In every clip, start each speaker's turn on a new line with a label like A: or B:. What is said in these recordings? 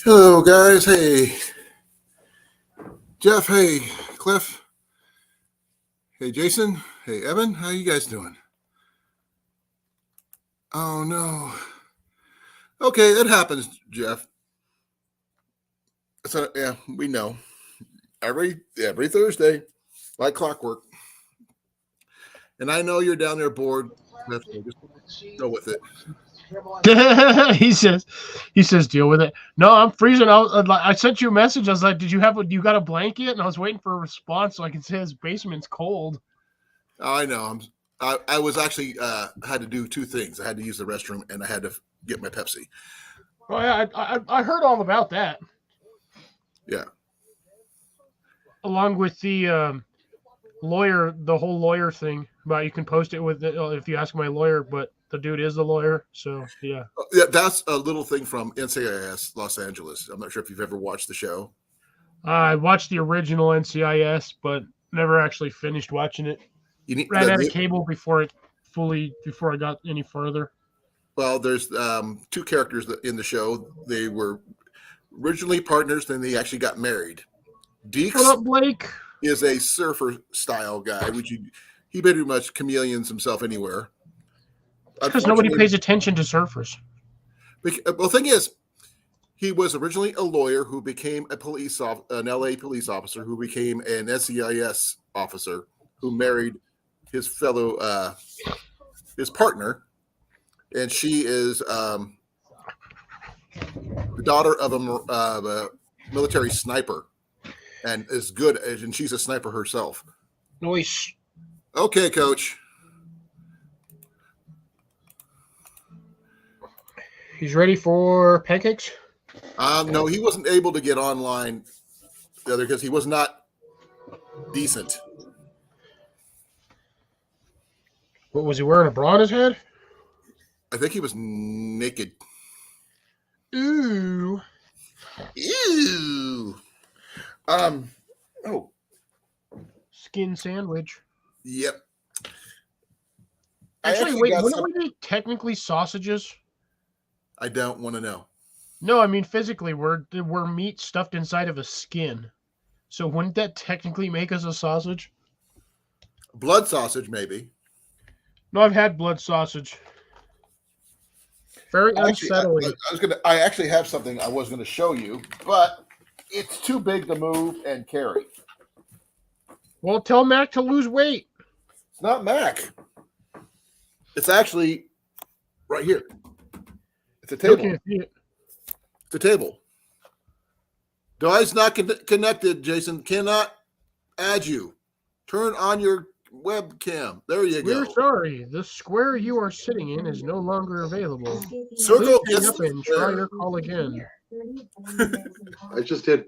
A: Hello, guys. Hey, Jeff. Hey, Cliff. Hey, Jason. Hey, Evan. How you guys doing? Oh, no. Okay, it happens, Jeff. So, yeah, we know. Every Thursday, like clockwork. And I know you're down there bored. Cliff, so just go with it.
B: he says deal with it. No, I'm freezing. I sent you a message. I was like, you got a blanket? And I was waiting for a response so I could say his basement's cold.
A: Oh, I know. I was actually had to do two things. I had to use the restroom and I had to get my Pepsi.
B: Oh yeah, I heard all about that.
A: Yeah.
B: Along with the the whole lawyer thing about you can post it with if you ask my lawyer, but the dude is the lawyer, so yeah.
A: Yeah, that's a little thing from NCIS Los Angeles. I'm not sure if you've ever watched the show.
B: I watched the original NCIS, but never actually finished watching it. Ran out of cable before I got any further.
A: Well, there's two characters in the show. They were originally partners, then they actually got married. Deeks
B: Shut up, Blake.
A: is a surfer style guy, which he pretty much chameleons himself anywhere.
B: Because nobody pays attention to surfers.
A: Well, the thing is, he was originally a lawyer who became an LA police officer who became an NCIS officer who married his his partner, and she is the daughter of a military sniper, and is good, and she's a sniper herself.
B: Nice.
A: Okay, Coach.
B: He's ready for pancakes?
A: No, he wasn't able to get online the other because he was not decent.
B: What was he wearing? A bra on his head?
A: I think he was naked.
B: Ooh.
A: Ew. Oh.
B: Skin sandwich.
A: Yep.
B: Actually, wait, wouldn't we be technically sausages?
A: I don't want to know.
B: No, I mean physically, we're meat stuffed inside of a skin. So wouldn't that technically make us a sausage?
A: Blood sausage, maybe.
B: No, I've had blood sausage. Very unsettling.
A: I actually have something I was going to show you, but it's too big to move and carry.
B: Well, tell Mac to lose weight.
A: It's not Mac. It's actually right here. It's a table.
B: Can't see it.
A: It's a table. Device not connected, Jason. Cannot add you. Turn on your webcam. There you go.
B: We're sorry. The square you are sitting in is no longer available.
A: Circle
B: Please hang up and try your call again.
C: I just did.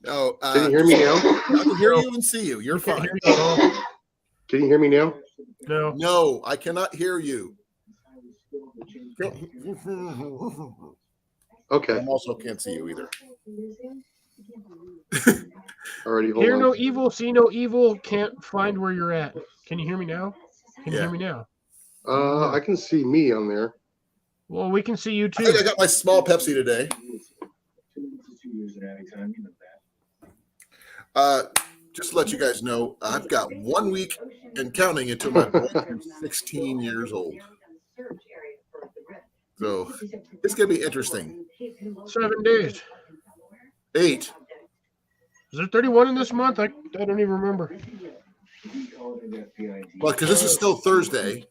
A: Oh,
C: can you hear me now?
A: I can hear you and see you. You're fine.
C: Can you hear me now?
B: No.
A: No, I cannot hear you.
C: Okay.
A: I also can't see you either.
C: Alrighty, hold
B: Hear
C: on.
B: no evil, see no evil, can't find where you're at. Can you hear me now? Can you hear me now?
C: I can see me on there.
B: Well, we can see you too.
A: I think I got my small Pepsi today. Just to let you guys know, I've got 1 week and counting until my boy turns 16 years old. So it's going to be interesting.
B: 7 days.
A: 8.
B: Is there 31 in this month? I don't even remember.
A: Well, because this is still Thursday.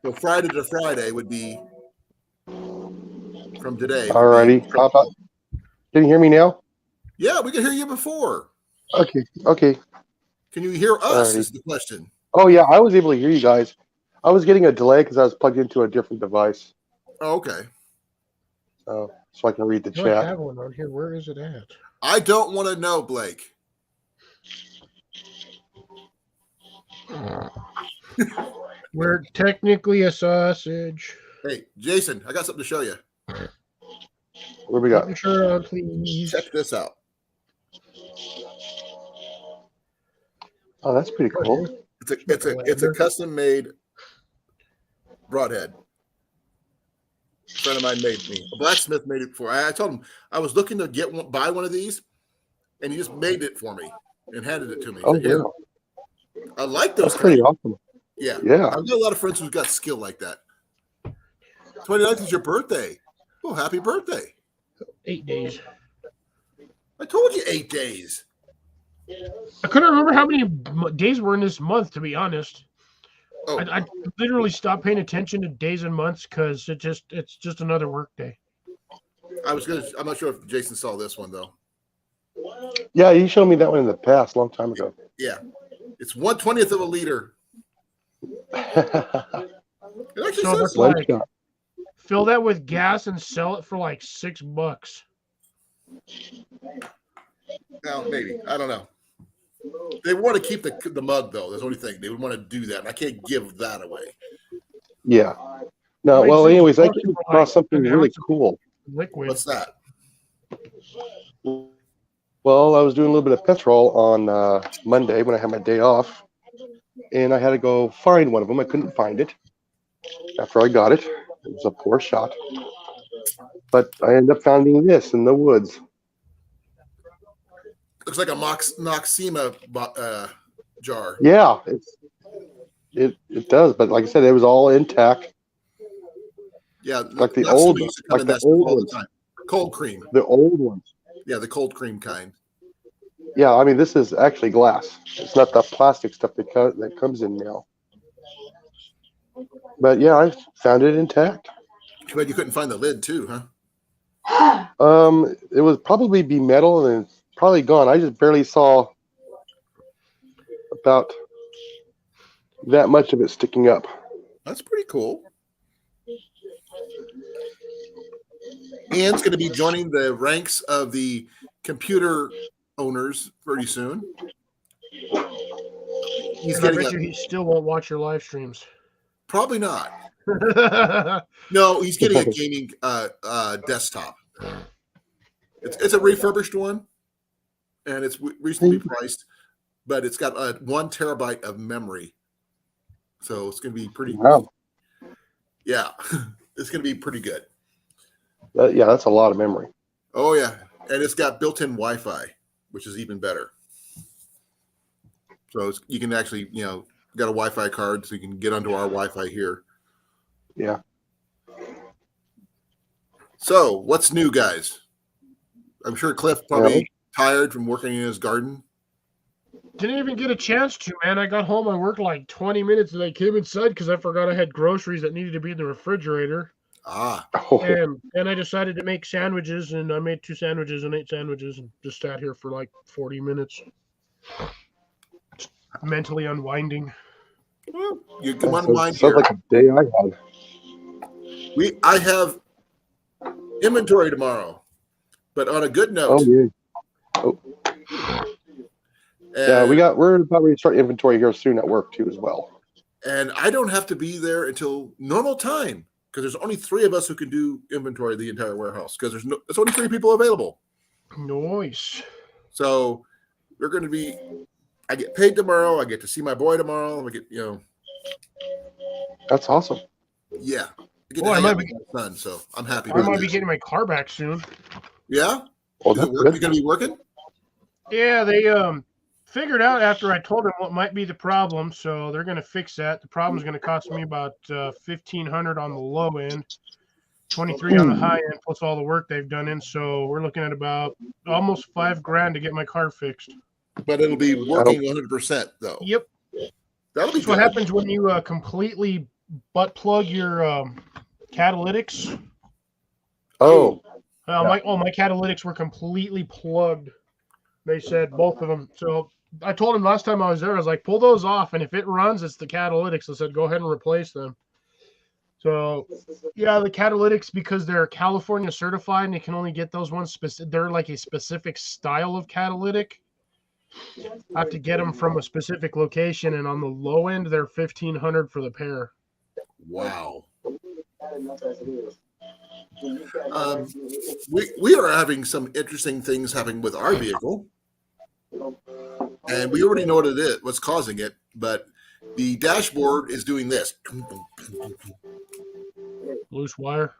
A: So Friday to Friday would be from today.
C: Alrighty. How about? Can you hear me now?
A: Yeah, we could hear you before.
C: Okay.
A: Can you hear us? Is the question.
C: Oh yeah, I was able to hear you guys. I was getting a delay because I was plugged into a different device.
A: Oh, okay.
C: So I can read the chat.
B: I have one on here. Where is it at?
A: I don't want to know, Blake.
B: We're technically a sausage.
A: Hey, Jason, I got something to show you.
C: What we got?
B: Sure, please.
A: Check this out.
C: Oh, that's pretty cool.
A: It's a custom made broadhead. friend of mine made me. A blacksmith made it for. I told him I was looking to buy one of these, and he just made it for me and handed it to me.
C: Oh,
A: Said, "Here."
C: yeah.
A: I like those.
C: That's pretty
A: kinds.
C: awesome.
A: Yeah.
C: Yeah.
A: I've got a lot of friends who've got skill like that. 29th is your birthday. Oh, happy birthday.
B: 8 days.
A: I told you 8 days.
B: I couldn't remember how many days were in this month, to be honest.
A: Oh,
B: I literally stopped paying attention to days and months because it's just another work day.
A: I'm not sure if Jason saw this one though.
C: Yeah, you showed me that one in the past, a long time ago.
A: Yeah. It's 1/20th of a liter. It actually
B: So
A: says
B: that's
A: so.
C: One
B: like
C: shot.
B: fill that with gas and sell it for like $6.
A: Now, maybe. I don't know. They want to keep the mug though. That's the only thing. They would want to do that. And I can't give that away.
C: Yeah. No, well, anyways, I came across something really cool.
B: Liquid.
A: What's that?
C: Well, I was doing a little bit of petrol on Monday when I had my day off, and I had to go find one of them. I couldn't find it. After I got it, it was a poor shot. But I ended up finding this in the woods.
A: Looks like a Noxema jar.
C: Yeah, it does. But like I said, it was all intact.
A: Yeah,
C: Like the
A: Noxema
C: old
A: used to come
C: like
A: in
C: the
A: that stuff
C: old
A: all the
C: ones.
A: time. Cold cream.
C: The old ones.
A: Yeah, the cold cream kind.
C: Yeah, I mean, this is actually glass. It's not the plastic stuff that comes in now. But yeah, I found it intact.
A: Too bad you couldn't find the lid too, huh?
C: It would probably be metal and it's probably gone. I just barely saw about that much of it sticking up.
A: That's pretty cool. Ian's going to be joining the ranks of the computer owners pretty soon. He's
B: I
A: getting
B: bet you he still won't watch your live streams.
A: probably not. No, he's getting a gaming desktop. It's a refurbished one, and it's reasonably priced, but it's got 1 terabyte of memory, so it's going to be pretty.
C: Wow.
A: Yeah, it's going to be pretty good.
C: Yeah, that's a lot of memory.
A: Oh yeah, and it's got built-in Wi-Fi, which is even better. So you can actually, got a Wi-Fi card, so you can get onto our Wi-Fi here.
C: Yeah.
A: So what's new, guys? I'm sure Cliff probably tired from working in his garden.
B: Didn't even get a chance to, man. I got home. I worked like 20 minutes, and I came inside because I forgot I had groceries that needed to be in the refrigerator.
A: Ah,
B: And I decided to make sandwiches, and I made 2 sandwiches and 8 sandwiches, and just sat here for like 40 minutes, mentally unwinding.
A: well, you can unwind
C: sounds
A: here.
C: like a day I had.
A: I have inventory tomorrow, but on a good note.
C: Oh yeah. Oh. Yeah, we're about ready to start inventory here soon at work too as well.
A: And I don't have to be there until normal time because there's only 3 of us who can do inventory of the entire warehouse because there's only 3 people available.
B: Nice.
A: So we're going to be. I get paid tomorrow. I get to see my boy tomorrow. I get
C: That's awesome.
A: Yeah. I get
B: Well,
A: to
B: I
A: hang
B: might
A: out
B: be-
A: with my son, so I'm happy.
B: I
A: about
B: might be
A: this.
B: getting my car back soon.
A: Yeah.
C: Well,
A: Is
C: that's
A: it work? You
C: good.
A: going to be working?
B: Yeah, they figured out after I told them what might be the problem, so they're going to fix that. The problem's going to cost me about $1,500 on the low end, $23 on the high end, plus all the work they've done in. So we're looking at about almost $5,000 to get my car fixed.
A: But it'll be working 100% though.
B: Yep.
A: That'll be
B: That's what
A: good.
B: happens when you completely butt plug your catalytics.
C: Oh,
B: My catalytics were completely plugged. They said both of them. So I told him last time I was there, I was like, pull those off, and if it runs, it's the catalytics. I said, go ahead and replace them. So yeah, the catalytics, because they're California certified and you can only get those ones they're like a specific style of catalytic. I have to get them from a specific location, and on the low end, they're $1,500 for the pair.
A: Wow. We are having some interesting things happening with our vehicle, and we already know what it is, what's causing it. But the dashboard is doing this.
B: Loose wire.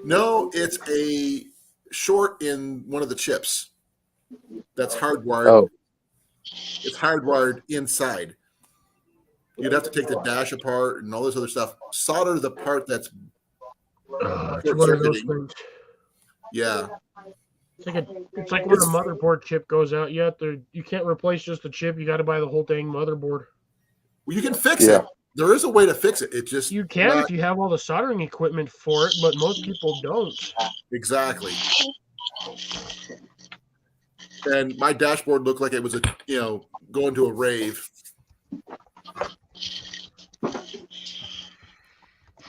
A: No, it's a short in one of the chips. That's hardwired.
C: Oh,
A: It's hardwired inside. You'd have to take the dash apart and all this other stuff. Solder the part that's
B: It's one of those
A: short-circuiting.
B: things.
A: Yeah.
B: It's like when a motherboard chip goes out. You can't replace just the chip. You got to buy the whole dang motherboard.
A: Well, you can fix
C: Yeah.
A: it. There is a way to fix it. It just
B: You can if you have all the soldering equipment for it, but most people don't.
A: exactly. And my dashboard looked like it was going to a rave.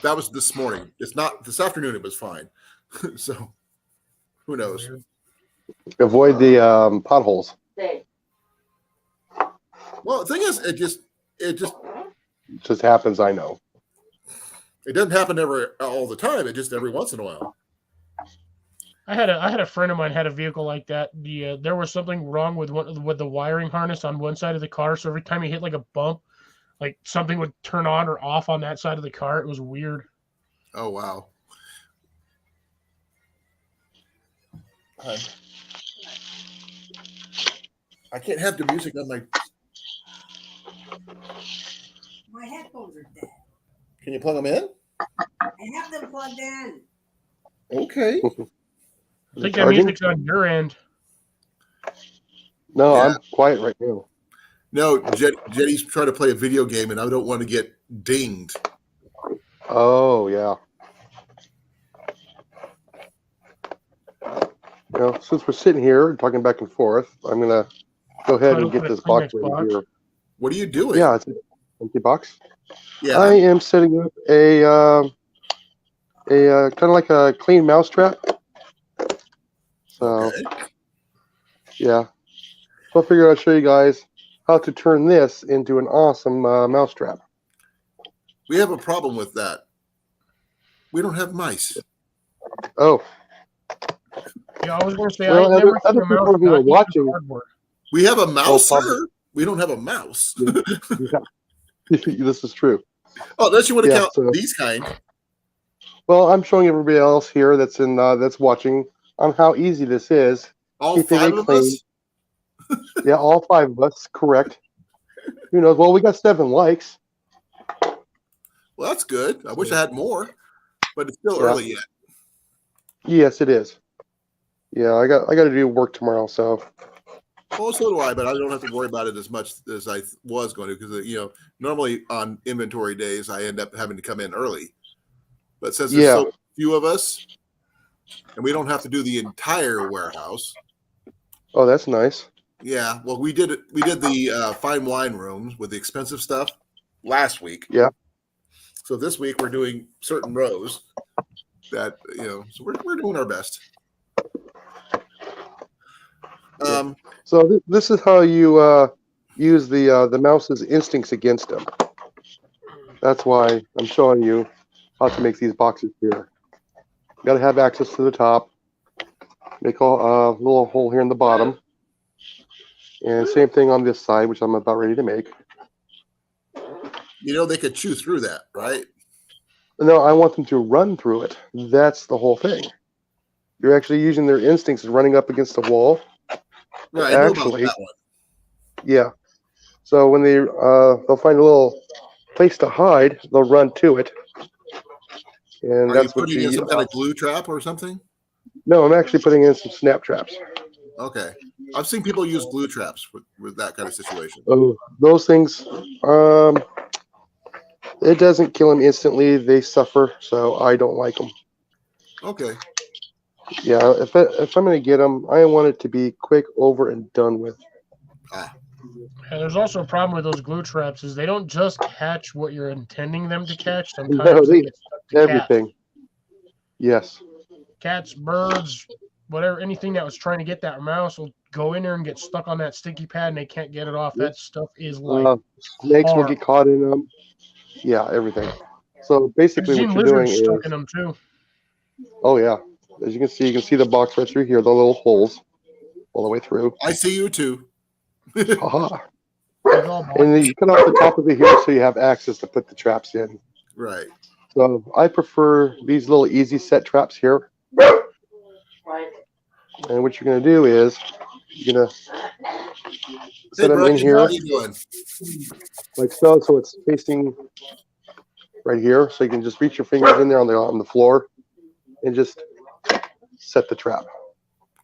A: That was this morning. It's not this afternoon. It was fine. So who knows?
C: avoid the potholes.
A: Well, the thing is, it
C: Just happens, I know.
A: it doesn't happen all the time. It just every once in a while.
B: I had a friend of mine had a vehicle like that. There was something wrong with the wiring harness on one side of the car. So every time he hit like a bump, like something would turn on or off on that side of the car. It was weird.
A: Oh wow. I can't have the music on my.
D: My headphones are dead.
A: Can you plug them in?
D: I have them plugged in.
A: Okay.
B: I think that
C: Charging?
B: music's on your end.
C: No,
A: Yeah.
C: I'm quiet right now.
A: No, Jetty's trying to play a video game, and I don't want to get dinged.
C: Oh, yeah. Well, since we're sitting here talking back and forth, I'm going to go ahead and get this box right here.
A: What are you doing?
C: Yeah, it's an empty box.
A: Yeah.
C: I am setting up a kind of like a clean mousetrap. So,
A: Okay.
C: yeah. So I figured I'd show you guys how to turn this into an awesome mousetrap.
A: We have a problem with that. We don't have mice.
C: Oh,
B: Yeah, I was going to say
C: well,
B: I never
C: other
B: seen a mouse
C: people who
B: not
C: are
B: use
C: watching.
B: cardboard.
A: We have a mouse,
C: probably.
A: sir. We don't have a mouse.
C: Yeah. This is true.
A: Oh, unless you want to
C: Yeah,
A: count
C: so-
A: these kind.
C: Well, I'm showing everybody else here that's watching on how easy this is.
A: All
C: Keeping
A: five
C: it
A: of
C: clean.
A: us.
C: Yeah, all 5 of us, correct. Who knows? Well, we got 7 likes.
A: Well, that's good. I wish I had more, but it's still
C: Yeah.
A: early yet.
C: Yes, it is. Yeah, I got to do work tomorrow, so
A: Well, so do I, but I don't have to worry about it as much as I was going to because normally on inventory days I end up having to come in early. But since there's so few of us, and we don't have to do the entire warehouse.
C: oh, that's nice.
A: Yeah, well, we did the fine wine rooms with the expensive stuff last week.
C: Yeah.
A: So this week we're doing certain rows that so we're doing our best.
C: So this is how you use the mouse's instincts against them. That's why I'm showing you how to make these boxes here. You got to have access to the top. Make a little hole here in the bottom. And same thing on this side, which I'm about ready to make.
A: They could chew through that, right?
C: No, I want them to run through it. That's the whole thing. You're actually using their instincts running up against the wall.
A: Right. I know about
C: Actually,
A: that one.
C: yeah. So when they'll find a little place to hide, they'll run to it. And
A: Are
C: that's
A: you
C: what
A: putting in some kind of glue trap or something?
C: No, I'm actually putting in some snap traps.
A: Okay. I've seen people use glue traps with that kind of situation.
C: Oh, those things, it doesn't kill them instantly. They suffer, so I don't like them.
A: Okay.
C: Yeah, if I'm going to get them, I want it to be quick, over, and done with.
B: And there's also a problem with those glue traps is they don't just catch what you're intending them to catch. Sometimes
C: No,
B: they get stuck to
C: Everything. Yes.
B: cats, birds, whatever, anything that was trying to get that mouse will go in there and get stuck on that sticky pad and they can't get it off. That stuff is like
C: Snakes will
B: hard.
C: get caught in them. Yeah, everything. So
B: I've
C: basically
B: seen
C: what you're doing
B: lizards
C: is,
B: stuck in them too.
C: oh yeah, as you can see the box right through here, the little holes all the way through.
A: I see you too.
C: Aha.
B: It's all
C: And then you cut off the top of it here so you have access to put the traps in.
A: Right.
C: So I prefer these little easy set traps here. And what you're going to do is you're going to
A: Hey,
C: set them in
A: Bracken,
C: here
A: how you doing?
C: like so. So it's facing right here. So you can just reach your fingers in there on the floor and just set the trap.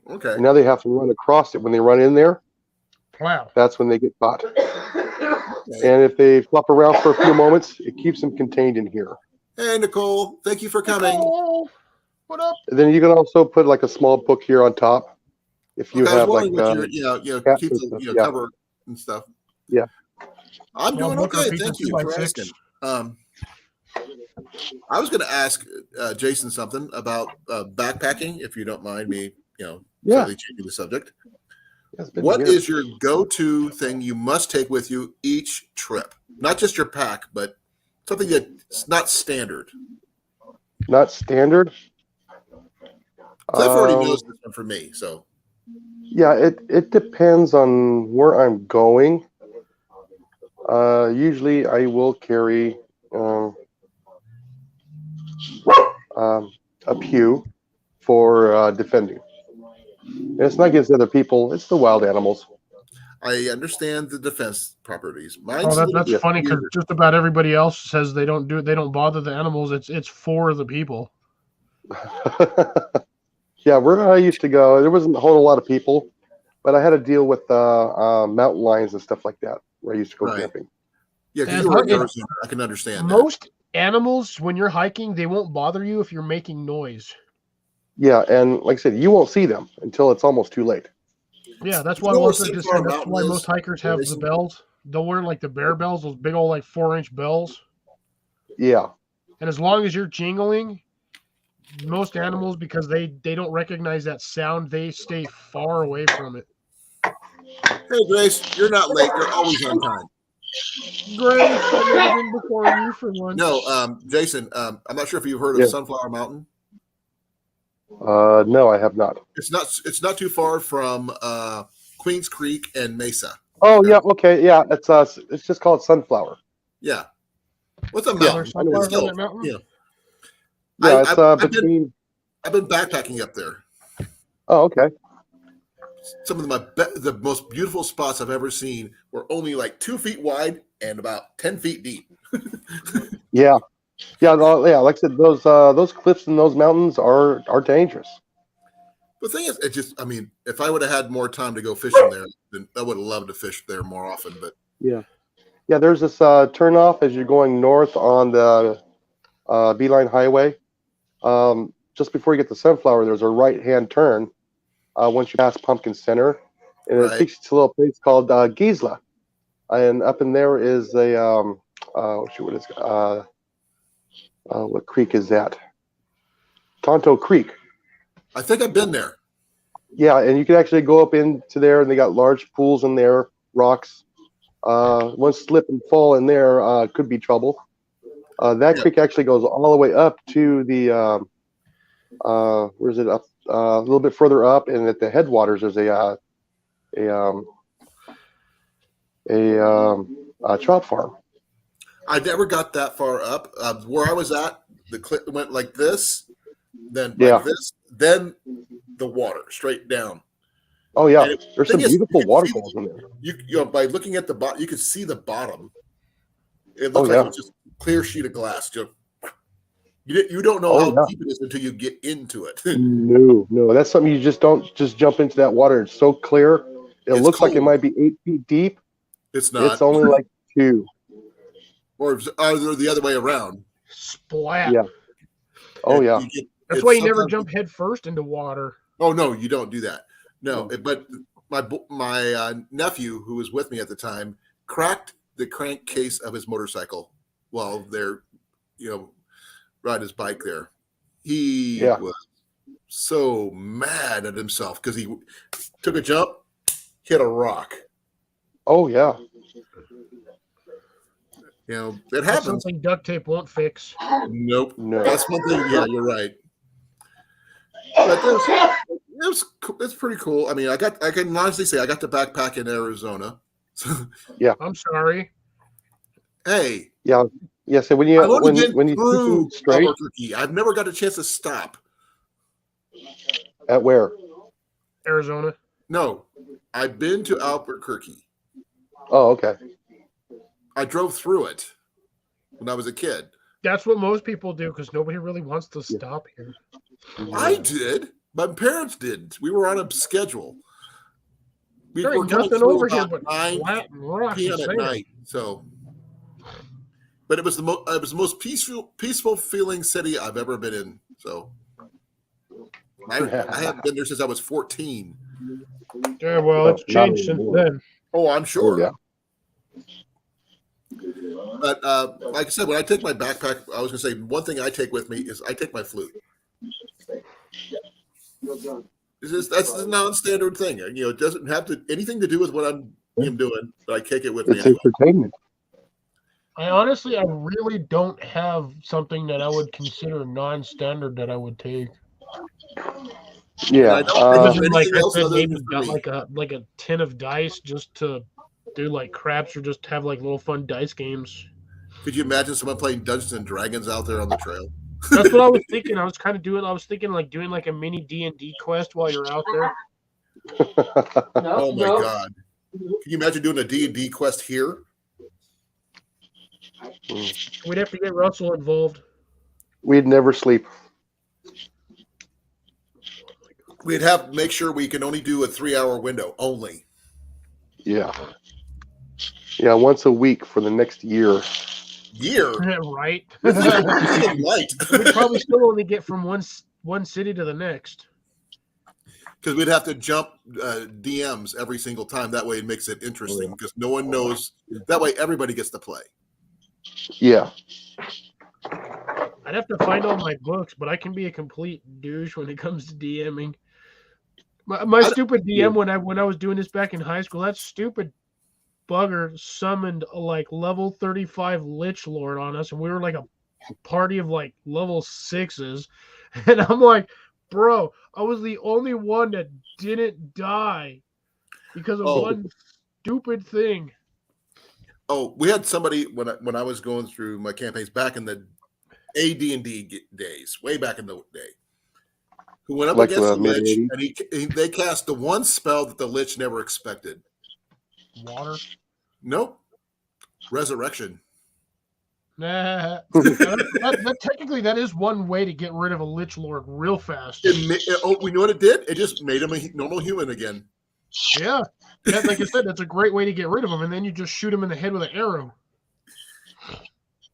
A: Okay.
C: And now they have to run across it. When they run in there,
B: Wow.
C: that's when they get caught. And if they flop around for a few moments, it keeps them contained in here.
A: Hey, Nicole. Thank you for coming.
B: Nicole, what up?
C: And then you can also put like a small book here on top if you
A: Okay, I was
C: have like
A: wondering what
C: cats
A: keep
C: and
A: the
C: stuff. Yeah.
A: cover and stuff.
C: Yeah.
A: I'm
B: Small
A: doing
B: book
A: okay.
B: repeats
A: Thank
B: the
A: you
B: 2x6.
A: for asking. I was going to ask Jason something about backpacking, if you don't mind me,
C: Yeah.
A: slightly changing the subject.
C: It's been
A: What
C: here.
A: is your go-to thing you must take with you each trip? Not just your pack, but something that's not standard.
C: Not standard?
A: Cliff already knows this one for me, so.
C: Yeah, it depends on where I'm going. Usually I will carry a pew for defending. And it's not against other people, it's the wild animals.
A: I understand the defense properties. Mine's
B: Oh,
A: a little
B: that's
A: bit
B: funny because
A: weird.
B: just about everybody else says they don't bother the animals. It's for the people.
C: Yeah, where I used to go, there wasn't a whole lot of people, but I had to deal with mountain lions and stuff like that where I used to go
A: Right.
C: camping.
A: Yeah, because
B: As
A: you were in
B: long-
A: Arizona. I can understand that.
B: Most animals, when you're hiking, they won't bother you if you're making noise.
C: Yeah, and like I said, you won't see them until it's almost too late.
B: Yeah, that's
A: You
B: why
A: know where
B: most of
A: Sunflower
B: that's
A: Mountain
B: why
A: is,
B: most hikers have the
A: Jason?
B: bells. They'll wear like the bear bells, those big old like 4-inch bells.
C: Yeah.
B: And as long as you're jingling, most animals, because they don't recognize that sound, they stay far away from it.
A: Hey, Grace, you're not late. You're always on time.
B: Grace, I've never been before you for once.
A: No, Jason, I'm not sure if you've heard of
C: Yeah.
A: Sunflower Mountain.
C: No, I have not.
A: It's not too far from Queens Creek and Mesa.
C: Oh yeah, okay, yeah. It's just called Sunflower.
A: Yeah. What's a
C: Yeah,
A: mountain?
C: I know
B: Sunflowers
C: it's
B: on
A: Still,
B: that mountain?
A: yeah.
C: Yeah, it's
A: I've
C: between.
A: been backpacking up there.
C: Oh, okay.
A: Some of the most beautiful spots I've ever seen were only like 2 feet wide and about 10 feet deep.
C: Yeah, yeah, yeah. Like I said, those cliffs and those mountains are dangerous.
A: The thing is, if I would have had more time to go fishing there, then I would have loved to fish there more often. But
C: Yeah, yeah. There's this turnoff as you're going north on the Beeline Highway. Just before you get to Sunflower, there's a right-hand turn. Once you pass Pumpkin Center, and it
A: Right.
C: takes you to a little place called Gisla, and up in there is a what creek is that? Tonto Creek.
A: I think I've been there.
C: Yeah, and you can actually go up into there, and they got large pools in there, rocks. One slip and fall in there could be trouble. That
A: Yeah.
C: creek actually goes all the way up to the where's it up? A little bit further up, and at the headwaters there's a trout farm.
A: I never got that far up. Where I was at, the cliff went like this, then
C: Yeah.
A: like this, then the water straight down.
C: Oh yeah,
A: And
C: there's
A: the
C: some
A: thing is,
C: beautiful
A: you can see
C: waterfalls in there.
A: You know, by looking at the bottom, you could see the bottom. It
C: Oh,
A: looked like
C: yeah.
A: it was just a clear sheet of glass. You don't know
C: Oh,
A: how
C: yeah.
A: deep it is until you get into it.
C: No, that's something you just don't just jump into that water. It's so clear. It
A: It's
C: looks like it
A: cold.
C: might be 8 feet deep.
A: It's not.
C: It's only like 2.
A: or the other way around.
B: Splat.
C: Yeah. Oh yeah.
B: That's why you never jump head first into water.
A: Oh no, you don't do that. No, but my nephew, who was with me at the time, cracked the crankcase of his motorcycle while they're, ride his bike there. He
C: Yeah.
A: was so mad at himself because he took a jump, hit a rock.
C: Oh yeah.
A: It
B: That's
A: happens.
B: something duct tape won't fix.
A: Nope.
C: No.
A: That's one thing. Yeah, you're right. But it's pretty cool. I mean, I can honestly say I got to backpack in Arizona.
B: I'm sorry.
A: Hey,
C: Yeah. Yeah, so when you
A: I've only been
C: when you
A: through
C: keep straight
A: Albuquerque. I've never got a chance to stop.
C: at where?
B: Arizona.
A: No, I've been to Albuquerque.
C: Oh, okay.
A: I drove through it when I was a kid.
B: That's what most people do because nobody really wants to stop here.
A: I did. My parents didn't. We were on a schedule. We
B: There
A: were
B: ain't
A: coming
B: nothing
A: through
B: over here
A: about
B: but
A: 9
B: flat and rocks
A: p.m.
B: and
A: at
B: sand.
A: night. So, but it was the most peaceful feeling city I've ever been in. So, I haven't been there since I was 14.
B: Yeah, well, it's
C: Oh, not
B: changed since
C: anymore.
B: then.
A: Oh, I'm sure.
C: Oh, yeah.
A: But like I said, when I take my backpack, I was going to say one thing I take with me is I take my flute. That's the non-standard thing. You know, it doesn't have anything to do with what I'm doing, but I take it with me
C: It's
A: anyway.
C: entertainment.
B: I really don't have something that I would consider non-standard that I would take.
C: Yeah.
A: I don't think
B: Other
A: there's
B: than, like
A: anything
B: I
A: else
B: said,
A: other
B: maybe
A: than for
B: got
A: me.
B: like a tin of dice just to do like craps or just have like little fun dice games.
A: Could you imagine someone playing Dungeons and Dragons out there on the trail?
B: That's what I was thinking. I was thinking like doing like a mini D&D quest while you're out there.
A: Oh my God! Can you imagine doing a D&D quest here?
B: We'd have to get Russell involved.
C: We'd never sleep.
A: We'd have to make sure we can only do a 3-hour window only.
C: Yeah. Yeah, once a week for the next year.
A: Year?
B: Right?
A: It's like a light.
B: We'd probably still only get from one city to the next.
A: Because we'd have to jump DMs every single time. That way it makes it interesting because no one knows. That way everybody gets to play.
C: Yeah.
B: I'd have to find all my books, but I can be a complete douche when it comes to DMing. My stupid DM when I was doing this back in high school, that stupid bugger summoned a like level 35 Lich Lord on us, and we were like a party of like level 6s. And I'm like, bro, I was the only one that didn't die because of one stupid thing.
A: Oh, we had somebody when I was going through my campaigns back in the AD&D days, way back in the day, who went up
C: Like
A: against the
C: the
A: Lich,
C: mid-80s?
A: and they cast the one spell that the Lich never expected.
B: Water?
A: Nope. Resurrection.
B: Nah. Technically, that is one way to get rid of a Lich Lord real fast.
A: We know what it did? It just made him a normal human again.
B: Yeah. Like I said, that's a great way to get rid of him, and then you just shoot him in the head with an arrow.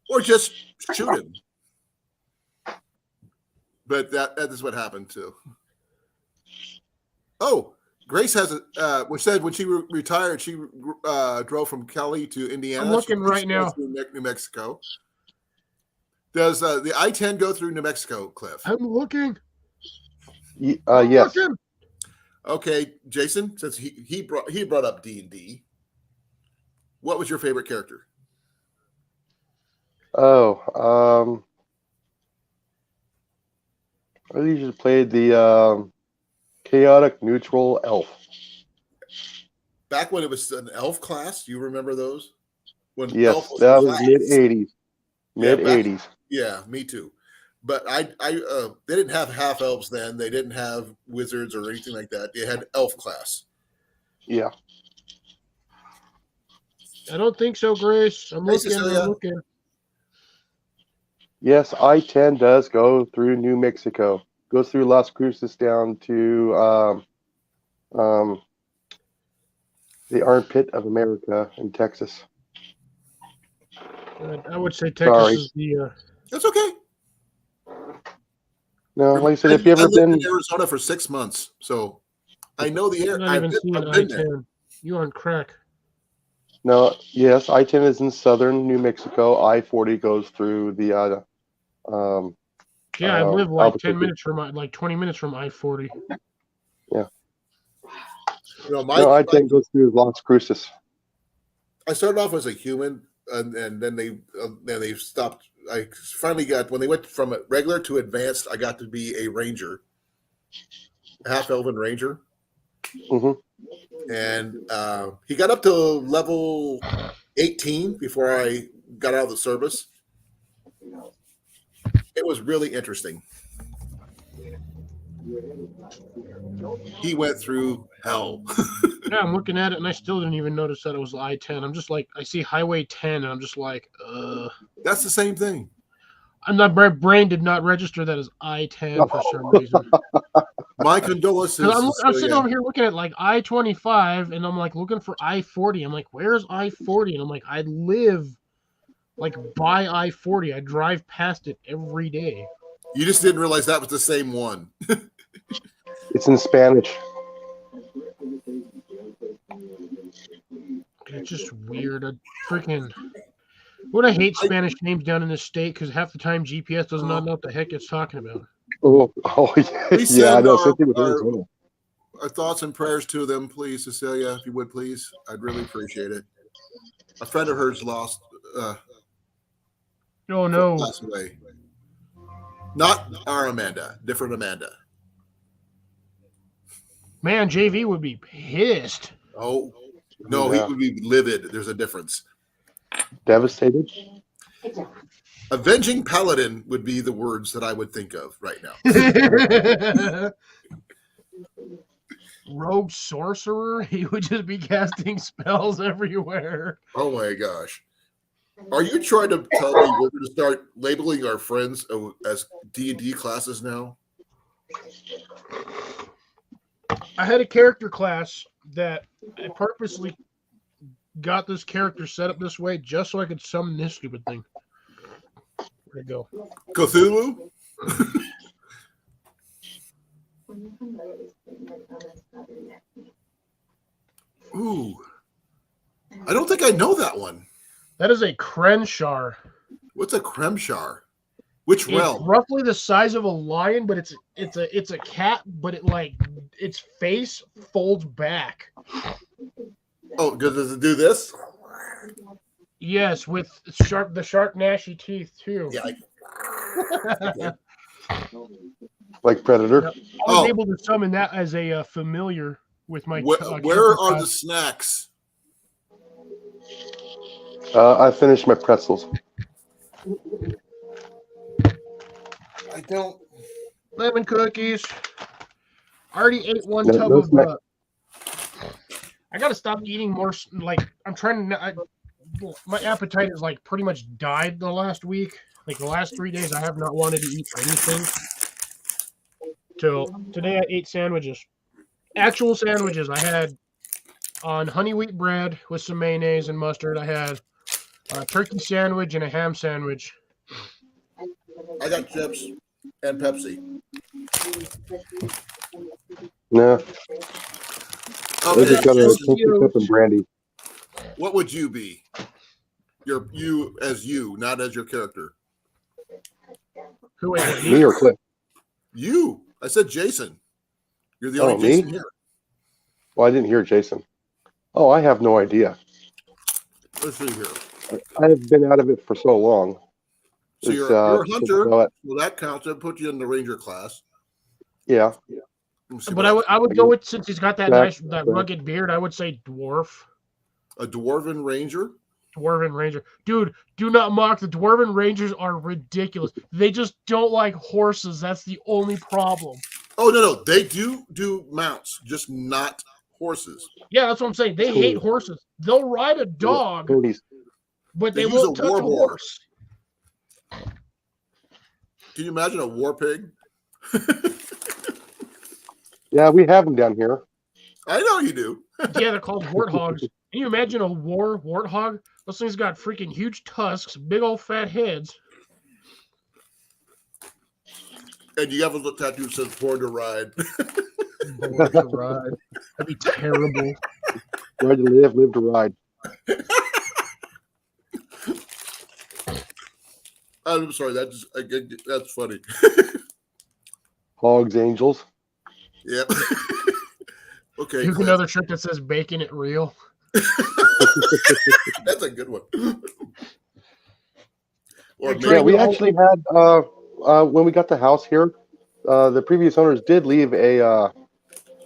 A: Or just shoot him. But that is what happened too. Oh, Grace has when she retired, she drove from Cali to Indiana.
B: I'm looking right now.
A: Through New Mexico. Does the I-10 go through New Mexico, Cliff?
B: I'm looking.
C: Yes.
B: Looking.
A: Okay, Jason, since he brought up D&D, what was your favorite character?
C: Oh, I usually played the chaotic neutral elf.
A: Back when it was an elf class, you remember those? When
C: Yes,
A: elf was
C: that was
A: class.
C: mid-80s. Mid-80s.
A: Yeah, me too. But I they didn't have half elves then. They didn't have wizards or anything like that. They had elf class.
C: Yeah.
B: I don't think so, Grace. I'm
A: Hey,
B: looking.
A: Cecilia.
B: I'm looking.
C: Yes, I-10 does go through New Mexico. Goes through Las Cruces down to the armpit of America in Texas.
B: I would say Texas is the.
A: That's okay.
C: No, like I said, if you ever
A: I lived
C: been,
A: in Arizona for 6 months, so I know the
B: I'm
A: area.
B: not
A: I've
B: even seeing
A: been there.
B: I-10. You on crack?
C: no, yes, I-10 is in southern New Mexico. I-40 goes through the
B: Yeah, I live like
C: Albuquerque.
B: 10 minutes from 20 minutes from I-40.
C: Yeah.
A: You know,
C: No, I-10 goes through Las Cruces.
A: I started off as a human, and then they stopped. I finally got when they went from regular to advanced. I got to be a ranger, a half elven ranger, and he got up to level 18 before I got out of the service. It was really interesting. He went through hell.
B: Yeah, I'm looking at it and I still didn't even notice that it was I-10. I'm just like, I see Highway 10 and I'm just like,
A: That's the same thing.
B: And my brain did not register that as I-10 for some reason.
A: My condolences.
B: I'm sitting over here looking at like I-25 and I'm like looking for I-40. I'm like, where's I-40? And I'm like, I live like by I-40. I drive past it every day.
A: You just didn't realize that was the same one.
C: It's in Spanish.
B: It's just weird. Would I hate Spanish names down in this state because half the time GPS does not know what the heck it's talking about.
C: Oh yeah,
A: We
C: yeah. I
A: send
C: know. Same thing with
A: our-
C: Arizona.
A: Our thoughts and prayers to them, please, Cecilia, if you would, please. I'd really appreciate it. A friend of hers lost.
B: Oh no!
A: Passed away. Not our Amanda, different Amanda.
B: Man, JV would be pissed.
A: Oh no,
C: Yeah.
A: he would be livid. There's a difference.
C: Devastated.
A: Avenging Paladin would be the words that I would think of right now.
B: Rogue sorcerer, he would just be casting spells everywhere.
A: Oh my gosh. Are you trying to tell me we're going to start labeling our friends as D&D classes now?
B: I had a character class that I purposely got this character set up this way just so I could summon this stupid thing. Where'd it go?
A: Cthulhu? Ooh. I don't think I know that one.
B: That is a Crenshaw.
A: What's a Kremshar? Which
B: It's
A: realm?
B: roughly the size of a lion, but it's a cat, but its face folds back.
A: Oh, does it do this?
B: Yes, with the sharp gnashy teeth too.
A: Yeah.
C: Like Predator.
B: I was
A: Oh.
B: able to summon that as a familiar with my.
A: Where
B: character
A: are the
B: class.
A: snacks?
C: I finished my pretzels.
A: I don't.
B: Lemon cookies? I already ate one
C: No-
B: tub
C: no
B: of.
C: snack.
B: I gotta stop eating more. I'm trying to. My appetite is like pretty much died the last week. Like the last 3 days, I have not wanted to eat anything. Till today, I ate sandwiches. Actual sandwiches. I had on honey wheat bread with some mayonnaise and mustard. I had a turkey sandwich and a ham sandwich.
A: I got chips and Pepsi.
C: No, I
A: Okay,
C: just got a
A: Jason,
C: Coke cup and brandy.
A: what would you be? You as you, not as your character.
B: Who ate
C: Me or Cliff?
A: You. I said Jason. You're the
C: Oh,
A: only
C: me?
A: Jason here.
C: Well, I didn't hear Jason. Oh, I have no idea.
A: Let's see here.
C: I have been out of it for so long.
A: So
C: It's,
A: you're a
C: it's,
A: hunter.
C: uh,
A: Well, that counts. That put you in the ranger class.
C: yeah.
A: Let me see
B: But
A: what
B: I would go with, since he's got that
C: Black-
B: rugged beard, I would say dwarf.
A: a dwarven ranger.
B: Dwarven Ranger. Dude, do not mock. The Dwarven Rangers are ridiculous. They just don't like horses. That's the only problem.
A: Oh no, they do mounts, just not horses.
B: Yeah, that's what I'm saying. They hate horses. They'll ride a dog,
C: Ponies.
B: but
A: They
B: they
A: use
B: won't
A: a
B: touch a
A: warboard.
B: horse.
A: Can you imagine a war pig?
C: Yeah, we have them down here.
A: I know you do.
B: Yeah, they're called warthogs. Can you imagine a warthog? Those things got freaking huge tusks, big old fat heads.
A: And you have a little tattoo that says "Born to Ride."
B: Born to ride. That'd be terrible.
C: Ride to live, live to ride.
A: I'm sorry. That's funny.
C: Hogs, angels.
A: Yeah. Okay.
B: Here's
A: Cliff.
B: another trick that says "Bacon it real."
A: That's a good one. Or
B: Yeah,
A: maybe,
C: Yeah, we actually had when we got the house here, the previous owners did leave a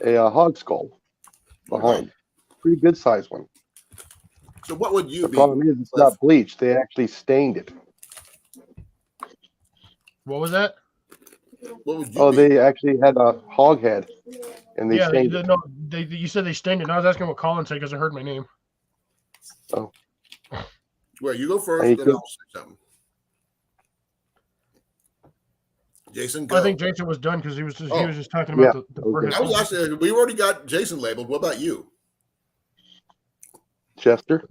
C: hog skull behind. Pretty good sized one.
A: so what would you
C: The
A: be?
C: problem is it's not bleached. They actually stained it.
B: What was that?
A: What would you
C: Oh,
A: be?
C: they actually had a hog head, and they
B: Yeah,
C: stained it.
B: no, you said they stained it. And I was asking what Colin said because I heard my name.
A: Well, you go first,
C: Hey,
A: then
C: kid.
A: I'll say something. Jason, go.
B: I think Jason was done because he was just talking
C: Yeah,
B: about the forehead.
A: I was actually, we already got Jason labeled. What about you?
C: Chester.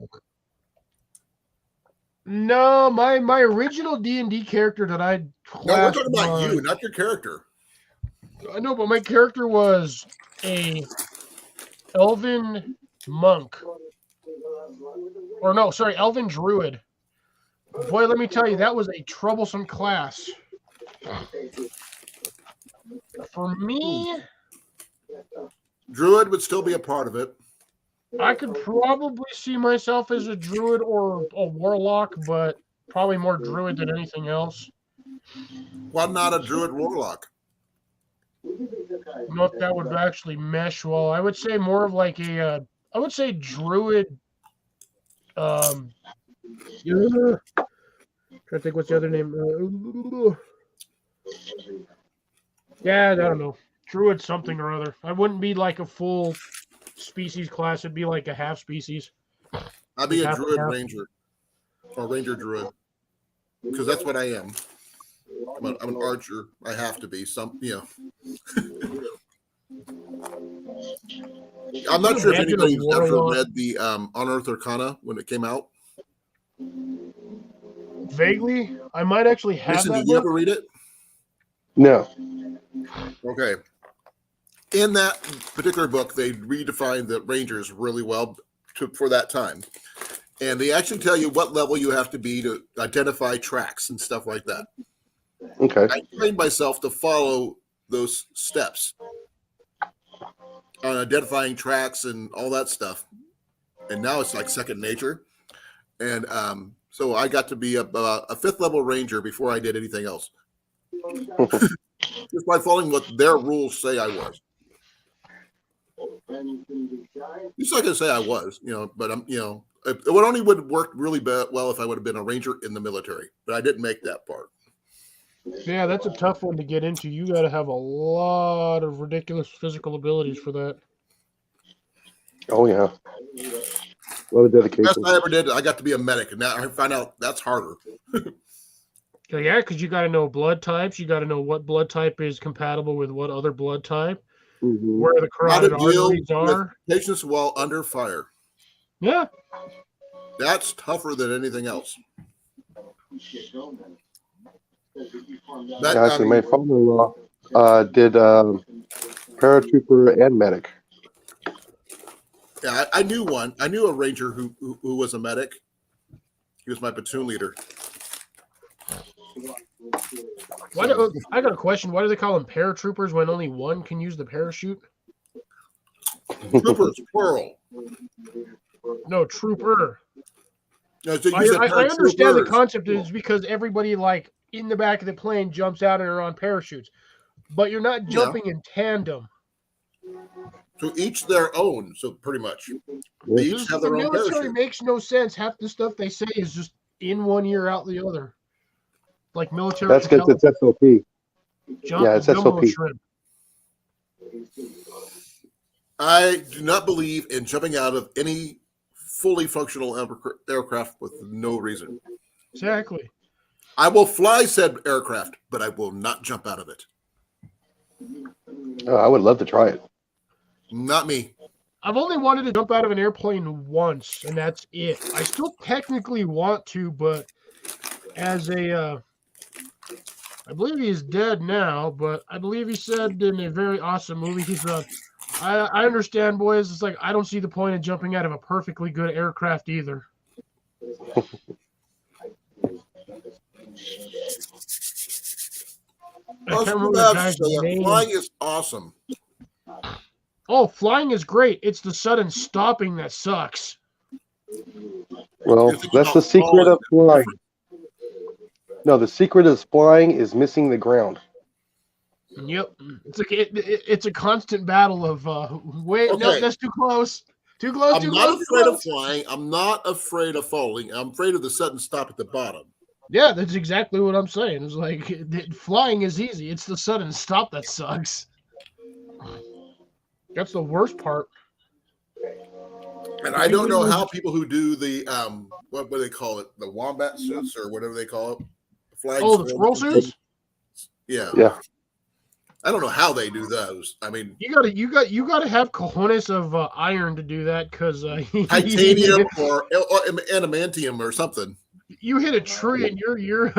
B: No, my original D&D character that I
A: No, we're
B: classed
A: talking about
B: was-
A: you, not your character.
B: I know, but my character was a elven monk. Or no, sorry, elven druid. Boy, let me tell you, that was a troublesome class. For me,
A: Druid would still be a part of it.
B: I could probably see myself as a druid or a warlock, but probably more druid than anything else.
A: Why not a druid warlock?
B: I don't know if that would actually mesh well. I would say more of like a, I would say druid. Trying to think what's the other name. Yeah, I don't know. Druid something or other. I wouldn't be like a full species class. It'd be like a half species.
A: I'd be a
B: Half-
A: druid
B: half.
A: ranger or ranger druid because that's what I am. I'm an archer. I have to be some, I'm not sure if
B: Imagine a
A: anybody's ever
B: warlock.
A: read the Unearthed Arcana when it came out.
B: Vaguely, I might actually have
A: Jason,
B: that
A: did you
B: book.
A: ever read it?
C: No.
A: Okay. In that particular book, they redefined the Rangers really well for that time. And they actually tell you what level you have to be to identify tracks and stuff like that.
C: Okay.
A: I trained myself to follow those steps on identifying tracks and all that stuff. And now it's like second nature. And so I got to be a fifth level ranger before I did anything else. Just by following what their rules say I was. It's not going to say I was, but I'm, it would only would work really well if I would have been a ranger in the military, but I didn't make that part.
B: Yeah, that's a tough one to get into. You got to have a lot of ridiculous physical abilities for that.
C: Oh yeah. A lot of dedication.
A: Best I ever did, I got to be a medic, and now I find out that's harder.
B: Yeah, because you got to know blood types. You got to know what blood type is compatible with what other blood type.
C: Mhm.
B: Where the
A: How to
B: carotid
A: deal
B: arteries
A: with
B: are.
A: patients while under fire.
B: Yeah.
A: That's tougher than anything else.
C: Actually, my father-in-law did paratrooper and medic.
A: Yeah, I knew one. I knew a ranger who was a medic. He was my platoon leader.
B: I got a question. Why do they call them paratroopers when only one can use the parachute?
A: Troopers, plural.
B: No, trooper.
A: No, so you
B: I
A: said
B: understand the
A: paratroopers.
B: concept is because everybody like in the back of the plane jumps out and are on parachutes, but you're not jumping in tandem.
A: So each their own. So pretty much, they each have
B: The
A: their own
B: military
A: parachute.
B: makes no sense. Half the stuff they say is just in one ear, out the other. Like military.
C: That's because it's SOP. Yeah, it's
B: jumbo
C: SOP.
B: shrimp.
A: I do not believe in jumping out of any fully functional aircraft with no reason.
B: Exactly.
A: I will fly said aircraft, but I will not jump out of it.
C: Oh, I would love to try it.
A: Not me.
B: I've only wanted to jump out of an airplane once, and that's it. I still technically want to, but as a, I believe he's dead now, but I believe he said in a very awesome movie, he's I understand, boys. It's like I don't see the point in jumping out of a perfectly good aircraft either. I can't remember the guy's name.
A: Flying is awesome.
B: Oh, flying is great. It's the sudden stopping that sucks.
C: Well, that's the secret of flying. No, the secret of flying is missing the ground.
B: Yep, it's like it's a constant battle of wait, no,
A: Okay.
B: that's too close, too close.
A: I'm
B: too
A: not
B: close, too
A: afraid
B: close.
A: of flying. I'm not afraid of falling. I'm afraid of the sudden stop at the bottom.
B: Yeah, that's exactly what I'm saying. It's like flying is easy. It's the sudden stop that sucks. That's the worst part.
A: And I don't know how people who do the what do they call it? The wombat suits or whatever they call it. Flying
B: Oh, the squirrel suits?
A: Yeah.
C: Yeah.
A: I don't know how they do those. I mean,
B: You gotta have cojones of iron to do that because
A: titanium or adamantium or something.
B: you hit a tree and you're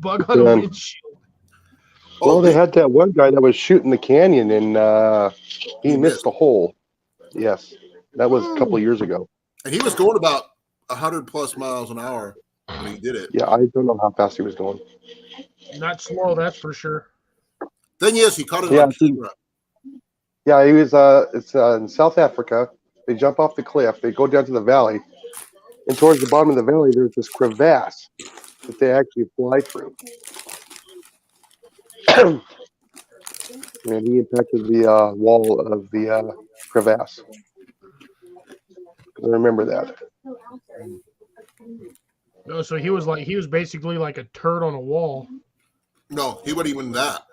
B: bug on a windshield.
C: Well, they had that one guy that was shooting the canyon and he missed the hole. Yes, that was a couple of years ago.
A: And he was going about 100+ miles an hour when he did it.
C: Yeah, I don't know how fast he was going.
B: Not slow, that's for sure.
A: Thing is, he caught it on camera.
C: Yeah, he was. It's in South Africa. They jump off the cliff. They go down to the valley, and towards the bottom of the valley, there's this crevasse that they actually fly through. And he impacted the wall of the crevasse. I remember that.
B: No, so he was basically like a turd on a wall.
A: No, he wasn't even that.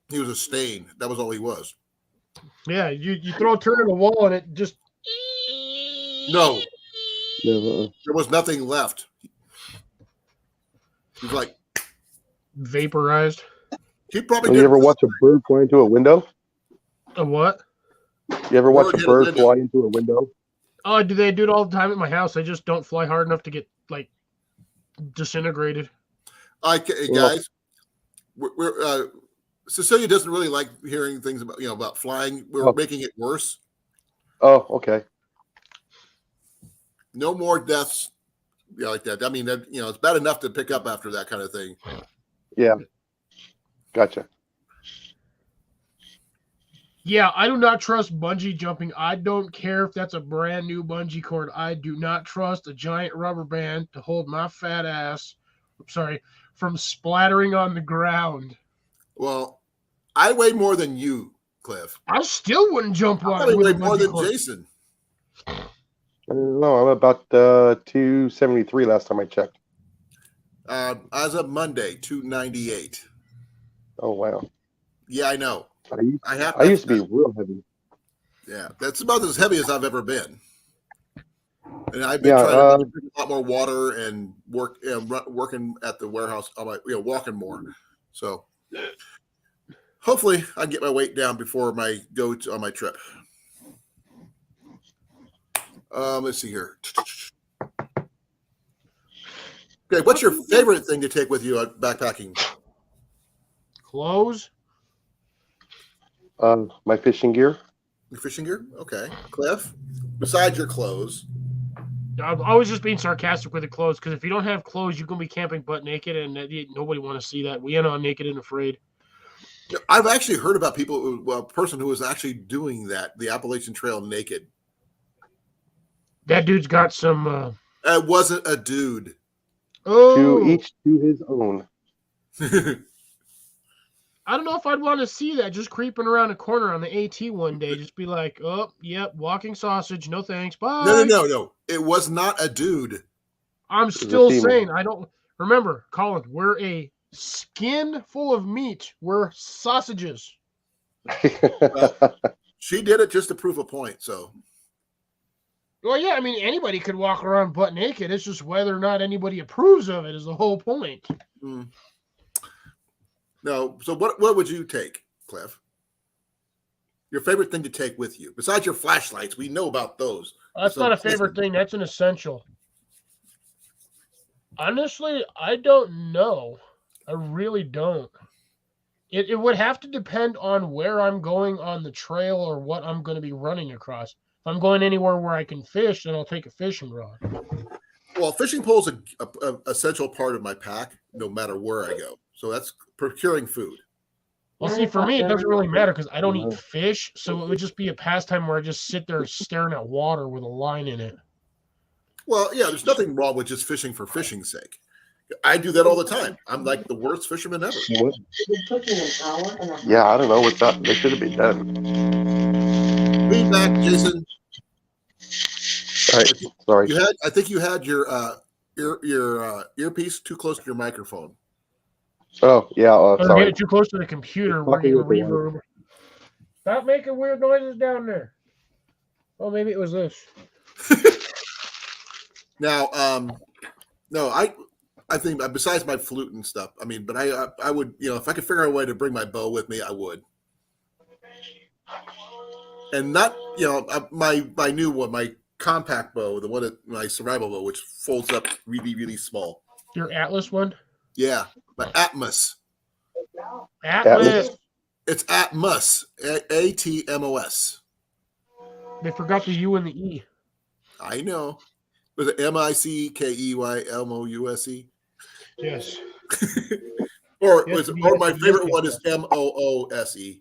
A: He was a stain. That was all he was.
B: Yeah, you throw a turd on the wall and it just
A: No. There was nothing left. He's like
B: vaporized.
A: He probably.
C: You ever watch a bird fly into a window?
B: A what?
C: You ever watch a bird fly into a window?
B: Oh, do they do it all the time at my house? They just don't fly hard enough to get like disintegrated.
A: Guys, we're Cecilia doesn't really like hearing things about flying. We're making it worse.
C: Oh, okay.
A: No more deaths like that. I mean, it's bad enough to pick up after that kind of thing.
C: Yeah. Gotcha.
B: Yeah, I do not trust bungee jumping. I don't care if that's a brand new bungee cord. I do not trust a giant rubber band to hold my fat ass, from splattering on the ground.
A: Well, I weigh more than you, Cliff.
B: I still wouldn't jump on
A: it. I weigh more than Jason.
C: I don't know. I'm about 273 last time I checked.
A: As of Monday, 298.
C: Oh, wow.
A: Yeah, I know.
C: I used to be real heavy.
A: Yeah, that's about as heavy as I've ever been. And I've been trying to drink a lot more water and working at the warehouse, walking more. So hopefully I can get my weight down before on my trip. Let's see here. Okay, what's your favorite thing to take with you backpacking?
B: Clothes.
C: My fishing gear.
A: Your fishing gear? Okay. Cliff, besides your clothes.
B: I was just being sarcastic with the clothes because if you don't have clothes, you're going to be camping butt naked and nobody want to see that. We end on naked and afraid.
A: I've actually heard about a person who was actually doing that, the Appalachian Trail naked.
B: That dude's got some...
A: It wasn't a dude.
B: Oh.
C: To each to his own.
B: I don't know if I'd want to see that just creeping around a corner on the AT one day. Just be like, oh, yep, walking sausage. No thanks. Bye.
A: No. It was not a dude.
B: I'm still saying I don't remember, Colin. We're a skin full of meat. We're sausages.
A: She did it just to prove a point. So.
B: Well, yeah, I mean, anybody could walk around butt naked. It's just whether or not anybody approves of it is the whole point.
A: Mm. No, so what would you take, Cliff? Your favorite thing to take with you, besides your flashlights? We know about those.
B: That's not a favorite thing. That's an essential. Honestly, I don't know. I really don't. It would have to depend on where I'm going on the trail or what I'm going to be running across. If I'm going anywhere where I can fish, then I'll take a fishing rod.
A: Well, fishing pole is a essential part of my pack, no matter where I go. So that's procuring food.
B: Well, see, for me, it doesn't really matter because I don't eat fish. So it would just be a pastime where I just sit there staring at water with a line in it.
A: Well, yeah, there's nothing wrong with just fishing for fishing's sake. I do that all the time. I'm like the worst fisherman ever.
C: Yeah, I don't know what's up. They should have been done.
A: Be back, Jason.
C: All right, sorry.
A: I think you had your your earpiece too close to your microphone.
C: Oh, yeah. Oh,
B: Or get
C: sorry.
B: it too close to the computer. We're
C: Talking
B: getting
C: with the
B: reverb. Stop making weird noises down there. Oh, maybe it was this.
A: Now, no, I think besides my flute and stuff, I mean, but I would, if I could figure out a way to bring my bow with me, I would. And not, my new one, my compact bow, my survival bow, which folds up really, really small.
B: Your Atlas one?
A: Yeah, my Atmos.
B: Atlas.
A: It's Atmos, ATMOS.
B: They forgot the U and the E.
A: I know. Was it MICKEYLMOUSE?
B: Yes.
A: or
B: Yes,
A: my favorite one is MOOSE.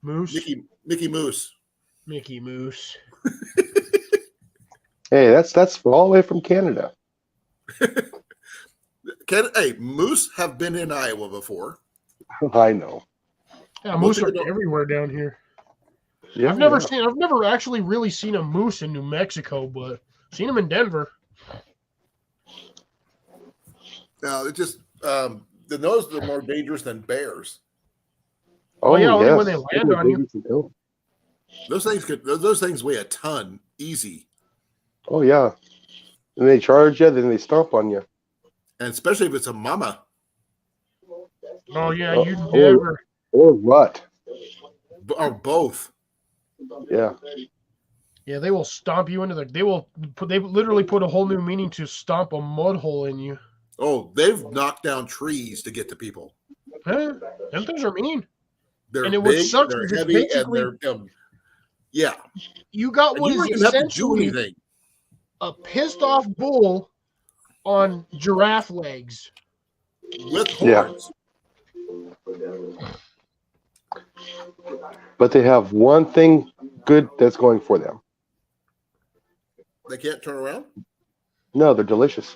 B: Moose.
A: Mickey Moose.
B: Mickey Moose.
C: Hey, that's all the way from Canada.
A: Hey, moose have been in Iowa before.
C: I know.
B: Yeah,
A: Most
B: moose are
A: people don't-
B: everywhere down here.
C: Yeah,
B: I've never actually really seen a moose in New Mexico, but seen them in Denver.
A: No, it just those are more dangerous than bears.
C: Oh,
B: yeah, only
C: yes.
B: when they land on you.
A: Those things weigh a ton, easy,
C: Oh, yeah. And they charge you, then they stomp on you.
A: and especially if it's a mama.
B: Oh yeah,
C: Oh,
B: you
C: oh.
B: never.
C: Or rut.
A: Or both.
C: Yeah.
B: Yeah, they will stomp you into the. They literally put a whole new meaning to stomp a mud hole in you.
A: Oh, they've knocked down trees to get to people.
B: Huh? Them things are mean.
A: They're
B: And it would
A: big,
B: suck
A: they're
B: because
A: heavy, and
B: basically-
A: they're yeah.
B: You got
A: And
B: what
A: you don't
B: is
A: even have to do
B: essentially
A: anything.
B: a pissed off bull on giraffe legs.
A: With
C: Yeah.
A: horns.
C: But they have one thing good that's going for them.
A: They can't turn around?
C: No, they're delicious.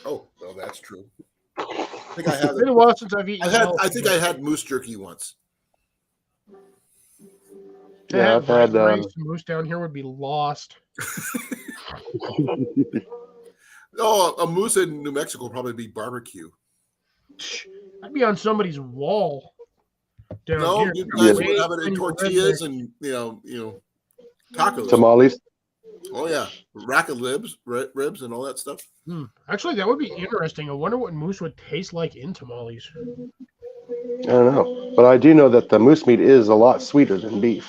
A: Oh, well, that's true. I think I have
B: It's been a while since I've eaten.
A: I think I had moose jerky once.
C: Yeah, I've had,
B: raised moose down here would be lost.
A: Oh, a moose in New Mexico would probably be barbecue.
B: I'd be on somebody's wall down
A: No,
B: here.
A: you guys
C: Yeah.
A: would have it in tortillas and tacos.
C: Tamales.
A: Oh yeah, rack of ribs and all that stuff.
B: Actually, that would be interesting. I wonder what moose would taste like in tamales.
C: I don't know. But I do know that the moose meat is a lot sweeter than beef.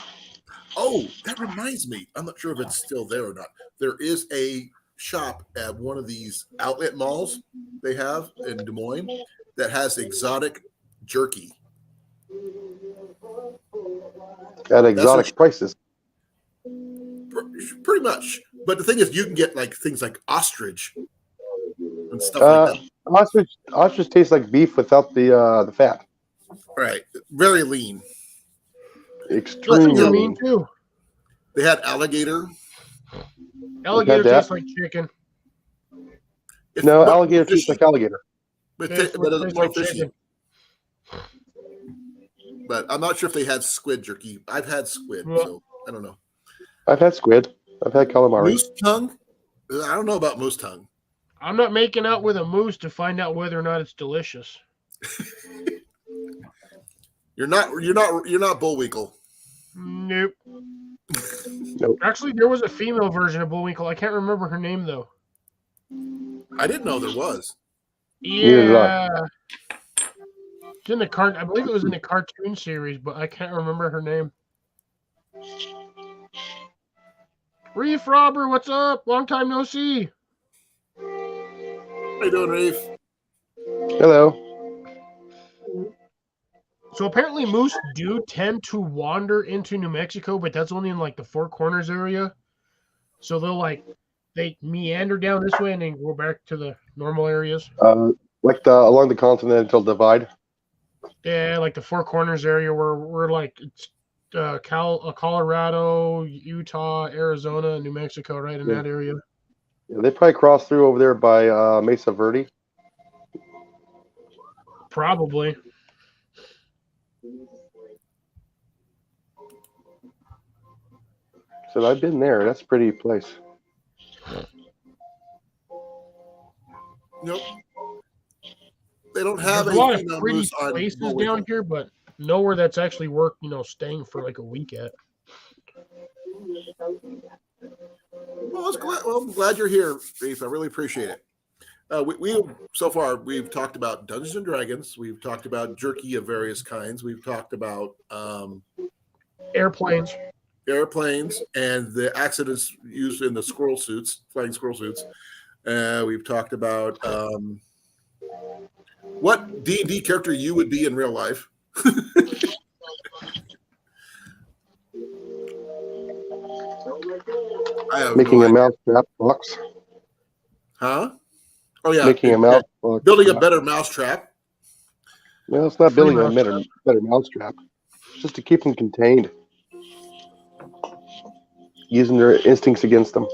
A: Oh, that reminds me. I'm not sure if it's still there or not. There is a shop at one of these outlet malls they have in Des Moines that has exotic jerky.
C: At exotic prices.
A: Pretty much. But the thing is, you can get like things like ostrich and stuff like that.
C: Ostrich tastes like beef without the fat.
A: Right. Very lean.
C: Extremely
B: You're
C: lean.
B: mean too.
A: They had alligator.
B: Alligator
C: that.
B: tastes like chicken.
C: No,
A: But
C: alligator
A: fishy.
C: tastes like alligator.
A: But,
B: Tastes
A: but it's
B: tastes
A: more
B: like
A: fishy.
B: chicken.
A: But I'm not sure if they had squid jerky. I've had squid,
B: Well-
A: so I don't know.
C: I've had squid. I've had calamari.
A: Moose tongue? I don't know about moose tongue.
B: I'm not making out with a moose to find out whether or not it's delicious.
A: You're not Bullwinkle.
B: Nope.
C: Nope.
B: Actually, there was a female version of Bullwinkle. I can't remember her name though.
A: I didn't know there was.
C: Neither did I.
B: Yeah. It's in the I believe it was in the cartoon series, but I can't remember her name. Reef Robber, what's up? Long time no see.
A: How you doing, Reef?
C: Hello.
B: So apparently moose do tend to wander into New Mexico, but that's only in like the Four Corners area. So they meander down this way and then go back to the normal areas.
C: Like along the Continental Divide.
B: Yeah, like the Four Corners area where we're like it's Colorado, Utah, Arizona, New Mexico, right in
C: Yeah.
B: that area.
C: Yeah, they probably crossed through over there by Mesa Verde.
B: Probably.
C: So I've been there. That's a pretty place.
A: have
B: There's
A: a
B: a lot of
A: female
B: pretty
A: moose on
B: places
A: Bullwinkle.
B: down here, but nowhere that's actually worth, staying for like a week at.
A: Well, I'm glad you're here, Reef. I really appreciate it. We so far we've talked about Dungeons and Dragons. We've talked about jerky of various kinds. We've talked about
B: Airplanes.
A: airplanes and the accidents used in the flying squirrel suits. We've talked about what D&D character you would be in real life. I have
C: Making
A: no
C: a
A: idea.
C: mousetrap box.
A: Huh? Oh yeah,
C: Making a mouse box.
A: building a better mousetrap.
C: No, it's not
B: Free
C: building a
B: mousetrap.
C: better mousetrap. It's just to keep them contained. Using their instincts against them.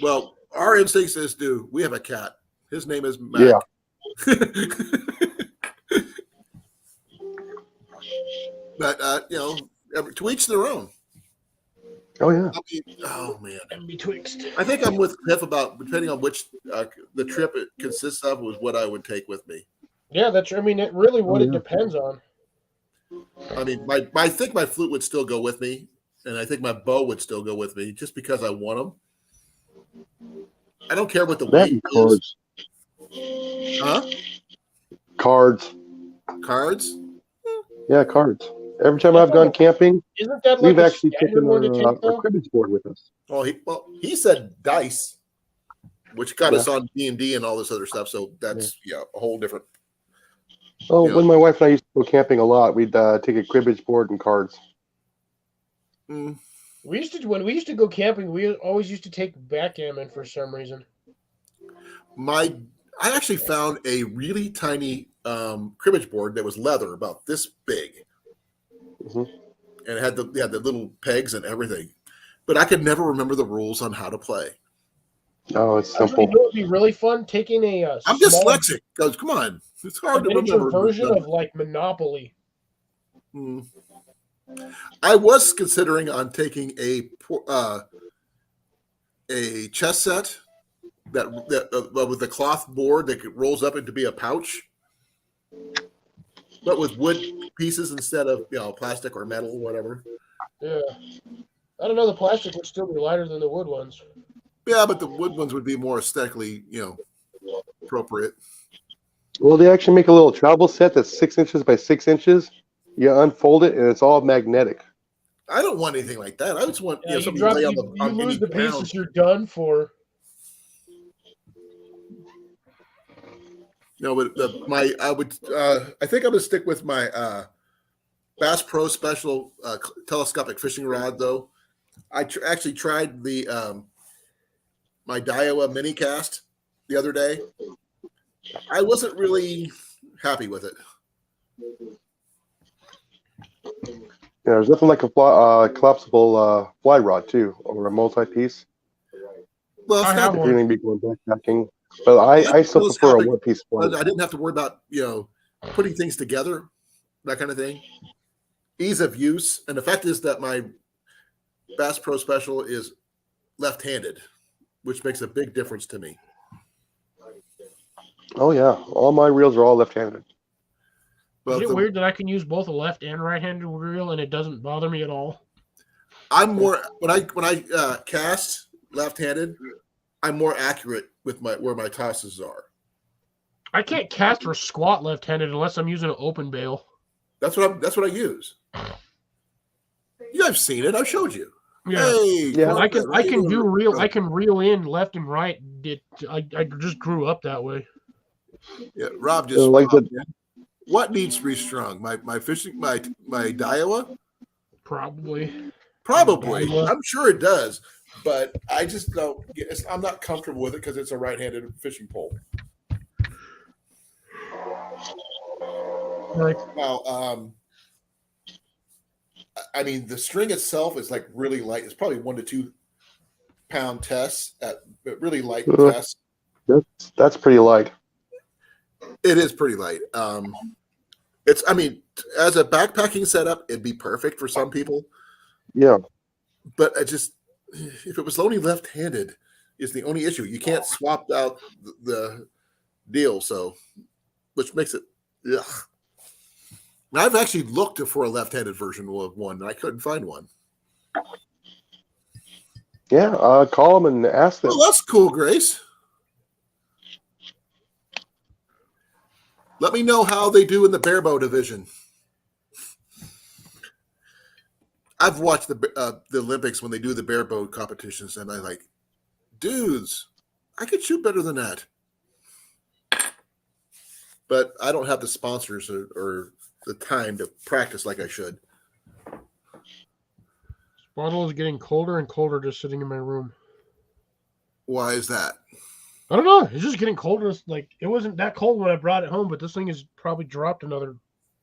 A: Well, our instincts is we have a cat. His name is Mac.
C: Yeah.
A: But to each their own.
C: Oh yeah.
A: I mean, oh man,
B: And betwixt.
A: I think I'm with Cliff about depending on which the trip it consists of was what I would take with me.
B: Yeah, it really what
C: Oh,
B: it
C: yeah.
B: depends on.
A: I mean, I think my flute would still go with me, and I think my bow would still go with me, just because I want them. I don't care what the
C: That
A: weight
C: and
A: is.
C: cards.
A: Huh?
C: Cards.
A: Cards?
C: Yeah, cards. Every time I've gone camping,
B: Isn't that like
C: we've
B: a
C: actually
B: standard
C: taken
B: one to
C: a
B: take, though?
C: cribbage board with us.
A: Well, he said dice, which got
C: Yeah.
A: us on D&D and all this other stuff. So that's a whole different.
C: Oh,
A: Yeah.
C: when my wife and I used to go camping a lot, we'd take a cribbage board and cards.
A: Mm.
B: When we used to go camping, we always used to take backgammon for some reason.
A: I actually found a really tiny cribbage board that was leather, about this big,
C: Mhm.
A: and it had the little pegs and everything. But I could never remember the rules on how to play.
C: Oh, it's
B: Actually,
C: simple.
B: you know what would be really fun? Taking a
A: I'm
B: small
A: dyslexic. Goes, come on, it's hard to
B: miniature
A: remember.
B: version of like Monopoly.
A: Mm. I was considering on taking a chess set that with a cloth board that rolls up into be a pouch, but with wood pieces instead of plastic or metal or whatever.
B: Yeah. I don't know. The plastic would still be lighter than the wood ones.
A: Yeah, but the wood ones would be more aesthetically, appropriate.
C: Well, they actually make a little travel set that's 6 inches by 6 inches. You unfold it, and it's all magnetic.
A: I don't want anything like that. I just want
B: Yeah,
A: something to lay on
B: you
A: on
B: lose
A: any
B: the
A: ground.
B: pieces, you're done for.
A: But I think I'm gonna stick with my Bass Pro Special telescopic fishing rod. Though I actually tried the my Daiwa mini cast the other day. I wasn't really happy with it.
C: Yeah, there's nothing like a collapsible fly rod too, or a multi-piece.
A: Well, it's
B: I
A: not
B: have
C: If
B: one.
C: you're going to be going backpacking, but I still prefer a one-piece fly
A: I
C: rod.
A: didn't have to worry about putting things together, that kind of thing. Ease of use, and the fact is that my Bass Pro Special is left-handed, which makes a big difference to me.
C: Oh yeah, all my reels are all left-handed.
A: But
B: Is it weird that I can use both a left and right-handed reel and it doesn't bother me at all?
A: I'm more when I cast left-handed, I'm more accurate with where my tosses are.
B: I can't cast or squat left-handed unless I'm using an open bail.
A: That's what I use. You have seen it. I've showed you.
B: Yeah.
A: Hey,
C: Yeah.
B: I can reel in left and right. I just grew up that way.
A: Yeah, Rob just
C: So, like
A: Rob, what needs restrung? My fishing my Daiwa?
B: Probably.
A: Probably.
B: Daiwa.
A: I'm sure it does, but I just don't. I'm not comfortable with it because it's a right-handed fishing pole.
B: Like,
A: Now, I mean, the string itself is like really light. It's probably 1 to 2 pound tests at really light tests.
C: That's pretty light.
A: It is pretty light. I mean, as a backpacking setup, it'd be perfect for some people.
C: Yeah.
A: But if it was only left-handed, is the only issue. You can't swap out the deal, so which makes it Ugh. I've actually looked for a left-handed version of one, and I couldn't find one.
C: Yeah, call them and ask them.
A: Well, that's cool, Grace. Let me know how they do in the barebow division. I've watched the Olympics when they do the barebow competitions, and I'm like, dudes, I could shoot better than that. But I don't have the sponsors or the time to practice like I should.
B: Bottle is getting colder and colder just sitting in my room.
A: Why is that?
B: I don't know. It's just getting colder. It's like it wasn't that cold when I brought it home, but this thing has probably dropped another.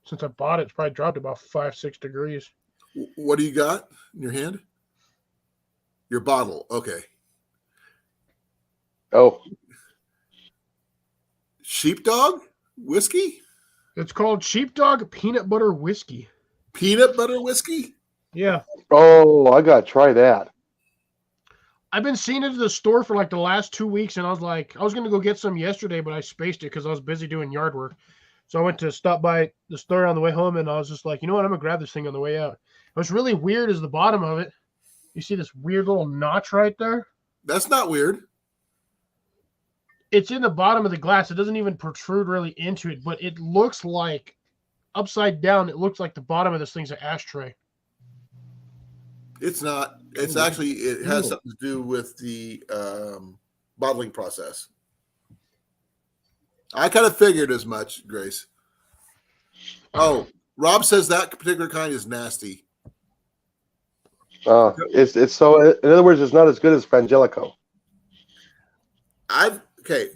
B: Since I bought it, it's probably dropped about 5-6 degrees.
A: What do you got in your hand? Your bottle. Okay.
C: Oh,
A: Sheepdog whiskey?
B: It's called Sheepdog Peanut Butter Whiskey.
A: Peanut butter whiskey?
B: Yeah.
C: oh, I gotta try that.
B: I've been seeing it at the store for like the last 2 weeks, and I was like, I was going to go get some yesterday, but I spaced it because I was busy doing yard work. So I went to stop by the store on the way home, and I was just like, you know what? I'm going to grab this thing on the way out. What's really weird is the bottom of it. You see this weird little notch right there?
A: That's not weird.
B: It's in the bottom of the glass. It doesn't even protrude really into it, but it looks like upside down. It looks like the bottom of this thing's an ashtray.
A: It's not. It's actually, it has something to do with the bottling process. I kind of figured as much, Grace. Oh, Rob says that particular kind is nasty.
C: It's so. In other words, it's not as good as Frangelico.
A: Okay.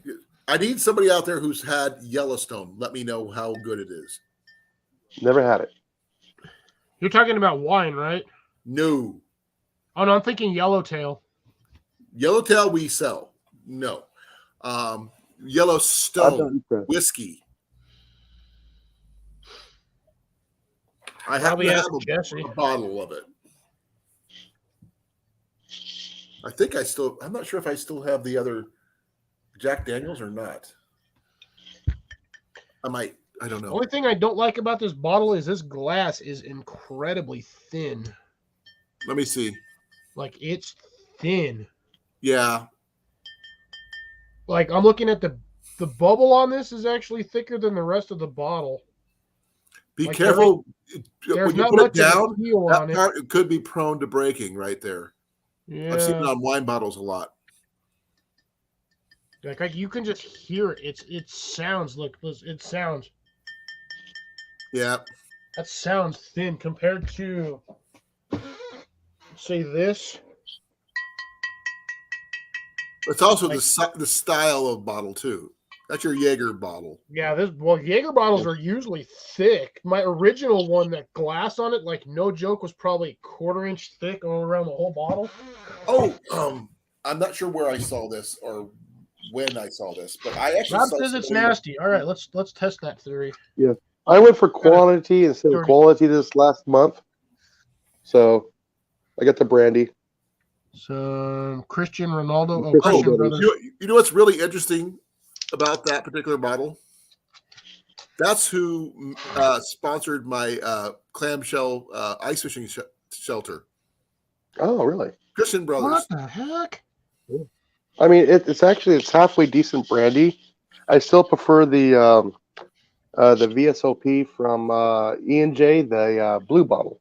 A: I need somebody out there who's had Yellowstone. Let me know how good it is.
C: Never had it.
B: You're talking about wine, right?
A: No.
B: Oh, no, I'm thinking Yellowtail.
A: Yellowtail we sell. No. Yellowstone whiskey. I
B: Probably
A: have
B: ask Jesse.
A: a bottle of it. I think I'm not sure if I still have the other Jack Daniels or not. I might. I don't know.
B: The only thing I don't like about this bottle is this glass is incredibly thin.
A: Let me see.
B: Like, it's thin.
A: Yeah.
B: Like, I'm looking at the bubble on this is actually thicker than the rest of the bottle.
A: Be
B: Like,
A: careful.
B: There's
A: When you
B: not
A: put it
B: much of a
A: down,
B: feel on
A: that
B: it.
A: part could be prone to breaking right there.
B: Yeah.
A: I've seen it on wine bottles a lot.
B: Like you can just hear it. It sounds. Look, it sounds.
A: Yeah.
B: That sounds thin compared to, say, this.
A: It's also the style of bottle too. That's your Jaeger bottle.
B: Yeah, Jaeger bottles are usually thick. My original one, that glass on it, like no joke, was probably 1/4 inch thick all around the whole bottle.
A: Oh, I'm not sure where I saw this or when I saw this, but I actually
B: Rob
A: saw
B: says it's
A: somebody-
B: nasty. All right, let's test that theory.
C: Yeah, I went for quantity instead of
B: Dirty.
C: quality this last month, so I got the brandy.
B: So Christian Ronaldo,
C: Christian
B: Christian
C: Brothers.
B: Brothers.
A: You know what's really interesting about that particular bottle? That's who sponsored my clamshell ice fishing shelter.
C: Oh, really?
A: Christian Brothers.
B: What the heck?
C: I mean, it's halfway decent brandy. I still prefer the VSOP from E&J, the blue bottle.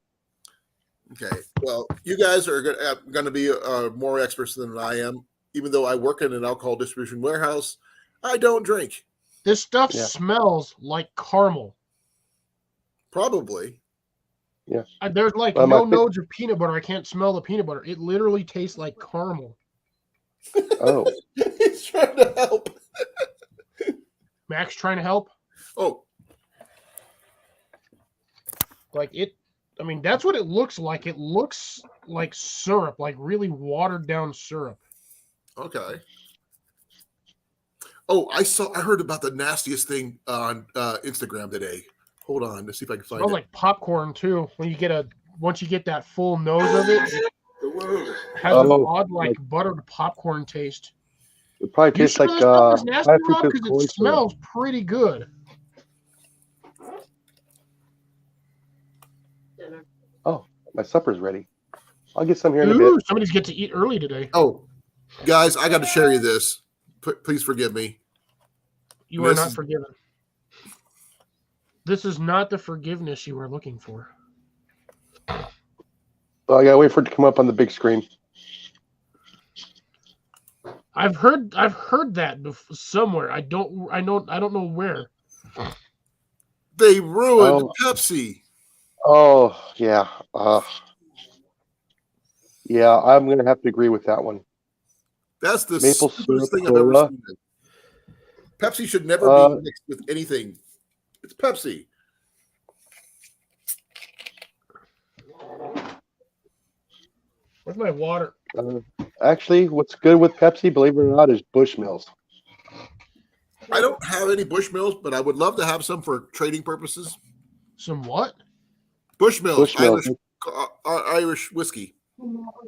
A: Okay. Well, you guys are going to be more experts than I am. Even though I work in an alcohol distribution warehouse, I don't drink.
B: This stuff
C: Yeah.
B: smells like caramel.
A: Probably.
B: There's like
C: Well,
B: no
C: my-
B: nodes of peanut butter. I can't smell the peanut butter. It literally tastes like caramel.
C: Oh,
A: He's trying to help.
B: Max trying to help.
A: Oh,
B: Like it. I mean, that's what it looks like. It looks like syrup, like really watered down syrup.
A: okay. Oh, I heard about the nastiest thing on Instagram today. Hold on, let's see if I can find
B: Smells
A: it.
B: like popcorn too. Once you get that full nose of it, it has an
C: Oh,
B: odd like buttered popcorn taste.
C: it probably
B: You
C: tastes
B: sure
C: like
B: this stuff is nasty, Rob?
C: high fructose
B: Because
C: corn
B: it
C: syrup.
B: smells pretty good.
C: My supper's ready. I'll get some here in a bit.
B: Ooh, somebody's get to eat early today.
A: Oh, guys, I got to share you this. Please forgive me.
B: You are not forgiven. This is not the forgiveness you were looking for.
C: Well, I gotta wait for it to come up on the big screen.
B: I've heard that somewhere. I don't know where.
A: They ruined Pepsi.
C: Oh yeah. Yeah, I'm gonna have to agree with that one.
A: That's the
C: Maple
A: stupidest
C: syrup
A: thing I've ever
C: cola.
A: seen. Pepsi should never be mixed with anything. It's Pepsi.
B: Where's my water?
C: Actually, what's good with Pepsi, believe it or not, is Bushmills.
A: I don't have any Bushmills, but I would love to have some for trading purposes.
B: Some what?
A: Bushmills,
C: Bushmills.
A: Irish whiskey.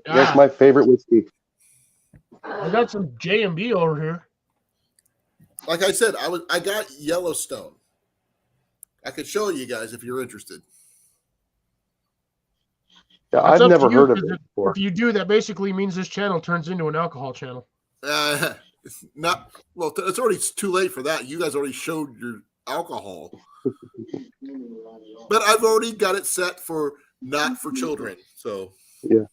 C: That's my favorite whiskey.
B: I got some J&B over here.
A: Like I said, I got Yellowstone. I could show you guys if you're interested.
C: Yeah,
B: That's
C: I've
B: up
C: never
B: to you,
C: heard of
B: 'cause
C: it before.
B: If you do, that basically means this channel turns into an alcohol channel.
A: It's not well. It's already too late for that. You guys already showed your alcohol, but I've already got it set for not for children. So
C: Yeah.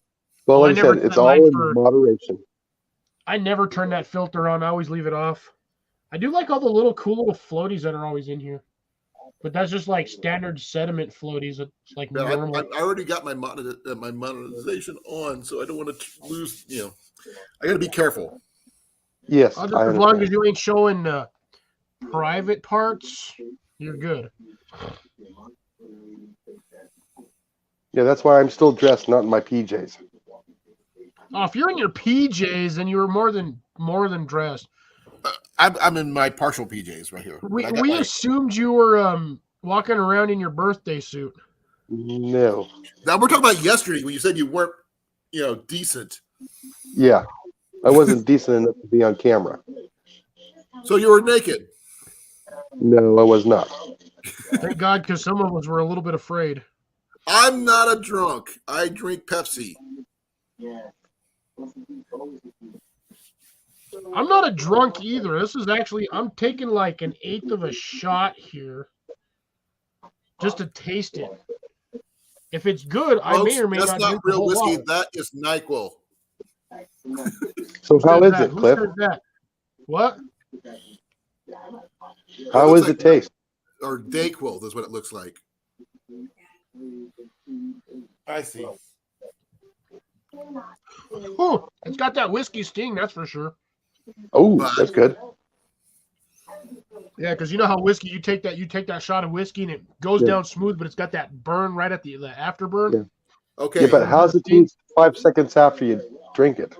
C: Well, like I said, it's all in moderation.
B: I never turn that filter on. I always leave it off. I do like all the cool little floaties that are always in here, but that's just like standard sediment floaties. It's like normal.
A: I already got my monetization on, so I don't want to lose. I got to be careful.
C: Yes,
B: As long as you ain't showing private parts, you're good.
C: Yeah, that's why I'm still dressed, not in my PJs.
B: Oh, if you're in your PJs, then you're more than dressed.
A: I'm in my partial PJs right here.
B: We assumed you were walking around in your birthday suit.
C: No.
A: Now we're talking about yesterday when you said you weren't, decent.
C: Yeah, I wasn't decent enough to be on camera.
A: So you were naked.
C: No, I was not.
B: Thank God, because some of us were a little bit afraid.
A: I'm not a drunk. I drink Pepsi.
B: I'm not a drunk either. This is actually, I'm taking like an eighth of a shot here just to taste it. If it's good, I may or may
A: that's
B: not
A: not
B: drink the
A: real
B: whole
A: whiskey.
B: bottle.
A: That is NyQuil.
C: So how is it,
B: Who
C: Cliff?
B: said that? What?
C: How is it taste?
A: Or Dayquil is what it looks like. I see.
B: Oh, it's got that whiskey sting, that's for sure.
C: Oh, that's good.
B: Yeah, because you know how whiskey, you take that shot of whiskey and it goes down smooth, but it's got that burn right at the afterburn.
C: Yeah.
A: Okay.
C: Yeah, but how's it taste 5 seconds after you drink it?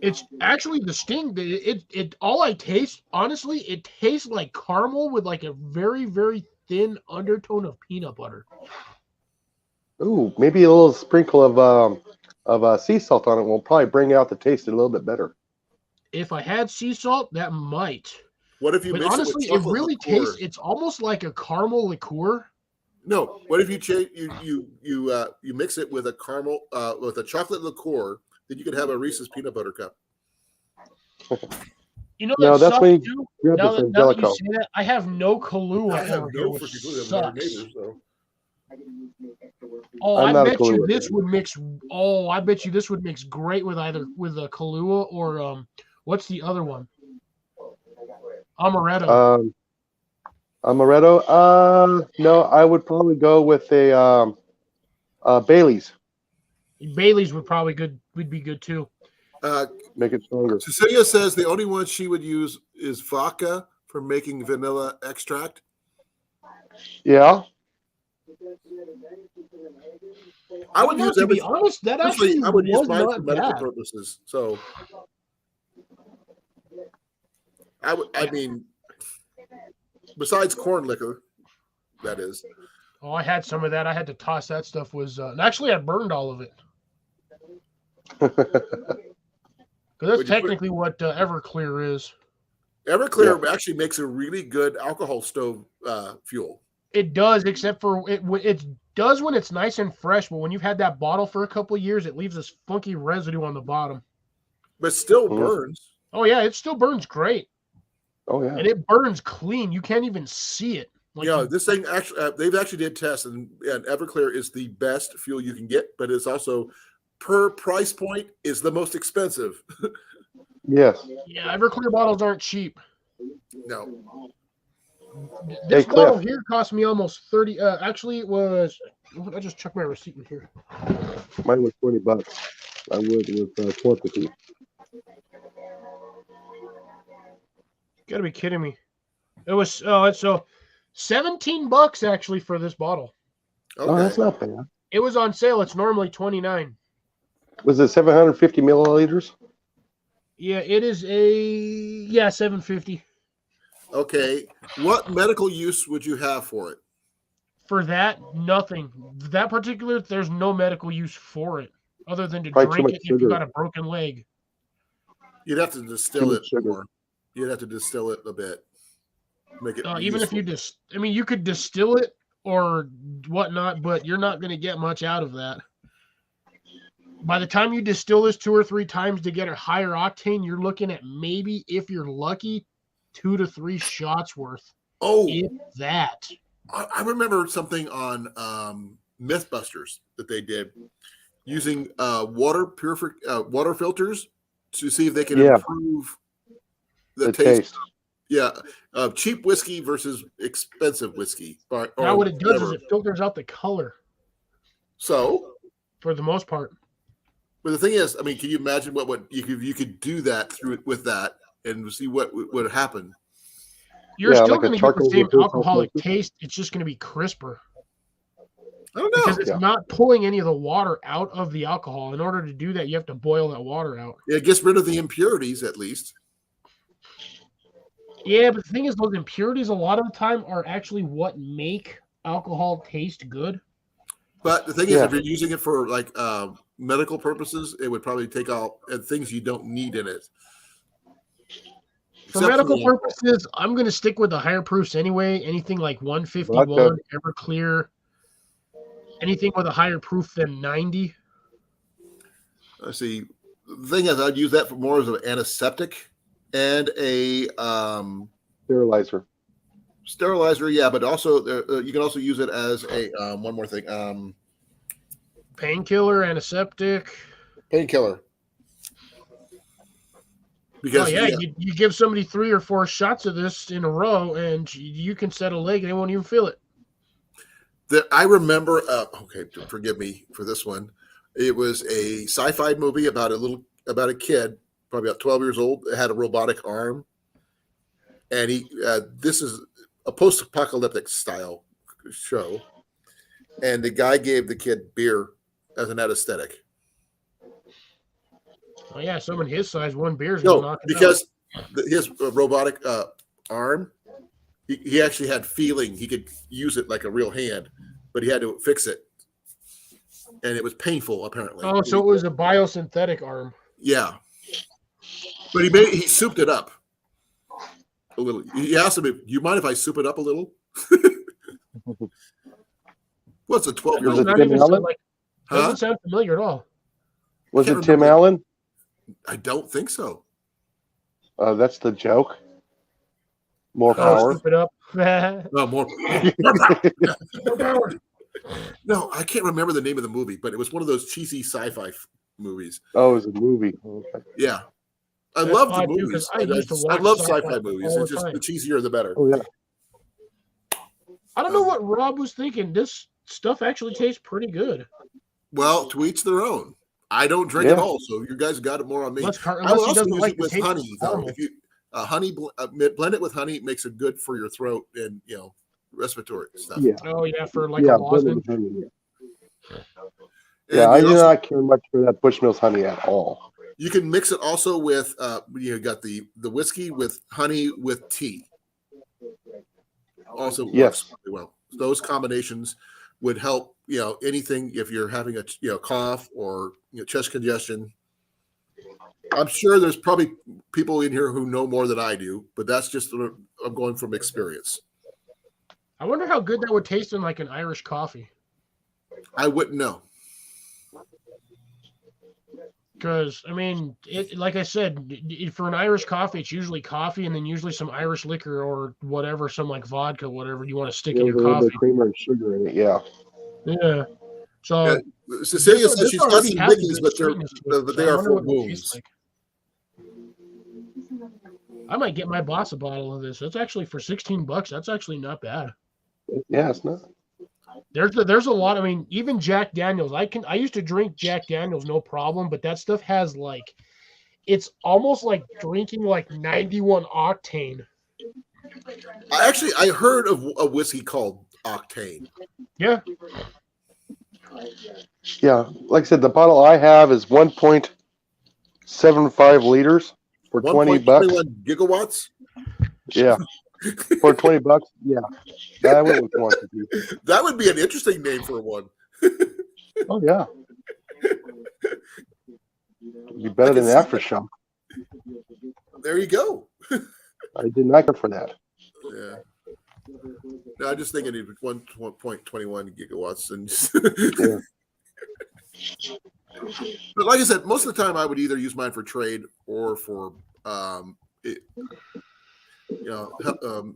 B: It's actually the sting. It all I taste, honestly, it tastes like caramel with like a very, very thin undertone of peanut butter.
C: Ooh, maybe a little sprinkle of sea salt on it will probably bring out the taste a little bit better.
B: If I had sea salt, that might.
A: What if you
B: But
A: mix
B: honestly,
A: it with
B: it
A: chocolate
B: really
A: liqueur?
B: tastes. It's almost like a caramel liqueur.
A: No. What if you mix it with a caramel with a chocolate liqueur? Then you could have a Reese's peanut butter cup.
B: You know
C: No, that's when
B: too?
C: you grab
B: Now
C: the
B: that you
C: Angelico.
B: say that, I have no Kahlua.
A: I have
B: over
A: no
B: here,
A: freaking
B: which
A: clue. I'm our
B: sucks.
A: neighbors, so.
B: Oh,
C: I'm
B: I
C: not a
B: bet you
C: Kahlua
B: this
C: fan.
B: would mix. Oh, I bet you this would mix great with either with a Kahlua or what's the other one? Amaretto.
C: Amaretto? No, I would probably go with a Bailey's.
B: Bailey's would be good too.
C: Make it stronger.
A: Cecilia says the only one she would use is vodka for making vanilla extract.
C: Yeah.
A: I would use
B: to be
A: everything.
B: honest, that actually
A: I would use
B: was
A: mine for
B: not
A: medical
B: bad.
A: purposes. So I mean, besides corn liquor, that is.
B: Oh, I had some of that. I had to toss that stuff. Actually, I burned all of it. Because that's technically what Everclear is.
A: Everclear actually makes a really good alcohol stove fuel.
B: It does, except for it does when it's nice and fresh, but when you've had that bottle for a couple of years, it leaves this funky residue on the bottom.
A: But still
C: Mhm.
A: burns.
B: Oh yeah, it still burns great,
C: Oh yeah.
B: and it burns clean. You can't even see it. Like
A: You know, this thing actually, they've actually did tests, and Everclear is the best fuel you can get, but it's also per price point is the most expensive.
C: Yes.
B: yeah, Everclear bottles aren't cheap.
A: No,
B: This
C: Cliff.
B: bottle here cost me almost 30. Actually, it was. I just checked my receipt in here.
C: Mine was $20. I would with quantity.
B: You gotta be kidding me. It was so $17 actually for this bottle.
A: okay.
C: Oh, that's not bad.
B: It was on sale. It's normally $29.
C: Was it 750 milliliters?
B: Yeah, it is a 750
A: Okay, what medical use would you have for it?
B: for that. Nothing. That particular, there's no medical use for it other than to
C: Probably too
B: drink
C: much
B: it if you
C: sugar.
B: got a broken leg.
A: You'd have to distill
C: Too
A: it
C: much sugar.
A: more. You'd have to distill it a bit. Make it
B: Even if
A: useful.
B: you could distill it or whatnot, but you're not going to get much out of that. By the time you distill this 2 or 3 times to get a higher octane, you're looking at maybe, if you're lucky, 2 to 3 shots worth.
A: Oh,
B: If that.
A: I remember something on Mythbusters that they did using water filters to see if they can
C: Yeah.
A: improve the
C: The
A: taste.
C: taste.
A: Yeah, cheap whiskey versus expensive whiskey.
B: Now what it does is it filters out the color
A: So,
B: for the most part.
A: but the thing is, I mean, can you imagine what you could do that with that and see what would happen?
B: You're
C: Yeah,
B: still
C: like a
B: going to get the
C: charcoal
B: same
C: reduced
B: alcoholic
C: osmosis.
B: taste. It's just going to be crisper
A: I don't know.
B: because it's
C: Yeah.
B: not pulling any of the water out of the alcohol. In order to do that, you have to boil that water out.
A: It gets rid of the impurities at least.
B: Yeah, but the thing is, those impurities a lot of the time are actually what make alcohol taste good.
A: But the thing is,
C: Yeah.
A: if you're using it for like medical purposes, it would probably take out things you don't need in it.
B: For
A: Except
B: medical
A: the-
B: purposes, I'm going to stick with the higher proofs anyway. Anything like 151,
C: Vodka.
B: Everclear, anything with a higher proof than 90.
A: Let's see. The thing is, I'd use that for more as an antiseptic and a
C: Sterilizer.
A: sterilizer. Yeah, but also you can also use it as a one more thing,
B: Painkiller, antiseptic.
A: painkiller. Because
B: You give somebody 3 or 4 shots of this in a row, and you can set a leg, and they won't even feel it.
A: that I remember. Okay, forgive me for this one. It was a sci-fi movie about a kid, probably about 12 years old, that had a robotic arm, and this is a post-apocalyptic style show, and the guy gave the kid beer as an anesthetic.
B: Oh yeah, someone his size, one beer is going to
A: No,
B: knock it
A: because his robotic arm, he actually had feeling. He could use it like a real hand, but he had to fix it, and it was painful apparently.
B: out. Oh, so it was a biosynthetic arm.
A: Yeah, but he souped it up a little. He asked him, "Do you mind if I soup it up a little?" What's a 12-year-old?
C: Was it
B: Not
C: Tim
B: even
C: Allen?
B: doesn't sound familiar at all.
C: Was
A: Can't
C: it Tim
A: remember.
C: Allen?
A: I don't think so.
C: That's the joke. More
B: Oh,
C: power.
B: soup it up.
A: No more. More power. No, I can't remember the name of the movie, but it was one of those cheesy sci-fi movies.
C: Oh, it was a movie. Okay.
A: Yeah, I
B: That's
A: love the
B: odd, too,
A: movies.
B: 'cause I used to
A: I
B: watch
A: love
B: sci-fi
A: sci-fi movies.
B: all
A: It's
B: the
A: just
B: time.
A: the cheesier the better.
C: Oh yeah.
B: I don't know what Rob was thinking. This stuff actually tastes pretty good.
A: Well, to each their own. I don't drink it
C: Yeah.
A: all, so you guys got it more on me.
B: Unless
A: I will
B: he
A: also
B: doesn't
A: use
B: like
A: it
B: the
A: with
B: taste of
A: honey, though.
B: caramel.
A: If you blend it with honey, it makes it good for your throat and respiratory stuff.
C: Yeah.
B: Oh yeah, for like
C: Yeah.
B: a lozenge.
A: And
C: Yeah, I
A: you
C: do
A: also-
C: not care much for that Bushmills honey at all.
A: You can mix it also with got the whiskey with honey with tea. Also works
C: Yes.
A: really well. Those combinations would help, anything if you're having a cough or chest congestion. I'm sure there's probably people in here who know more than I do, but that's just I'm going from experience.
B: I wonder how good that would taste in like an Irish coffee.
A: I wouldn't know.
B: Because I mean, like I said, for an Irish coffee, it's usually coffee and then usually some Irish liquor or whatever, some like vodka, whatever you want to stick in
C: With
B: your
C: a little bit
B: coffee.
C: of creamer and sugar in it. Yeah.
B: Yeah. So
A: Yeah, Cecilia says
B: this
A: she's got
B: already
A: some
B: has a
A: Mickeys,
B: good
A: but
B: sweetness to it, so
A: they
B: I
A: are
B: wonder
A: for
B: what it tastes
A: wounds.
B: like. I might get my boss a bottle of this. That's actually for $16. That's actually not bad.
C: Yeah, it's not.
B: There's a lot. I mean, even Jack Daniels. I used to drink Jack Daniels, no problem, but that stuff has like, it's almost like drinking like 91 octane.
A: I heard of a whiskey called Octane.
B: Yeah.
C: Yeah, like I said, the bottle I have is 1.75 liters for $20.
A: 1.21 gigawatts.
C: Yeah, for $20. Yeah, I went with quantity.
A: That would be an interesting name for one.
C: Oh yeah, it'd be better
A: I can
C: than
A: see
C: Aftershock.
A: There you go.
C: I did not go for that.
A: Yeah. No, I'm just thinking it was 1.21 gigawatts, and
C: Yeah.
A: but like I said, most of the time I would either use mine for trade or for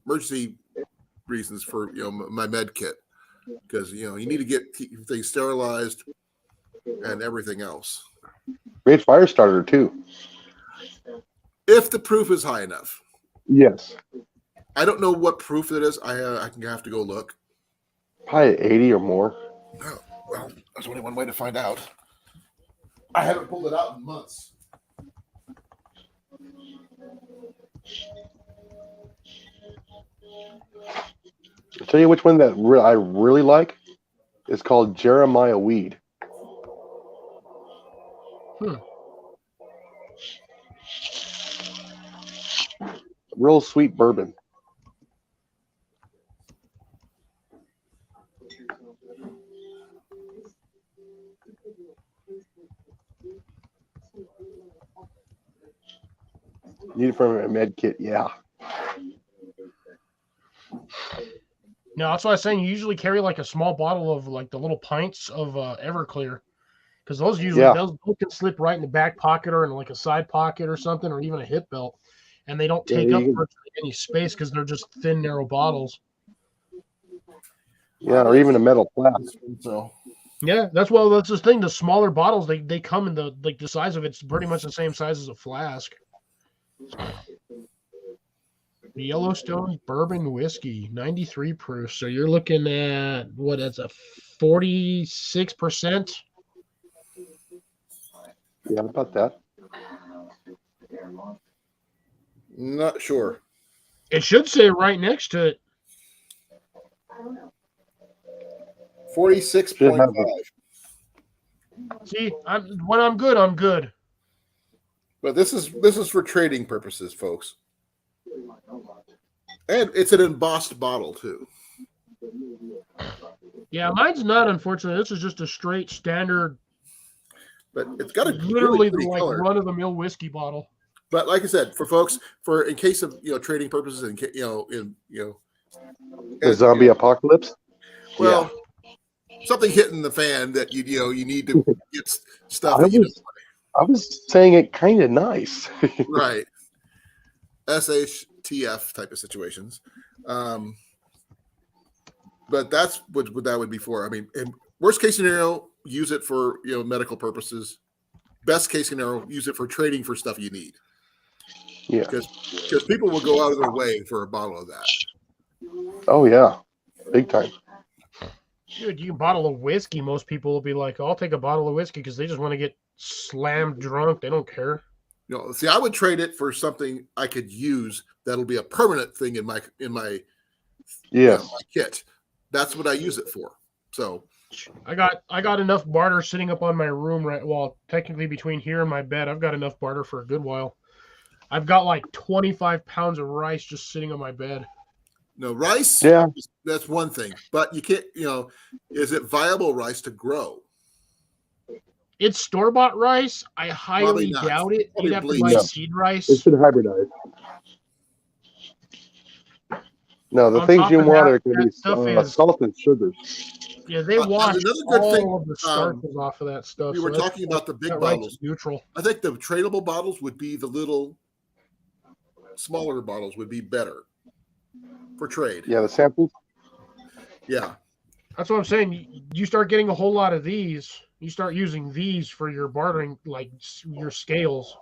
A: emergency reasons for my med kit, because you need to get things sterilized and everything else.
C: Great fire starter too.
A: If the proof is high enough.
C: Yes,
A: I don't know what proof it is. I can have to go look.
C: probably 80 or more.
A: Oh, well, there's only one way to find out. I haven't pulled it out in months.
C: I'll tell you which one that I really like. It's called Jeremiah Weed. Real sweet bourbon. Need it from a med kit, yeah.
B: No, that's what I was saying. You usually carry like a small bottle of like the little pints of Everclear, because those usually those can slip right in the back pocket or in like a side pocket or something, or even a hip belt, and they don't take up virtually any space because they're just thin, narrow bottles.
C: Yeah, or even a metal flask.
A: So
B: yeah, that's the thing. The smaller bottles they come in the size of it's pretty much the same size as a flask. Yellowstone bourbon whiskey, 93 proof. So you're looking at what? That's a 46%.
C: Yeah, about that.
A: not sure.
B: It should say right next to it.
A: 46.5.
B: See, when I'm good, I'm good.
A: But this is for trading purposes, folks. And it's an embossed bottle too.
B: Yeah, mine's not, unfortunately. This is just a straight standard,
A: But it's got a
B: literally
A: really pretty
B: like
A: color.
B: run-of-the-mill whiskey bottle.
A: But like I said, for folks, for in case of trading purposes, and
C: The zombie apocalypse?
A: well, something hitting the fan that you need to get stuff.
C: I was saying it kind of nice.
A: Right. SHTF type of situations. But that's what that would be for. I mean, in worst case scenario, use it for medical purposes. Best case scenario, use it for trading for stuff you need.
C: Yeah.
A: Because people will go out of their way for a bottle of that.
C: Oh yeah, big time.
B: Dude, you bottle of whiskey, most people will be like, I'll take a bottle of whiskey because they just want to get slammed drunk. They don't care.
A: See, I would trade it for something I could use that'll be a permanent thing in my my kit. That's what I use it for. So
B: I got enough barter sitting up on my room technically between here and my bed. I've got enough barter for a good while. I've got like 25 pounds of rice just sitting on my bed.
A: no rice.
C: Yeah.
A: That's one thing, but you can't. Is it viable rice to grow?
B: It's store-bought rice. I highly doubt it.
A: Probably
B: You'd have to
A: bleeds.
B: buy
C: Yeah.
B: seed rice.
C: It's been hybridized. No, the
B: On
C: things
B: top
C: you
B: of
C: want
B: that,
C: are going to
B: that
C: be
B: stuff is-
C: salt and sugars.
B: Yeah, they wash
A: another good
B: all
A: thing,
B: of the starches off of that stuff.
A: we were
B: so that's-
A: talking about the big
B: that right
A: bottles.
B: to neutral.
A: I think the tradable bottles would be the little smaller bottles would be better for trade.
C: Yeah, the samples.
A: Yeah.
B: That's what I'm saying. You start getting a whole lot of these. You start using these for your bartering, like your scales.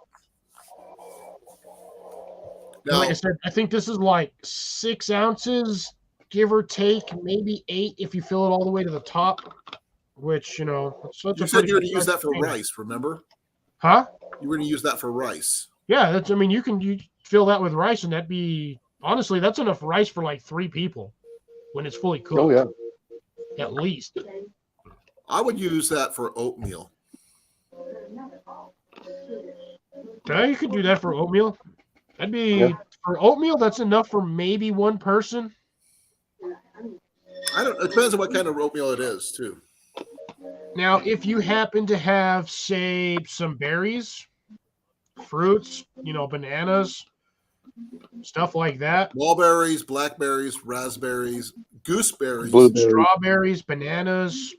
B: And
A: Now,
B: like I said, I think this is like 6 ounces, give or take, maybe 8 if you fill it all the way to the top. Which that's
A: you
B: a
A: said you were
B: pretty
A: going to use
B: good
A: that for
B: container.
A: rice, remember?
B: Huh?
A: You were going to use that for rice.
B: Yeah, that's. I mean, you fill that with rice, and that'd be honestly that's enough rice for like 3 people when it's fully cooked.
C: Oh yeah.
B: At least.
A: I would use that for oatmeal.
B: Yeah, you could do that for oatmeal. That'd be
C: Yeah.
B: for oatmeal. That's enough for maybe one person.
A: It depends on what kind of oatmeal it is, too.
B: Now, if you happen to have, say, some berries, fruits, bananas, stuff like that,
A: Mulberries, blackberries, raspberries, gooseberries.
C: Blueberries.
B: strawberries, bananas.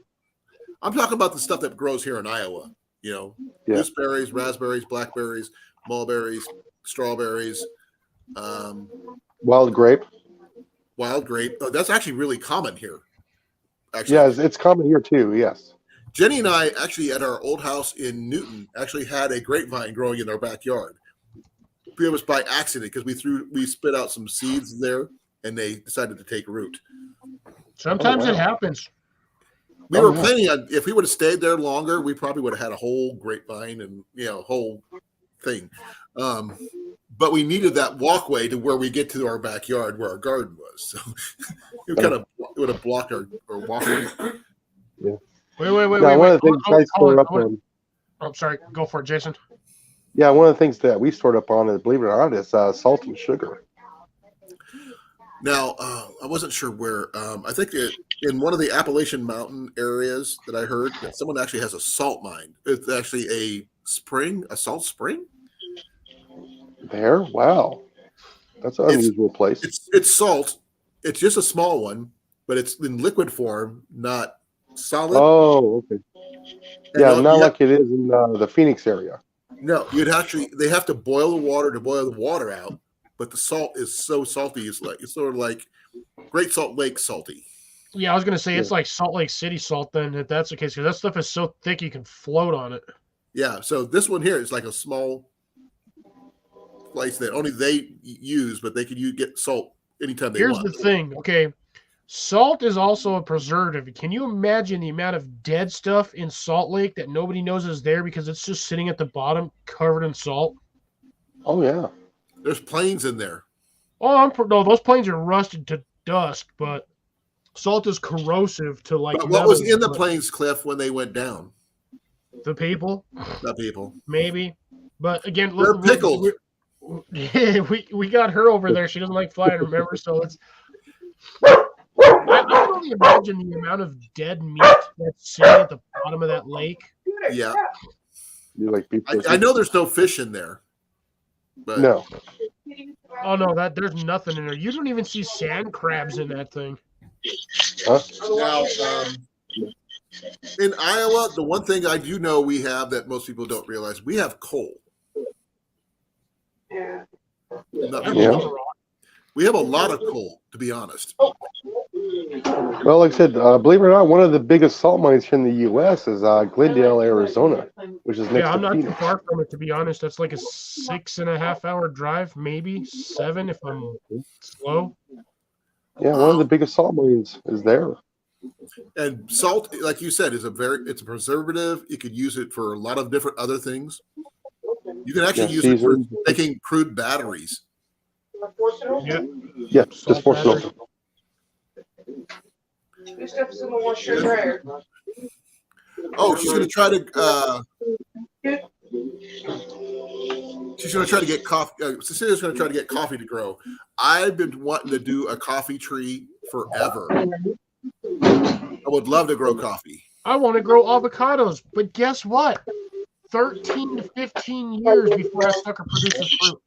A: I'm talking about the stuff that grows here in Iowa.
C: Yeah.
A: Gooseberries, raspberries, blackberries, mulberries, strawberries,
C: Wild grape.
A: wild grape. Oh, that's actually really common here. Actually,
C: Yeah, it's common here too. Yes.
A: Jenny and I actually at our old house in Newton actually had a grapevine growing in our backyard. It was by accident because we spit out some seeds there and they decided to take root.
B: Sometimes
C: Oh, wow.
B: it happens.
A: We
C: Oh,
A: were
C: yeah.
A: planning on if we would have stayed there longer, we probably would have had a whole grapevine and whole thing. But we needed that walkway to where we get to our backyard where our garden was. So it would have blocked our walkway.
B: Wait.
C: Now, one of the things I stored up on.
B: I'm sorry. Go for it, Jason.
C: Yeah, one of the things that we stored up on is, believe it or not, is salt and sugar.
A: Now, I wasn't sure where. I think in one of the Appalachian Mountain areas that I heard that someone actually has a salt mine. It's actually a salt spring.
C: There, wow, that's an unusual place.
A: It's salt. It's just a small one, but it's in liquid form, not solid.
C: Oh, okay.
A: And
C: Yeah, not like it is in the Phoenix area.
A: No, they have to boil the water to boil the water out, but the salt is so salty. It's sort of like Great Salt Lake salty.
B: Yeah, I was gonna say it's like Salt Lake City salt. Then, if that's the case, because that stuff is so thick you can float on it.
A: Yeah. So this one here is like a small place that only they use, but they can get salt anytime they want.
B: Here's the thing. Okay, salt is also a preservative. Can you imagine the amount of dead stuff in Salt Lake that nobody knows is there because it's just sitting at the bottom, covered in salt?
C: Oh yeah.
A: There's planes in there.
B: Oh, no, those planes are rusted to dust, but salt is corrosive to like.
A: But what was
B: metals,
A: in the
B: but
A: planes, Cliff, when they went down?
B: The people,
A: The people.
B: maybe. But again,
A: They're pickled.
B: we got her over there. She doesn't like flying, remember? So it's. I can only imagine the amount of dead meat that's sitting at the bottom of that lake.
A: Yeah.
C: You like beef jerky?
A: I know there's no fish in there. But
C: No.
B: Oh no, there's nothing in there. You don't even see sand crabs in that thing.
C: Huh?
A: Now, in Iowa, the one thing I do know we have that most people don't realize, we have coal.
D: Yeah.
C: Yeah.
A: We have a lot of coal, to be honest.
C: Well, like I said, believe it or not, one of the biggest salt mines here in the U.S. is Glendale, Arizona, which is next
B: Yeah, I'm
C: to
B: not too
C: Phoenix.
B: far from it, to be honest. That's like a 6.5 hour drive, maybe 7 if I'm slow.
C: Yeah, one of the biggest salt mines is there.
A: And salt, like you said, it's a preservative. You could use it for a lot of different other things. You can actually use it for
C: seasoned.
A: making crude batteries.
B: Yeah.
C: Yeah,
B: Salt
C: just for
B: battery.
C: salt.
D: Your stuff's in the washer and dryer.
A: Oh, she's going to try to get coffee. Cecilia's going to try to get coffee to grow. I've been wanting to do a coffee tree forever. I would love to grow coffee.
B: I want to grow avocados, but guess what? 13 to 15 years before that sucker produces fruit.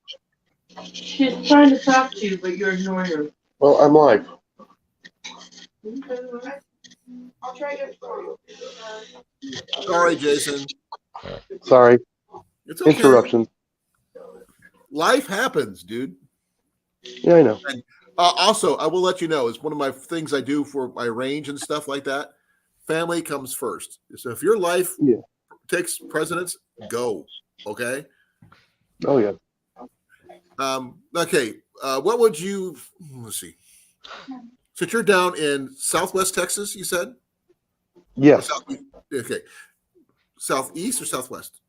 E: She's trying to talk to you, but you're ignoring her.
C: Well, I'm live.
D: I'll try it.
A: Sorry, Jason.
C: Sorry.
A: It's okay.
C: Interruptions.
A: Life happens, dude.
C: Yeah, I know.
A: And also, I will let you know, it's one of my things I do for my range and stuff like that. Family comes first. So if your life takes precedence, go. Okay.
C: Oh, yeah.
A: Okay. What would you? Let's see. So you're down in Southwest Texas, you said?
C: Yes.
A: Okay. Southeast or Southwest?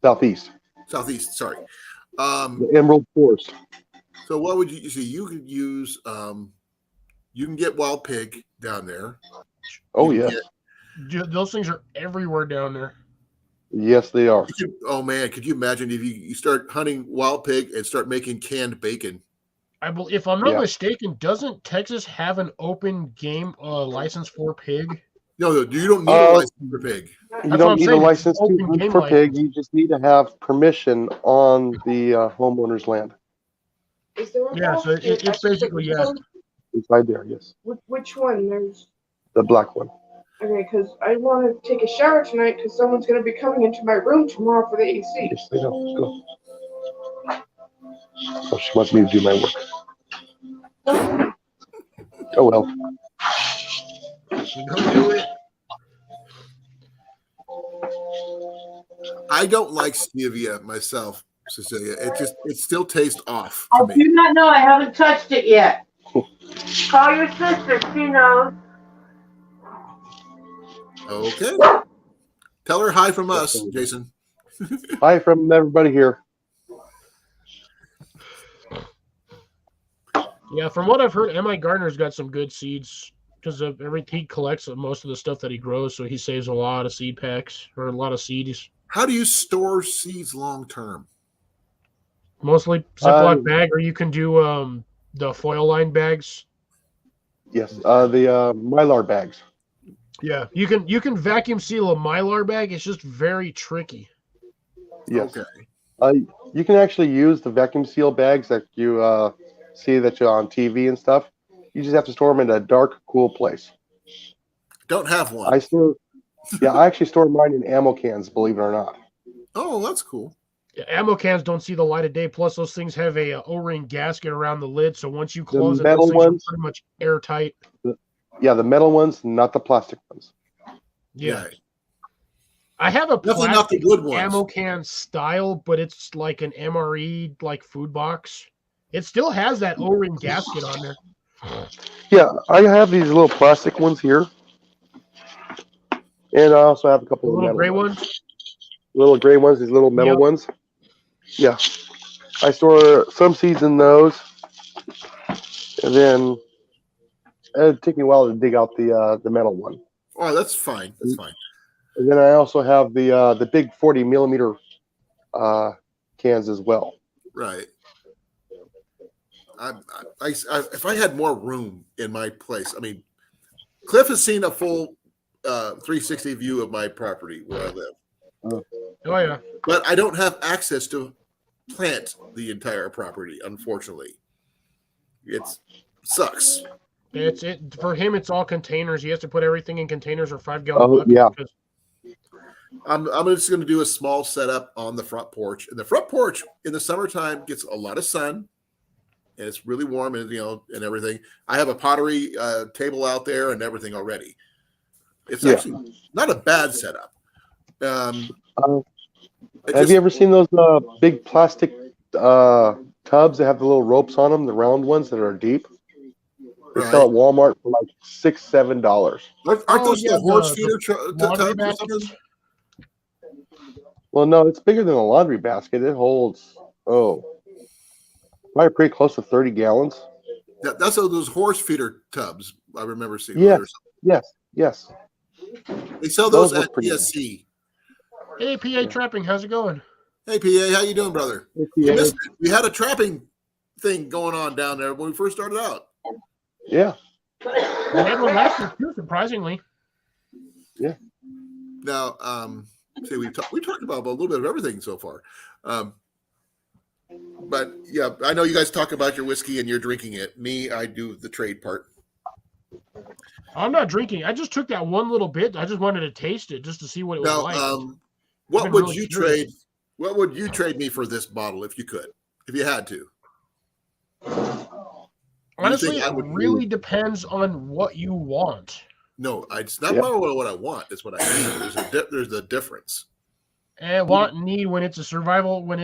C: Southeast.
A: Southeast. Sorry.
C: The Emerald Forest.
A: So what would you see? You could use. You can get wild pig down there.
C: Oh,
A: You
C: yeah.
A: can
B: Those things are everywhere down there.
C: Yes, they are.
A: oh man, could you imagine if you start hunting wild pig and start making canned bacon?
B: If I'm not mistaken, doesn't Texas have an open game license for pig?
A: No, you don't need a license for pig.
C: You don't need a license to hunt for pig. You just need to have permission on the homeowner's land.
B: Yeah, so it's basically, yeah.
C: Inside there, yes.
D: Which one? There's
C: The black one.
D: okay, because I want to take a shower tonight because someone's going to be coming into my room tomorrow for the AC.
C: Yes, they know. Go. Oh, she wants me to do my work. Oh, well.
B: Go do it.
A: I don't like stevia myself, Cecilia. It still tastes off
E: I
A: to me.
E: do not know. I haven't touched it yet. Call your sister. She knows.
A: Okay. Tell her hi from us, Jason.
C: Hi from everybody here.
B: Yeah, from what I've heard, M.I. Gardner's got some good seeds because he collects most of the stuff that he grows, so he saves a lot of seed packs or a lot of seeds.
A: How do you store seeds long term?
B: Mostly Ziploc bag, or you can do the foil line bags.
C: Yes, the Mylar bags.
B: Yeah, you can vacuum seal a Mylar bag. It's just very tricky.
C: Yes.
A: Okay.
C: You can actually use the vacuum seal bags that you see that you're on TV and stuff. You just have to store them in a dark, cool place.
A: Don't have one.
C: I actually store mine in ammo cans, believe it or not.
A: Oh, that's cool.
B: Yeah, ammo cans don't see the light of day. Plus, those things have a O-ring gasket around the lid, so once you close it, those things are pretty much airtight.
C: The metal ones, not the plastic ones.
B: Yeah. I have a plastic ammo can style, but it's like an MRE, like food box. It still has that O-ring gasket on there.
C: Yeah, I have these little plastic ones here. And I also have a couple of
B: little
C: metal
B: gray
C: ones. Little gray ones, these little metal ones. Yeah. I store some seeds in those. And then it'd take me a while to dig out the metal one.
A: Oh, that's fine. That's fine.
C: And then I also have the big 40 millimeter cans as well.
A: Right. If I had more room in my place, I mean, Cliff has seen a full 360 view of my property where I live.
B: Oh yeah.
A: But I don't have access to plant the entire property, unfortunately. It sucks.
B: It's for him. It's all containers. He has to put everything in containers or 5-gallon buckets.
C: Yeah.
A: I'm just going to do a small setup on the front porch. And the front porch in the summertime gets a lot of sun, and it's really warm, and and everything. I have a pottery table out there and everything already. It's actually not a bad setup.
C: Have you ever seen those big plastic tubs that have the little ropes on them, the round ones that are deep? They sell at Walmart for like $6-7.
A: Aren't those the horse feeder tubs or something?
C: Well, no, it's bigger than a laundry basket. It holds probably pretty close to 30 gallons.
A: That's those horse feeder tubs. I remember seeing.
C: Yes.
A: They sell those at PSC.
B: Hey, PA Trapping, how's it going?
A: Hey, PA, how you doing, brother?
C: Hey, PA.
A: We had a trapping thing going on down there when we first started out.
C: Yeah.
B: We had one last year too, surprisingly.
A: Yeah. Now, we talked about a little bit of everything so far. But yeah, I know you guys talk about your whiskey and you're drinking it. Me, I do the trade part.
B: I'm not drinking. I just took that one little bit. I just wanted to taste it just to see what it was
A: Now,
B: like.
A: what
B: been
A: would
B: really
A: you
B: curious.
A: trade? What would you trade me for this bottle if you could, if you had to?
B: Honestly,
A: think I
B: it
A: would-
B: really depends on what you want.
A: No, it's not
C: Yeah.
A: about what I want. It's what I need. There's a difference.
B: And want and need when it's a survival, when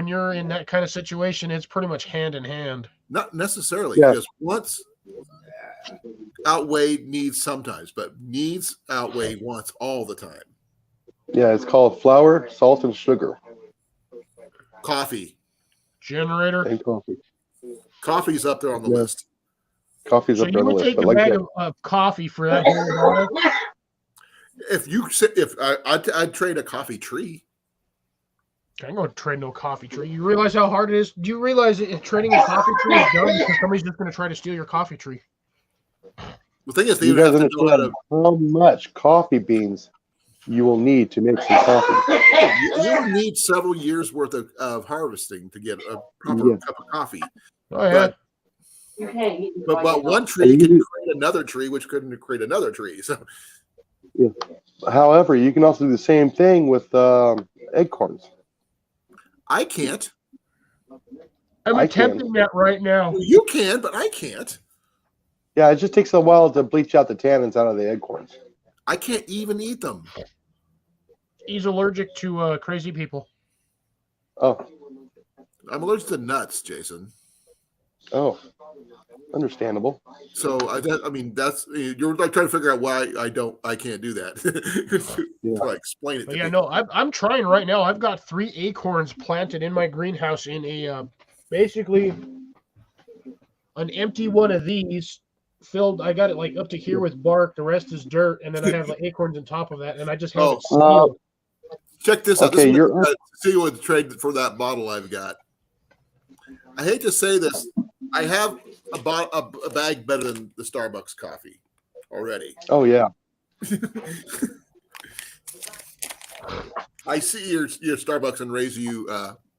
B: you're in that kind of situation, it's pretty much hand in hand.
A: Not necessarily,
C: Yeah.
A: because wants outweigh needs sometimes, but needs outweigh wants all the time.
C: Yeah, it's called flour, salt, and sugar.
A: Coffee.
B: Generator.
C: And coffee.
A: Coffee's up there on the
C: Yeah.
A: list.
C: Coffee's
B: So
C: up there
B: you
C: on the
B: would
C: list.
B: take
C: But
B: a
C: like
B: bag
C: that,
B: of coffee for that whole bottle?
A: I'd trade a coffee tree.
B: I ain't gonna trade no coffee tree. You realize how hard it is? Do you realize that if trading a coffee tree is dumb because somebody's just gonna try to steal your coffee tree?
A: The thing is, they
C: you
A: would
C: guys
A: have to know how
C: understand
A: to.
C: how much coffee beans you will need to make some coffee.
A: You would need several years worth of harvesting to get a proper
C: Yeah.
A: cup of coffee.
B: Oh yeah.
A: But one tree can create another tree, which couldn't create another tree. So
C: However, you can also do the same thing with acorns.
A: I can't.
B: I'm
C: I can.
B: attempting that right now.
A: Well, you can, but I can't.
C: Yeah, it just takes a while to bleach out the tannins out of the acorns.
A: I can't even eat them.
B: He's allergic to crazy people.
C: Oh,
A: I'm allergic to nuts, Jason.
C: oh, understandable.
A: So that's you're like trying to figure out why I can't do that.
C: Yeah.
A: So I explain it.
B: But
A: to
B: yeah,
A: people.
B: no, I'm trying right now. I've got 3 acorns planted in my greenhouse in a basically an empty one of these filled. I got it like up to here with bark. The rest is dirt, and then I have like acorns on top of that, and I just have it sealed.
A: Check this out.
C: Okay,
A: This
C: you're
A: one, see what the trade for that bottle I've got. I hate to say this. I have a bag better than the Starbucks coffee already.
C: Oh yeah.
A: I see your Starbucks and raise you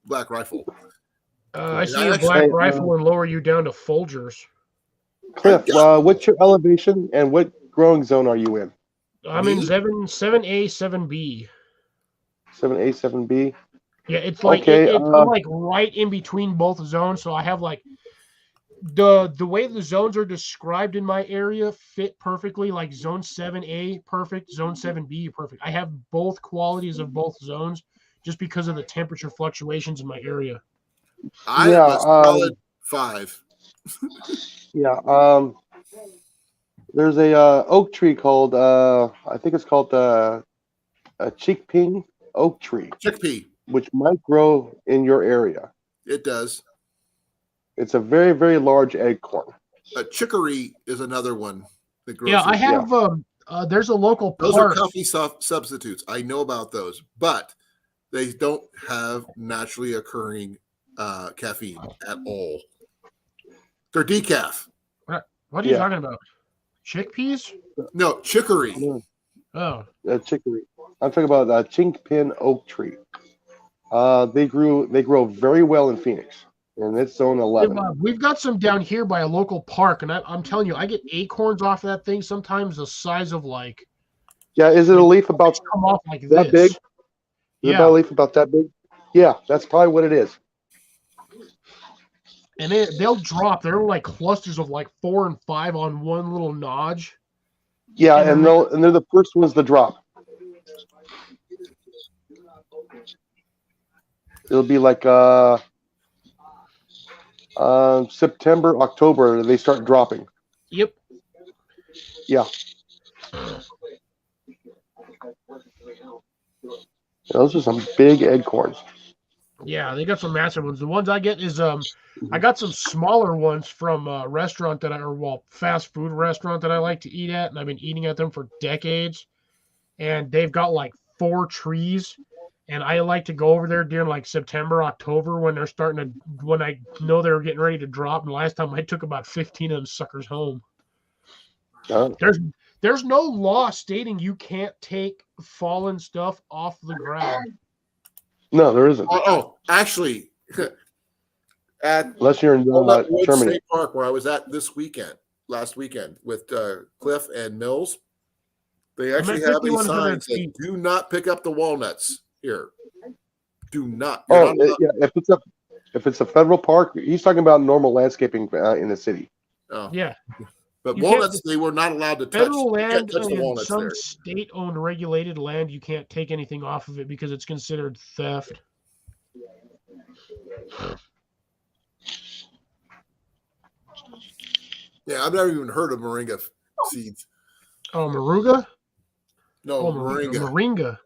A: Black Rifle.
B: I see
A: I
B: a
A: actually-
B: black rifle and lower you down to Folgers.
C: Cliff, what's your elevation and what growing zone are you in?
B: I'm in 7A, 7B.
C: 7A, 7B.
B: Yeah, it's like
C: Okay,
B: I'm like right in between both zones. So I have like the way the zones are described in my area fit perfectly. Like zone 7A perfect, zone 7B perfect. I have both qualities of both zones just because of the temperature fluctuations in my area.
A: I am a solid 5.
C: Yeah. There's a oak tree called I think it's called a chickpea oak tree,
A: Chickpea.
C: which might grow in your area.
A: It does.
C: It's a very, very large acorn.
A: Chicory is another one that grows.
B: Yeah, I
A: here.
B: have there's a local
A: Those are
B: park.
A: coffee substitutes. I know about those, but they don't have naturally occurring caffeine at all. They're decaf.
B: What are you
C: Yeah.
B: talking about? Chickpeas?
A: No, chicory.
B: Oh,
C: Chicory. I'm talking about a chinkpin oak tree. They grow very well in Phoenix, and it's zone 11.
B: we've got some down here by a local park, and I'm telling you, I get acorns off that thing sometimes the size of like
C: Yeah, is it a leaf about
B: come off like
C: that
B: this.
C: big? Is it
B: Yeah,
C: about a leaf about that big? Yeah, that's probably what it is.
B: and they'll drop. They're like clusters of like 4 and 5 on one little nodge.
C: Yeah,
B: And
C: and they're the first ones to drop. It'll be like September, October, they start dropping.
B: Yep.
C: Yeah. Those are some big acorns.
B: Yeah, they got some massive ones. The ones I get is I got some smaller ones from a restaurant fast food restaurant that I like to eat at, and I've been eating at them for decades. And they've got like 4 trees, and I like to go over there during like September, October when I know they're getting ready to drop. And last time I took about 15 of them suckers home.
C: Oh.
B: There's no law stating you can't take fallen stuff off the ground.
C: No, there isn't.
A: Oh, actually, At
C: Unless you're in
A: Walnut Woods
C: Germany.
A: State Park, where I was at last weekend with Cliff and Mills, they
B: I'm
A: actually
B: at
A: have these
B: 5,100
A: signs that
B: feet.
A: do not pick up the walnuts here. Do not. You're
C: Oh,
A: not allowed-
C: yeah. If it's a federal park, he's talking about normal landscaping in the city.
A: Oh.
B: Yeah.
A: But
B: You
A: walnuts, they were not allowed to touch.
B: Federal
A: You can't
B: land
A: touch the
B: and
A: walnuts
B: some
A: there.
B: state-owned regulated land, you can't take anything off of it because it's considered theft.
A: Yeah, I've never even heard of moringa seeds.
B: Oh, Moruga?
A: No,
B: Oh,
A: moringa.
B: Moringa.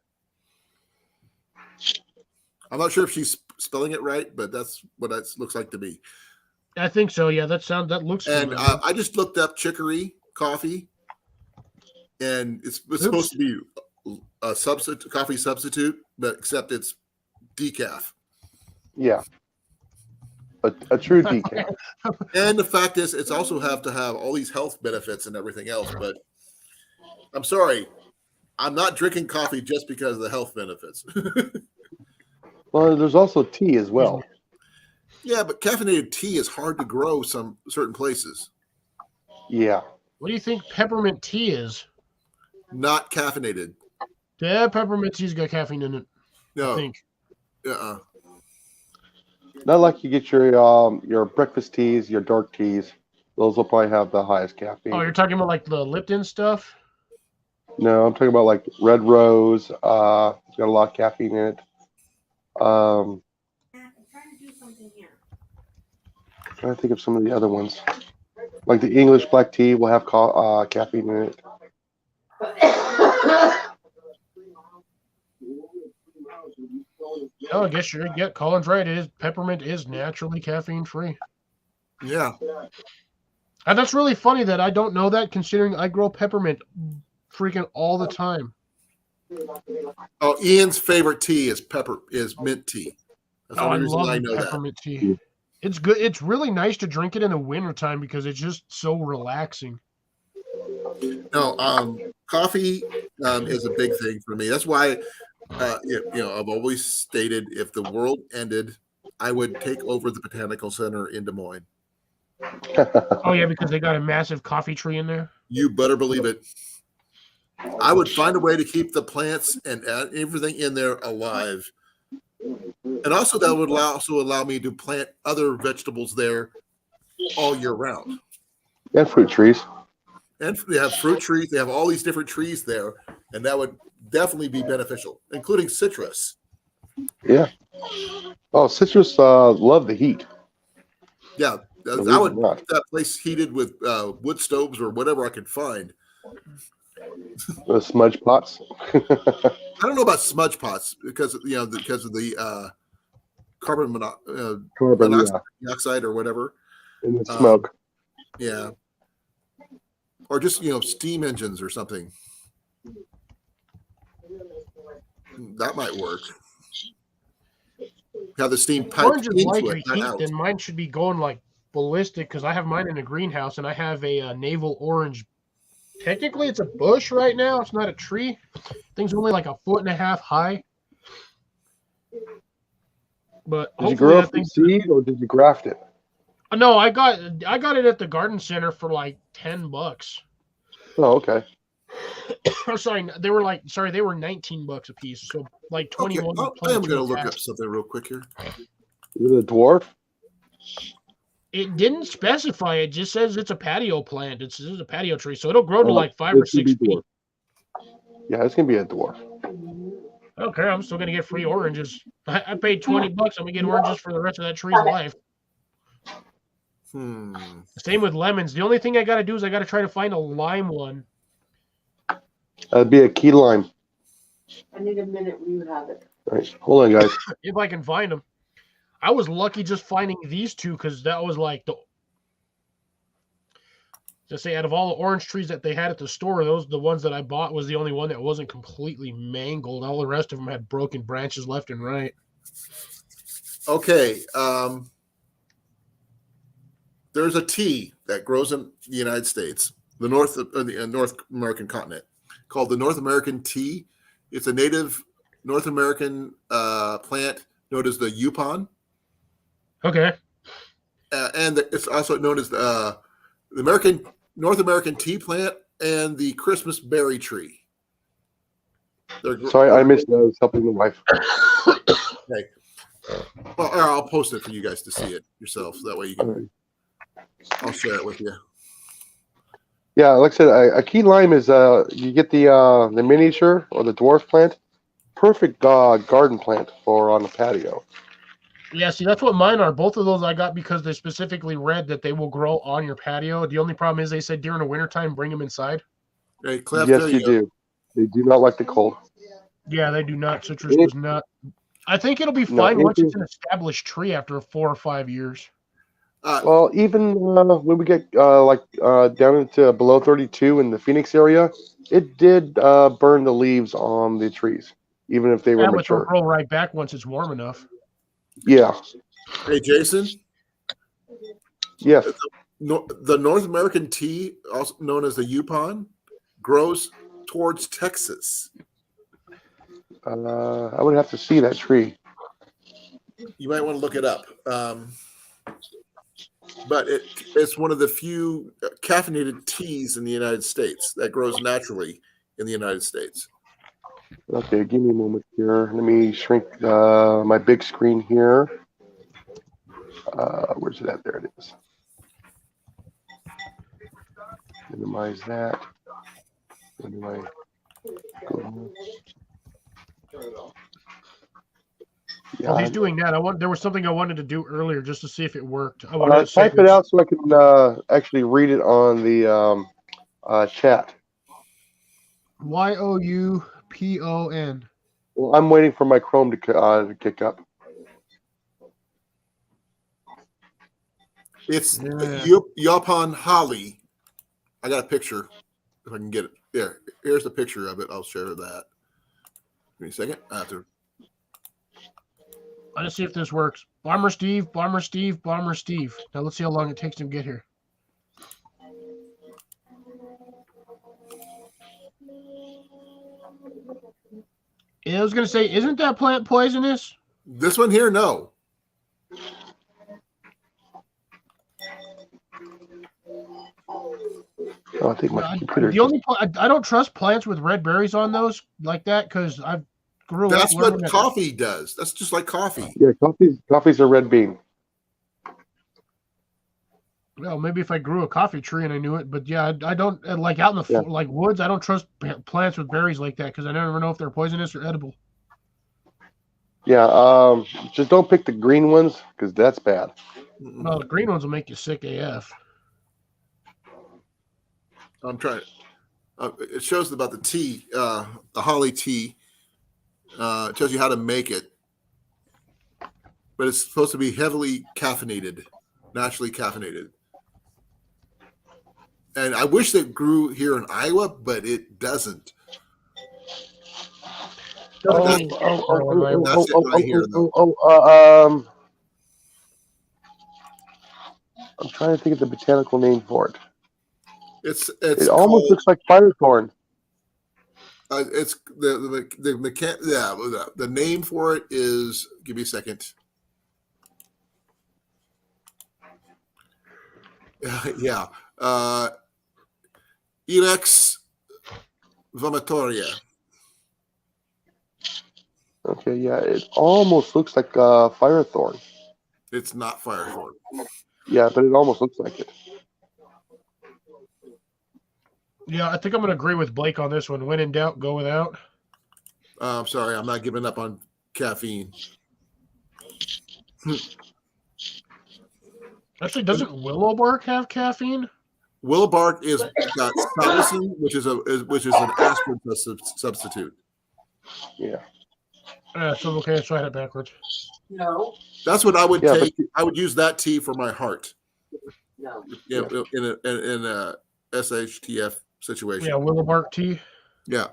A: I'm not sure if she's spelling it right, but that's what it looks like to me.
B: I think so. Yeah, that looks.
A: And
B: familiar.
A: I just looked up chicory coffee, and it's supposed to be a coffee substitute, but except it's decaf.
C: Yeah. A true decaf.
A: And the fact is, it's also have to have all these health benefits and everything else. But I'm sorry, I'm not drinking coffee just because of the health benefits.
C: Well, there's also tea as well.
A: Yeah, but caffeinated tea is hard to grow some certain places.
C: Yeah.
B: What do you think peppermint tea is?
A: Not caffeinated.
B: Yeah, peppermint tea's got caffeine in it. I
A: No.
B: think.
C: Not like you get your breakfast teas, your dark teas. Those will probably have the highest caffeine.
B: Oh, you're talking about like the Lipton stuff?
C: No, I'm talking about like Red Rose. It's got a lot of caffeine in it.
E: I'm trying to do something here.
C: Trying to think of some of the other ones. Like the English black tea will have caffeine in it.
B: Oh, I guess you're. Yeah, Colin's right. Peppermint is naturally caffeine free.
A: Yeah.
B: And that's really funny that I don't know that, considering I grow peppermint freaking all the time.
A: Oh, Ian's favorite tea is mint tea. That's the
B: Oh, I
A: only reason
B: love
A: I know that.
B: peppermint tea. It's good. It's really nice to drink it in the wintertime because it's just so relaxing.
A: No, coffee is a big thing for me. That's why, I've always stated if the world ended, I would take over the Botanical Center in Des Moines.
B: Oh yeah, because they got a massive coffee tree in there.
A: You better believe it. I would find a way to keep the plants and everything in there alive. And also that would allow me to plant other vegetables there all year round.
C: And fruit trees.
A: And they have fruit trees. They have all these different trees there. And that would definitely be beneficial, including citrus.
C: Yeah. Oh, citrus love the heat.
A: Yeah. I would keep that place heated with wood stoves or whatever I could find.
C: The smudge pots.
A: I don't know about smudge pots because of the carbon monoxide or whatever.
C: And the smoke.
A: Yeah. Or just steam engines or something. That might work. Have the steam pipe
B: Oranges
A: into
B: like
A: it, not
B: heat,
A: out.
B: then mine should be going like ballistic because I have mine in a greenhouse and I have a navel orange. Technically, it's a bush right now. It's not a tree. Thing's only like 1.5 feet high. But
C: Did you grow it from seed or did you graft it?
B: No, I got it at the garden center for like $10.
C: Oh, okay.
B: Oh, sorry, they were $19 a piece. So like 21.
A: I am going to look up something real quick here.
C: Is it a dwarf?
B: It didn't specify. It just says it's a patio plant. It's a patio tree, so it'll grow to like 5 or 6 feet.
C: Yeah, it's gonna be a dwarf.
B: I don't care. I'm still gonna get free oranges. I paid $20. I'm gonna get oranges for the rest of that tree's life. Same with lemons. The only thing I gotta do is I gotta try to find a lime one.
C: That'd be a key lime.
E: I need a minute when you have it.
C: All right, hold on, guys.
B: If I can find them. I was lucky just finding these two because that was like out of all the orange trees that they had at the store, the ones that I bought was the only one that wasn't completely mangled. All the rest of them had broken branches left and right.
A: Okay. There's a tea that grows in the United States, the North American continent, called the North American tea. It's a native North American plant known as the Yupon.
B: Okay.
A: And it's also known as the North American tea plant and the Christmas berry tree.
C: Sorry, I missed that. I was helping the wife.
A: Okay. Well, I'll post it for you guys to see it yourselves. That way you can. I'll share it with you.
C: Yeah, like I said, a key lime is you get the miniature or the dwarf plant. Perfect garden plant for on the patio.
B: Yeah, see, that's what mine are. Both of those I got because they specifically read that they will grow on your patio. The only problem is they said during the wintertime, bring them inside.
A: Hey, Clef,
C: Yes,
A: there
C: you
A: go.
C: do. They do not like the cold.
B: Yeah, they do not. Citrus does not. I think it'll be fine once it's an established tree after 4 or 5 years.
C: Well, even when we get down into below 32 in the Phoenix area, it did burn the leaves on the trees, even if they were
B: Which will
C: mature.
B: grow right back once it's warm enough.
C: Yeah.
A: Hey, Jason.
C: Yes.
A: The North American tea, also known as the Yupon, grows towards Texas.
C: I would have to see that tree.
A: You might want to look it up. But it's one of the few caffeinated teas in the United States that grows naturally in the United States.
C: Okay, give me a moment here. Let me shrink my big screen here. Where's it at? There it is. Minimize that. Anyway.
B: While he's doing that, there was something I wanted to do earlier just to see if it worked. I wanted to
C: type it out so I can actually read it on the chat.
B: Youpon.
C: Well, I'm waiting for my Chrome to kick up.
A: It's Yupon holly. I got a picture if I can get it. There. Here's the picture of it. I'll share that. Give me a second. I have to.
B: Let's see if this works. Bomber Steve. Now let's see how long it takes to get here. I was going to say, isn't that plant poisonous?
A: This one here, no.
C: I think my computer.
B: I don't trust plants with red berries on those like that because I've grew up.
A: That's what coffee does. That's just like coffee.
C: Yeah, coffee's a red bean.
B: Well, maybe if I grew a coffee tree and I knew it, but yeah, I don't like out in the like woods. I don't trust plants with berries like that because I never know if they're poisonous or edible.
C: Yeah, just don't pick the green ones because that's bad.
B: Well, the green ones will make you sick AF.
A: I'm trying. It shows about the tea, the holly tea. It tells you how to make it, but it's supposed to be heavily caffeinated, naturally caffeinated. And I wish that grew here in Iowa, but it doesn't.
C: I'm trying to think of the botanical name for it. It almost looks like firethorn.
A: It's the name for it is. Give me a second. Yeah, Ilex vomitoria.
C: Okay, yeah, it almost looks like firethorn.
A: It's not firethorn.
C: Yeah, but it almost looks like it.
B: Yeah, I think I'm going to agree with Blake on this one. When in doubt, go without.
A: I'm sorry, I'm not giving up on caffeine.
B: Actually, doesn't willow bark have caffeine?
A: Willow bark is got psilocin, which is an aspirin substitute.
C: Yeah.
B: So okay, so I had it backwards.
E: No.
A: That's what I would take. I would use that tea for my heart.
E: No.
A: In a SHTF situation.
B: Yeah, willow bark tea.
A: Yeah,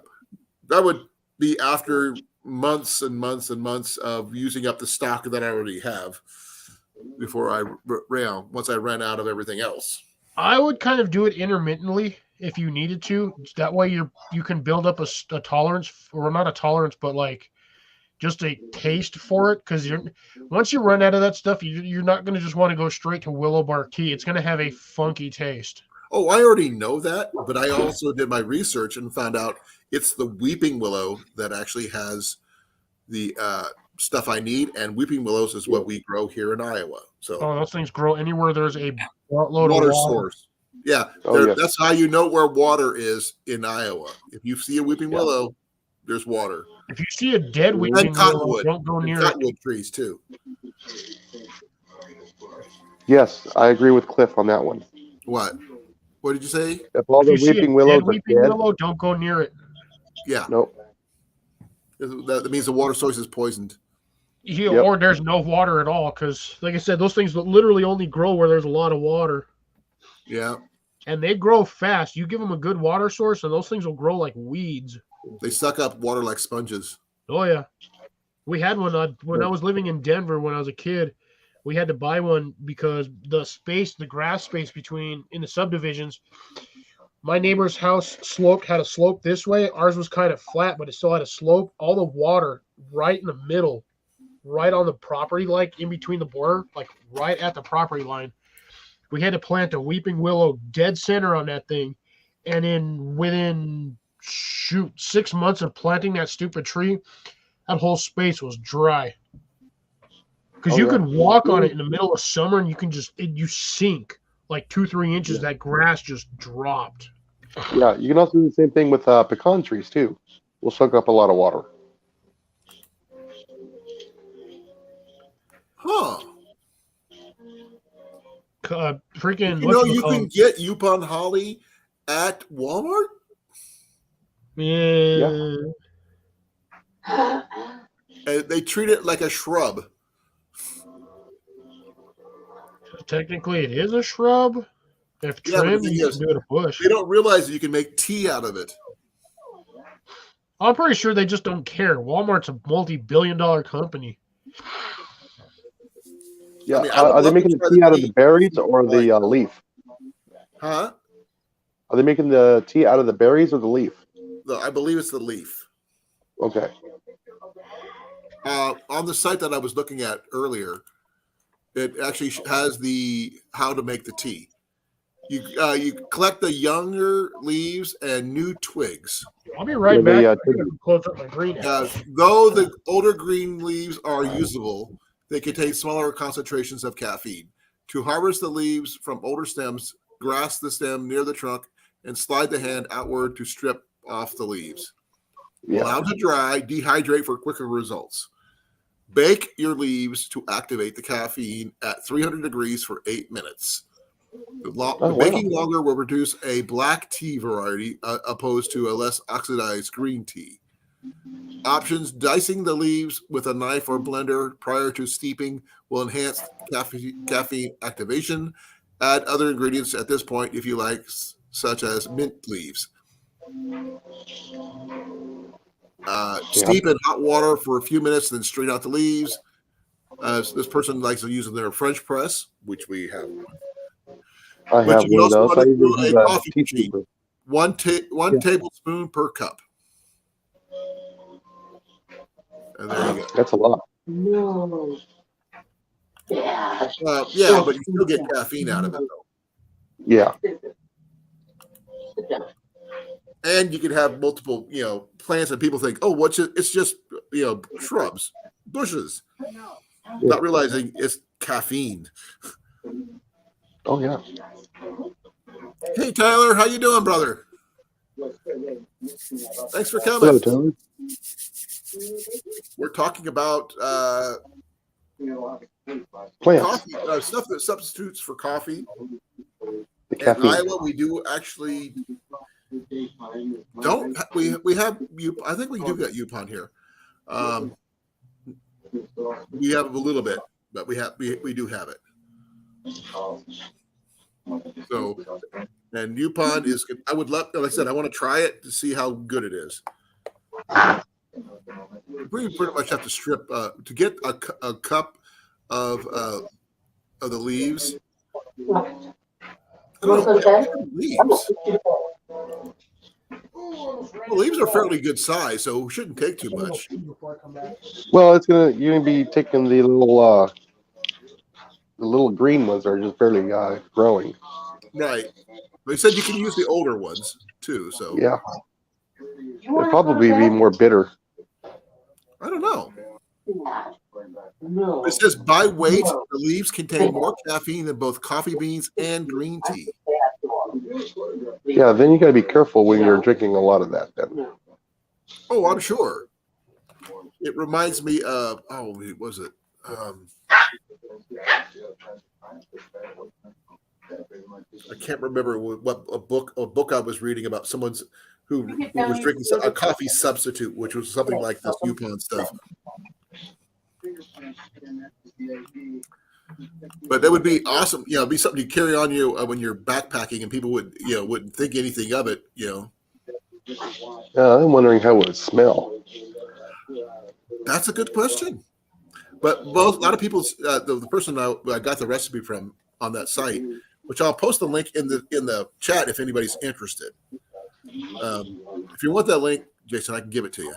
A: that would be after months and months and months of using up the stock that I already have before once I ran out of everything else.
B: I would kind of do it intermittently if you needed to. That way you can build up a tolerance, or not a tolerance, but like just a taste for it, because once you run out of that stuff, you're not going to just want to go straight to willow bark tea. It's going to have a funky taste.
A: Oh, I already know that, but I also did my research and found out it's the weeping willow that actually has the stuff I need, and weeping willows is what we grow here in Iowa. So
B: those things grow anywhere there's a buttload
A: water
B: of water.
A: source. Yeah, that's how you know where water is in Iowa. If you see a weeping willow, there's water.
B: If you see a dead weeping willow, don't go near it.
A: Cottonwood trees too.
C: Yes, I agree with Cliff on that one.
A: What? What did you say?
C: If all the weeping willows are dead,
B: willow, don't go near it.
A: Yeah.
C: Nope.
A: That means the water source is poisoned.
B: Yeah, or there's no water at all, because, like I said, those things literally only grow where there's a lot of water.
A: Yeah.
B: And they grow fast. You give them a good water source, and those things will grow like weeds.
A: They suck up water like sponges.
B: Oh, yeah. We had one when I was living in Denver when I was a kid. We had to buy one because the grass space in the subdivisions, my neighbor's house had a slope this way. Ours was kind of flat, but it still had a slope. All the water right in the middle, right on the property, like in between the border, like right at the property line. We had to plant a weeping willow dead center on that thing. And within 6 months of planting that stupid tree, that whole space was dry. Because you could walk on it in the middle of summer and you sink like 2-3 inches. That grass just dropped.
C: Yeah, you can also do the same thing with pecan trees too. Will soak up a lot of water.
A: Huh.
B: Freaking.
A: You can get Yukon holly at Walmart?
B: Yeah.
A: And they treat it like a shrub.
B: Technically, it is a shrub. If trimmed, you can do it a bush.
A: They don't realize that you can make tea out of it.
B: I'm pretty sure they just don't care. Walmart's a multi-billion-dollar company.
C: Yeah, are they making the tea out of the berries or the leaf?
A: Huh?
C: Are they making the tea out of the berries or the leaf?
A: I believe it's the leaf.
C: Okay.
A: On the site that I was looking at earlier, it actually has how to make the tea. You collect the younger leaves and new twigs.
B: I'll be right back. Close up my greenhouse.
A: Though the older green leaves are usable, they contain smaller concentrations of caffeine. To harvest the leaves from older stems, grasp the stem near the trunk and slide the hand outward to strip off the leaves.
C: Yeah.
A: Allow to dry, dehydrate for quicker results. Bake your leaves to activate the caffeine at 300 degrees for 8 minutes. Baking longer will produce a black tea variety opposed to a less oxidized green tea. Options: dicing the leaves with a knife or blender prior to steeping will enhance caffeine activation. Add other ingredients at this point if you like, such as mint leaves. Steep in hot water for a few minutes, then strain out the leaves. This person likes to use their French press, which we have.
C: I have one of those. I use
A: a coffee machine. One tablespoon per cup. And there you go.
C: That's a lot.
E: No. Yeah.
A: But you still get caffeine out of it, though.
C: Yeah.
A: And you can have multiple, plants that people think, oh, it's just, shrubs, bushes. Not realizing it's caffeine.
C: Oh, yeah.
A: Hey, Tyler, how you doing, brother? Thanks for coming.
C: Hello, Tyler.
A: We're talking about
C: Plants.
A: coffee, stuff that substitutes for coffee.
C: The
A: In
C: caffeine.
A: Iowa, we do actually don't. We have. I think we do got Yukon here. We have a little bit, but we do have it. So, and Yukon is. I would love. Like I said, I want to try it to see how good it is. We pretty much have to strip to get a cup of the leaves. Leaves. Well, leaves are fairly good size, so it shouldn't take too much.
C: Well, you're gonna be taking the little green ones that are just barely growing.
A: Right. But he said you can use the older ones too. So
C: Yeah, it'll probably be more bitter.
A: I don't know. It says by weight, the leaves contain more caffeine than both coffee beans and green tea.
C: Yeah, then you got to be careful when you're drinking a lot of that. Then.
A: Oh, I'm sure. It reminds me of what was it? I can't remember what a book I was reading about someone who was drinking a coffee substitute, which was something like this Yupon stuff. But that would be awesome. It'd be something you carry on you when you're backpacking, and people wouldn't think anything of it.
C: I'm wondering how it would smell.
A: That's a good question. But a lot of people, the person I got the recipe from on that site, which I'll post the link in the chat if anybody's interested. If you want that link, Jason, I can give it to you.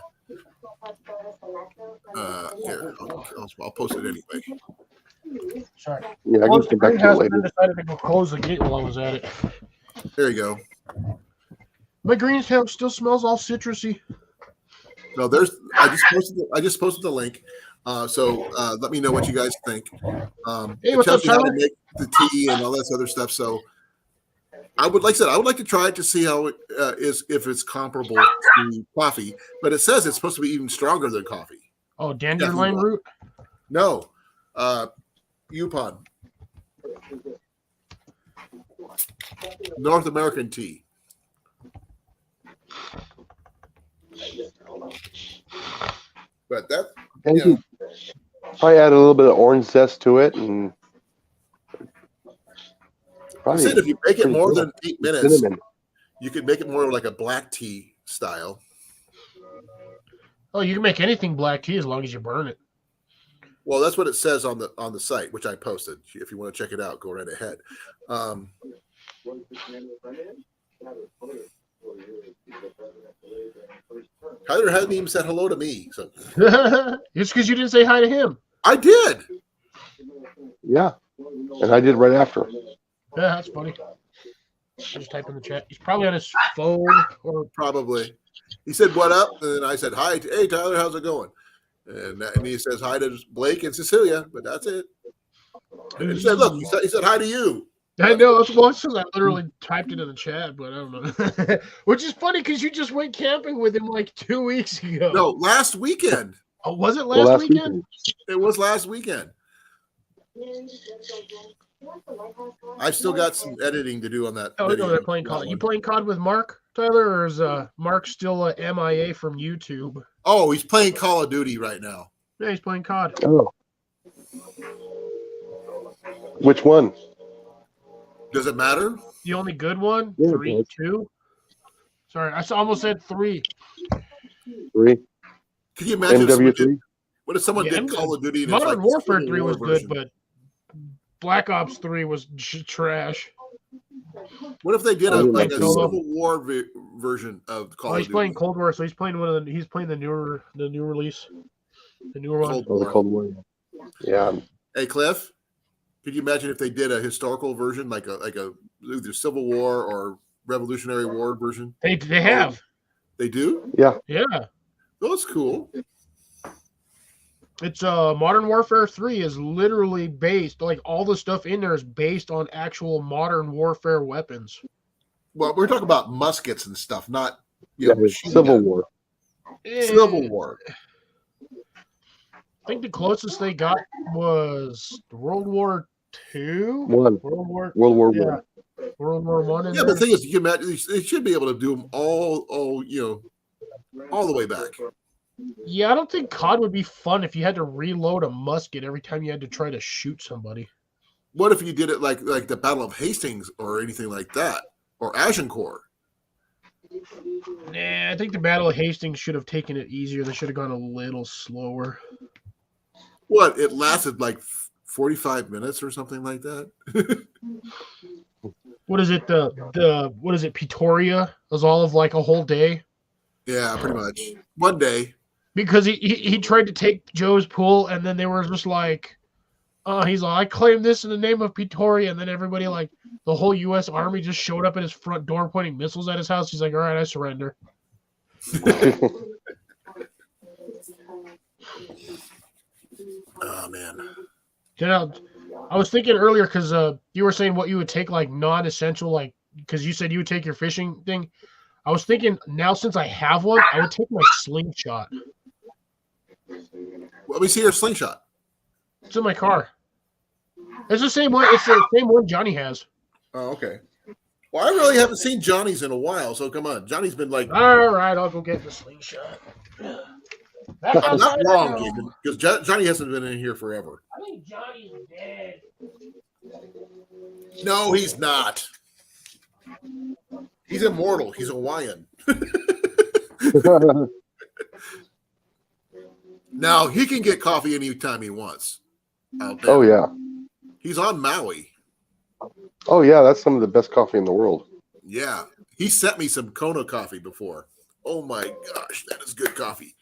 A: Here, I'll post it anyway.
B: Sorry.
C: Yeah, I can get back to it later.
B: Decided to go close the gate while I was at it.
A: There you go.
B: My greenhouse still smells all citrusy.
A: No, I just posted the link. So let me know what you guys think.
B: Hey, what's up,
A: tells you how to
B: Tyler?
A: make the tea and all that other stuff. So I would like to try it to see how it is, if it's comparable to coffee. But it says it's supposed to be even stronger than coffee.
B: Oh, dandelion root?
A: No, Yupon, North American tea. But that,
C: And you probably add a little bit of orange zest to it, and
A: I said if you make it more than 8 minutes,
C: cinnamon.
A: you could make it more like a black tea style.
B: Oh, you can make anything black tea as long as you burn it.
A: Well, that's what it says on the site, which I posted. If you want to check it out, go right ahead. Tyler hasn't even said hello to me, so
B: It's because you didn't say hi to him.
A: I did.
C: Yeah, and I did right after.
B: Yeah, that's funny. I just typed in the chat. He's probably on his phone or
A: Probably. He said, "What up?" And then I said, "Hi, hey Tyler, how's it going?" And he says hi to Blake and Cecilia, but that's it. And he said, "Look, he said hi to you."
B: I know that's one since I literally typed it in the chat, but I don't know. Which is funny because you just went camping with him like 2 weeks ago.
A: No, last weekend.
B: Oh, was it last weekend?
A: It was last weekend. I've still got some editing to do on that.
B: Oh,
A: video.
B: no, they're playing COD. You playing COD with Mark, Tyler, or is Mark still MIA from YouTube?
A: Oh, he's playing Call of Duty right now.
B: Yeah, he's playing COD.
C: Oh, which one?
A: Does it matter?
B: The only good one?
C: Yeah, it
B: 3,
C: does.
B: 2? Sorry, I almost said 3.
C: 3.
A: Can you imagine
C: MW3.
A: what if someone did Call of Duty? And it's
B: Modern
A: like
B: Warfare
A: Civil
B: 3 was
A: War
B: good,
A: version?
B: but Black Ops 3 was trash.
A: What if they did
C: I
A: like a
C: didn't like
A: Civil War version of Call
B: Oh,
A: of
B: he's
A: Duty?
B: playing Cold War, so he's playing the new release, the newer one.
A: Cold
C: Oh, the
A: War.
C: Cold War. Yeah.
A: Hey, Cliff, could you imagine if they did a historical version, like a either Civil War or Revolutionary War version?
B: They have.
A: They do?
B: Yeah.
A: Oh, that's cool.
B: It's Modern Warfare 3 is literally based, like all the stuff in there is based on actual Modern Warfare weapons.
A: Well, we're talking about muskets and stuff, not
C: Yeah,
A: machine
C: Civil
A: gun.
C: War.
A: Civil War.
B: I think the closest they got was World War II.
C: One.
B: World War
C: World War
B: yeah.
C: One.
B: World War One.
A: Yeah, but the thing is, you can imagine they should be able to do them all the way back.
B: Yeah, I don't think COD would be fun if you had to reload a musket every time you had to try to shoot somebody.
A: What if you did it like the Battle of Hastings or anything like that, or Agincourt?
B: Nah, I think the Battle of Hastings should have taken it easier. They should have gone a little slower.
A: What? It lasted like 45 minutes or something like that.
B: What is it? What is it? Pretoria was all of like a whole day.
A: Yeah, pretty much. One day.
B: Because he tried to take Joe's pool, and then they were just like, he's like, I claim this in the name of Pretoria, and then everybody, like, the whole U.S. Army just showed up at his front door pointing missiles at his house. He's like, all right, I surrender.
A: Oh, man.
B: You know, I was thinking earlier because you were saying what you would take, like, non-essential, like, because you said you would take your fishing thing. I was thinking now since I have one, I would take my slingshot.
A: Let me see your slingshot.
B: It's in my car. It's the same one. It's the same one Johnny has.
A: Oh, okay. Well, I really haven't seen Johnny's in a while, so come on. Johnny's been like...
B: All right, I'll go get the slingshot.
A: I'm not wrong, because Johnny hasn't been in here forever.
B: I think Johnny's dead.
A: No, he's not. He's immortal. He's Hawaiian. Now, he can get coffee anytime he wants. Out there.
C: Oh, yeah.
A: He's on Maui.
C: Oh, yeah. That's some of the best coffee in the world.
A: Yeah. He sent me some Kona coffee before. Oh, my gosh. That is good coffee.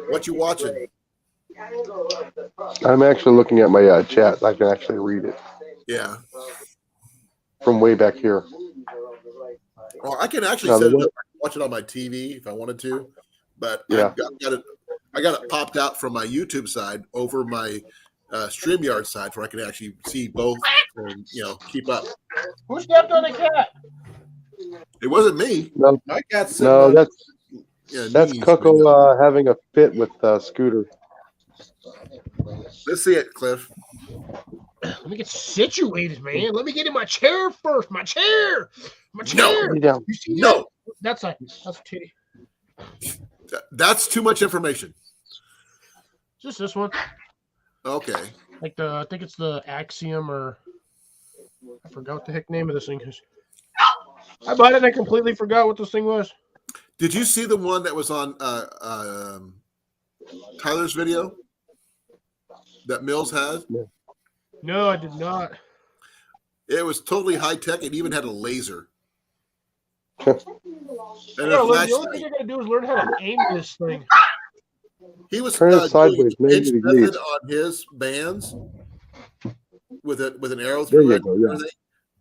A: What you watching?
C: I'm actually looking at my chat. I can actually read it
A: Yeah.
C: from way back here.
A: Well, I can actually
C: No,
A: set it
C: the-
A: up, watch it on my TV if I wanted to, but
C: Yeah.
A: I got it popped out from my YouTube side over my StreamYard side where I can actually see both and, keep up.
B: Who stepped on the cat?
A: It wasn't me.
C: No,
A: My cat's
C: no, that's
A: knees.
C: Coco having a fit with Scooter.
A: Let's see it, Cliff.
B: Let me get situated, man. Let me get in my chair first. My chair. My
A: No.
B: chair.
C: Yeah.
B: You see
A: No,
B: that? That's a titty.
A: that's too much information.
B: Just this one.
A: Okay.
B: Like I think it's the Axiom, or I forgot what the heck name of this thing is. I bought it and I completely forgot what this thing was.
A: Did you see the one that was on Tyler's video that Mills has?
B: No, I did not.
A: It was totally high tech. It even had a laser.
B: I
A: And a
B: gotta learn- the only
A: flashlight.
B: thing I gotta do is learn how to aim this thing.
A: He was
C: Turn it
A: doing
C: sideways, 90
A: inch
C: degrees.
A: method on his bands with an arrow
C: There
A: through
C: you
A: it.
C: go, yeah.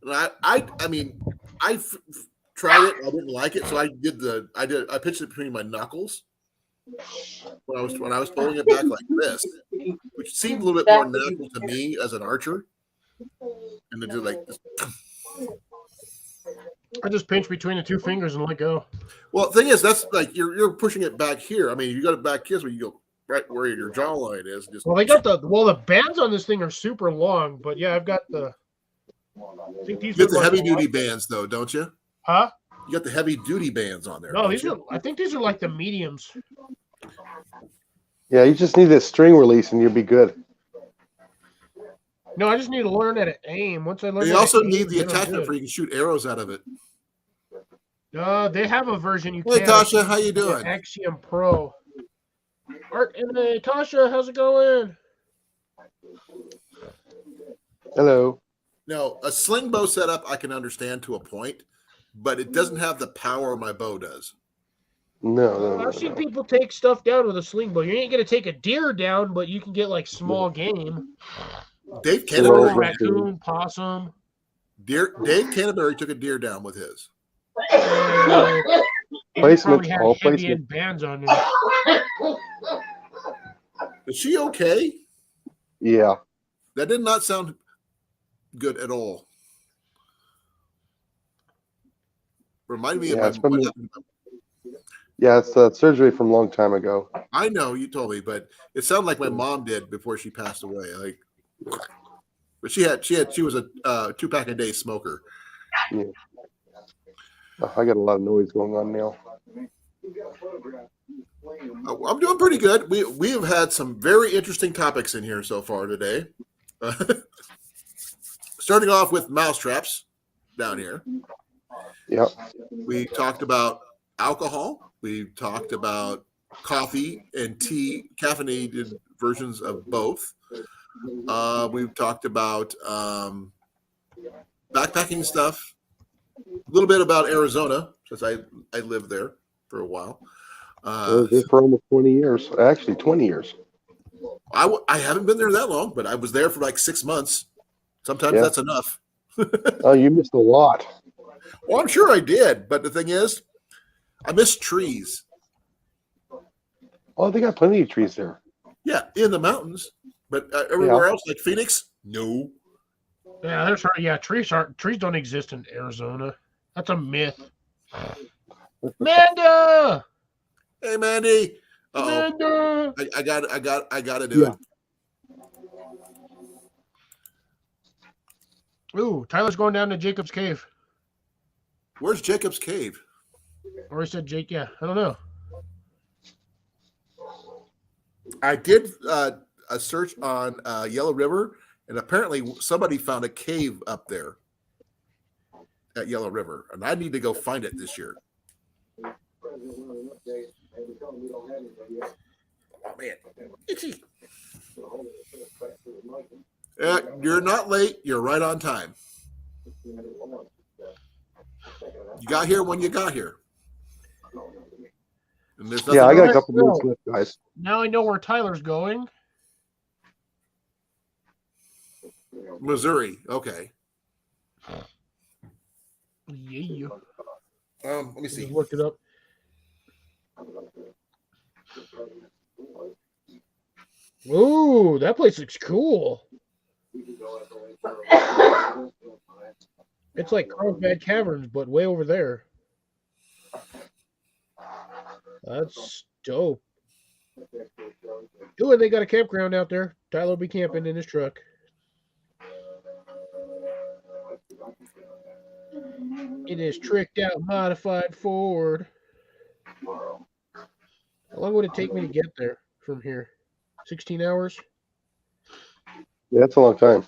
A: And I mean, I tried it. I didn't like it, so I pitched it between my knuckles when I was pulling it back like this, which seemed a little bit more natural to me as an archer. And to do like this.
B: I just pinch between the two fingers and let go.
A: Well, the thing is, that's like you're pushing it back here. I mean, you got it back here, so you go right where your jawline is. Just
B: Well, the bands on this thing are super long, but yeah, I've got the. I think these
A: you get
B: are
A: the
B: like-
A: heavy duty bands though, don't you?
B: Huh?
A: You got the heavy duty bands on there.
B: No,
A: don't
B: these
A: you?
B: are. I think these are like the mediums.
C: Yeah, you just need this string release and you'll be good.
B: No, I just need to learn how to aim. Once I learn,
A: You
B: how
A: also
B: to aim,
A: need the
B: then I'm
A: attachment
B: good.
A: where you can shoot arrows out of it.
B: They have a version you
A: Hey,
B: can.
A: Tasha, how you
B: The
A: doing?
B: Axiom Pro. Art and Tasha, how's it going?
C: Hello.
A: No, a sling bow setup I can understand to a point, but it doesn't have the power my bow does.
C: No.
B: I've seen people take stuff down with a sling bow. You ain't gonna take a deer down, but you can get like small game.
A: Dave
C: Sure.
B: Little
A: Canterbury,
B: raccoon, possum.
A: Dave Canterbury took a deer down with his.
C: Placement,
B: Had
C: all
B: heavy
C: placement.
B: end bands on there.
A: Is she okay?
C: Yeah.
A: That did not sound good at all. Remind me
C: Yeah,
A: of
C: it's from
A: what
C: the-
A: happened.
C: Yeah, it's surgery from a long time ago.
A: I know you told me, but it sounded like my mom did before she passed away. Like, but she was a 2-pack a day smoker.
C: Oh, I got a lot of noise going on now.
A: I'm doing pretty good. We have had some very interesting topics in here so far today. Starting off with mousetraps down here.
C: Yep.
A: We talked about alcohol. We talked about coffee and tea, caffeinated versions of both. We've talked about backpacking stuff, a little bit about Arizona, since I lived there for a while.
C: I was there for almost 20 years. Actually, 20 years.
A: I haven't been there that long, but I was there for like 6 months. Sometimes
C: Yeah.
A: that's enough.
C: Oh, you missed a lot.
A: Well, I'm sure I did, but the thing is, I miss trees.
C: Oh, they got plenty of trees there.
A: Yeah, in the mountains, but everywhere else, like Phoenix, no.
B: Yeah, trees don't exist in Arizona. That's a myth. Amanda!
A: Hey, Mandy. Uh-oh.
B: Amanda!
A: I got to do it.
B: Ooh, Tyler's going down to Jacob's Cave.
A: Where's Jacob's Cave?
B: Or he said Jake, yeah. I don't know.
A: I did a search on Yellow River, and apparently somebody found a cave up there at Yellow River, and I need to go find it this year. Oh, man. Itchy. You're not late. You're right on time. You got here when you got here. And there's nothing
C: I got a
B: else.
C: couple minutes left, guys.
B: Now I know where Tyler's going.
A: Missouri. Okay.
B: Yeah.
A: Let me see.
B: Just look it up. Ooh, that place looks cool. It's like Carlsbad Caverns, but way over there. That's dope. Ooh, and they got a campground out there. Tyler will be camping in his truck. It is tricked out, modified Ford. How long would it take me to get there from here? 16 hours?
C: Yeah, that's a long time.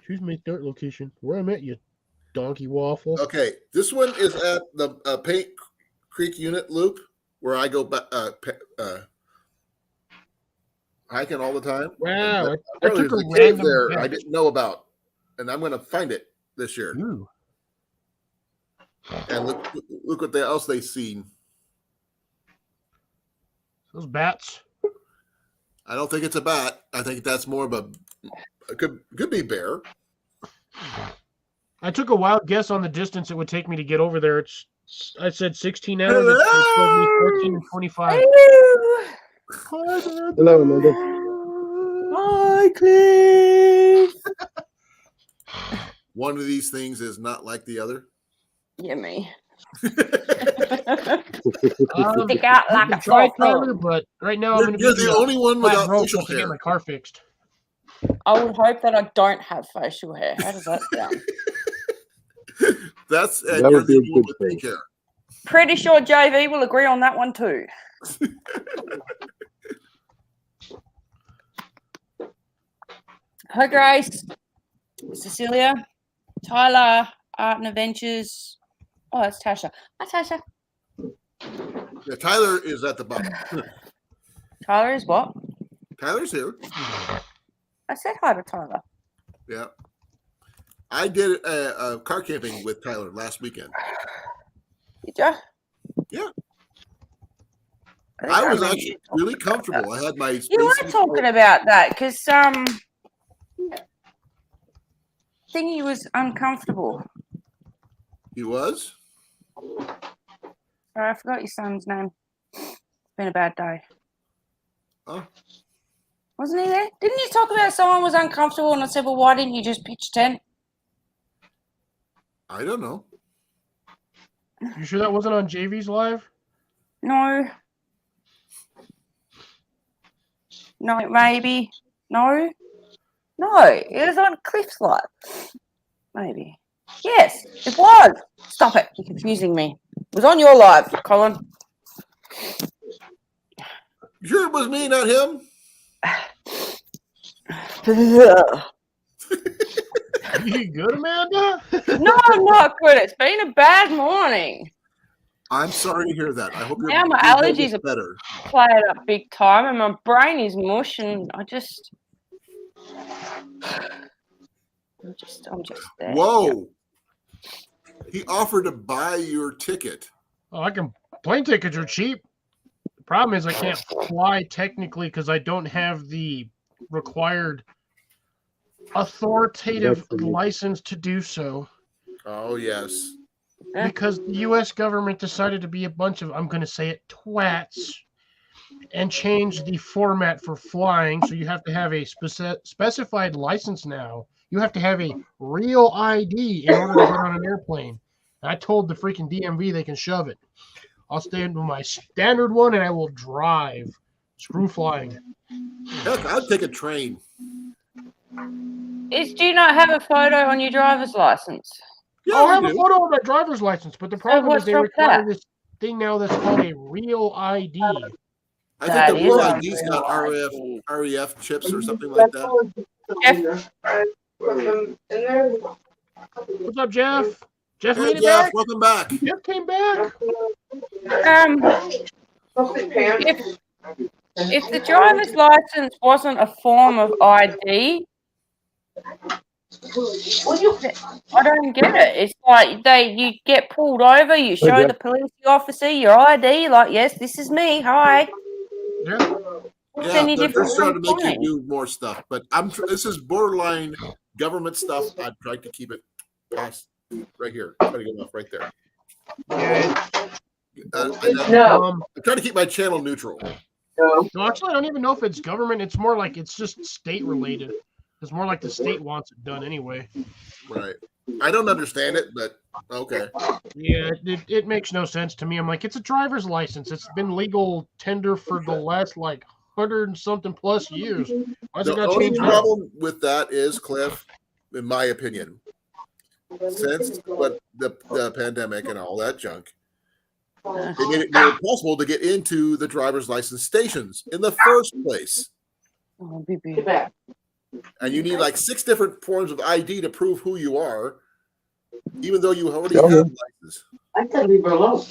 B: Choose my start location. Where I'm at, you donkey waffle.
A: Okay, this one is at the Paint Creek Unit Loop, where I go hiking all the time.
B: Wow, I
A: Apparently
B: took a
A: there's a cave
B: random
A: there
B: guess.
A: I didn't know about, and I'm going to find it this year.
B: Ooh.
A: And look what else they've seen.
B: Those bats.
A: I don't think it's a bat. I think that's more of a could be bear.
B: I took a wild guess on the distance it would take me to get over there. I said 16 hours.
A: Hello?
B: It took me 14 and 25.
C: Hello, Amanda.
E: Hi, Cliff.
A: One of these things is not like the other.
E: Yummy.
B: Um,
E: Stick out
B: I
E: like
B: can
E: a
B: try,
E: sore
B: Tyler,
E: thumb.
B: but right now I'm going to be
A: You're the only one
B: flat
A: without
B: broke
A: facial
B: to get
A: hair.
B: my car fixed.
E: I would hope that I don't have facial hair. How does that sound?
A: That's
C: That
A: you're
C: would be
A: the
C: a
A: only one
C: good
A: with
C: thing.
A: pink hair.
E: Pretty sure JV will agree on that one too. Hi, Grace, Cecilia, Tyler, Art and Adventures. Oh, that's Tasha. Hi, Tasha.
A: Yeah, Tyler is at the bottom.
E: Tyler is what?
A: Tyler's here.
E: I said hi to Tyler.
A: Yeah. I did a car camping with Tyler last weekend.
E: Did you?
A: Yeah.
E: think
A: I was
E: remember
A: actually
E: you talking
A: really
E: about
A: comfortable.
E: that.
A: I had my
E: You were
A: space
E: talking about that because Thingy was uncomfortable.
A: He was?
E: Sorry, I forgot your son's name. It's been a bad day.
A: Oh.
E: Wasn't he there? Didn't you talk about someone was uncomfortable and I said, well, why didn't you just pitch tent?
A: I don't know.
B: You sure that wasn't on JV's live?
E: No. No, maybe. No. No, it was on Cliff's live. Maybe. Yes, it was. Stop it. You're confusing me. It was on your live, Colin.
A: You sure it was me, not him?
B: You good, Amanda?
E: No, I'm not good. It's been a bad morning.
A: I'm sorry to hear that. I hope your
E: Now my
A: health
E: allergies
A: is
E: are
A: better.
E: playing up big time, and my brain is mush, and I'm just there.
A: Whoa! He offered to buy your ticket.
B: Oh, plane tickets are cheap. The problem is I can't fly technically because I don't have the required authoritative license to do so.
A: Oh yes.
B: Because the U.S. government decided to be a bunch of, I'm going to say it, twats, and change the format for flying. So you have to have a specified license now. You have to have a real ID in order to get on an airplane. I told the freaking DMV they can shove it. I'll stand with my standard one and I will drive. Screw flying.
A: Heck, I'd take a train.
E: Do you not have a photo on your driver's license?
A: Yeah,
B: I'll
A: I
B: have a
A: do.
B: photo of my driver's license, but the problem is
E: what's
B: they
E: wrong with
B: require
E: that?
B: this thing now that's called a real ID.
A: I
E: That
A: think the
E: is
A: real
E: a
A: ID's
E: real
A: got
E: ID.
A: REF chips or something like that.
E: Jeff?
D: I put them in there.
B: What's up, Jeff? Jeff
A: Hey
B: made it
A: Jeff,
B: back?
A: welcome back.
B: Jeff came back.
E: If the driver's license wasn't a form of ID, I don't get it. It's like you get pulled over, you show the police officer your ID, like, yes, this is me. Hi.
B: Yeah.
E: What's
A: Yeah,
E: any
A: they're
E: different
A: trying to
E: from
A: make you
E: flying?
A: do more stuff, but this is borderline government stuff. I'd try to keep it past right here. Try to get off right there.
B: No.
A: I'm trying to keep my channel neutral.
B: No, actually, I don't even know if it's government. It's more like it's just state related. It's more like the state wants it done anyway.
A: Right. I don't understand it, but okay.
B: Yeah, it makes no sense to me. I'm like, it's a driver's license. It's been legal tender for the last 100 and something plus years. Why's it
A: The
B: got to
A: only
B: change now?
A: problem with that is, Cliff, in my opinion, since the pandemic and all that junk, they made it more possible to get into the driver's license stations in the first place.
E: Oh, baby.
A: And you need 6 different forms of ID to prove who you are, even though you already have a license.
D: I can leave her alone.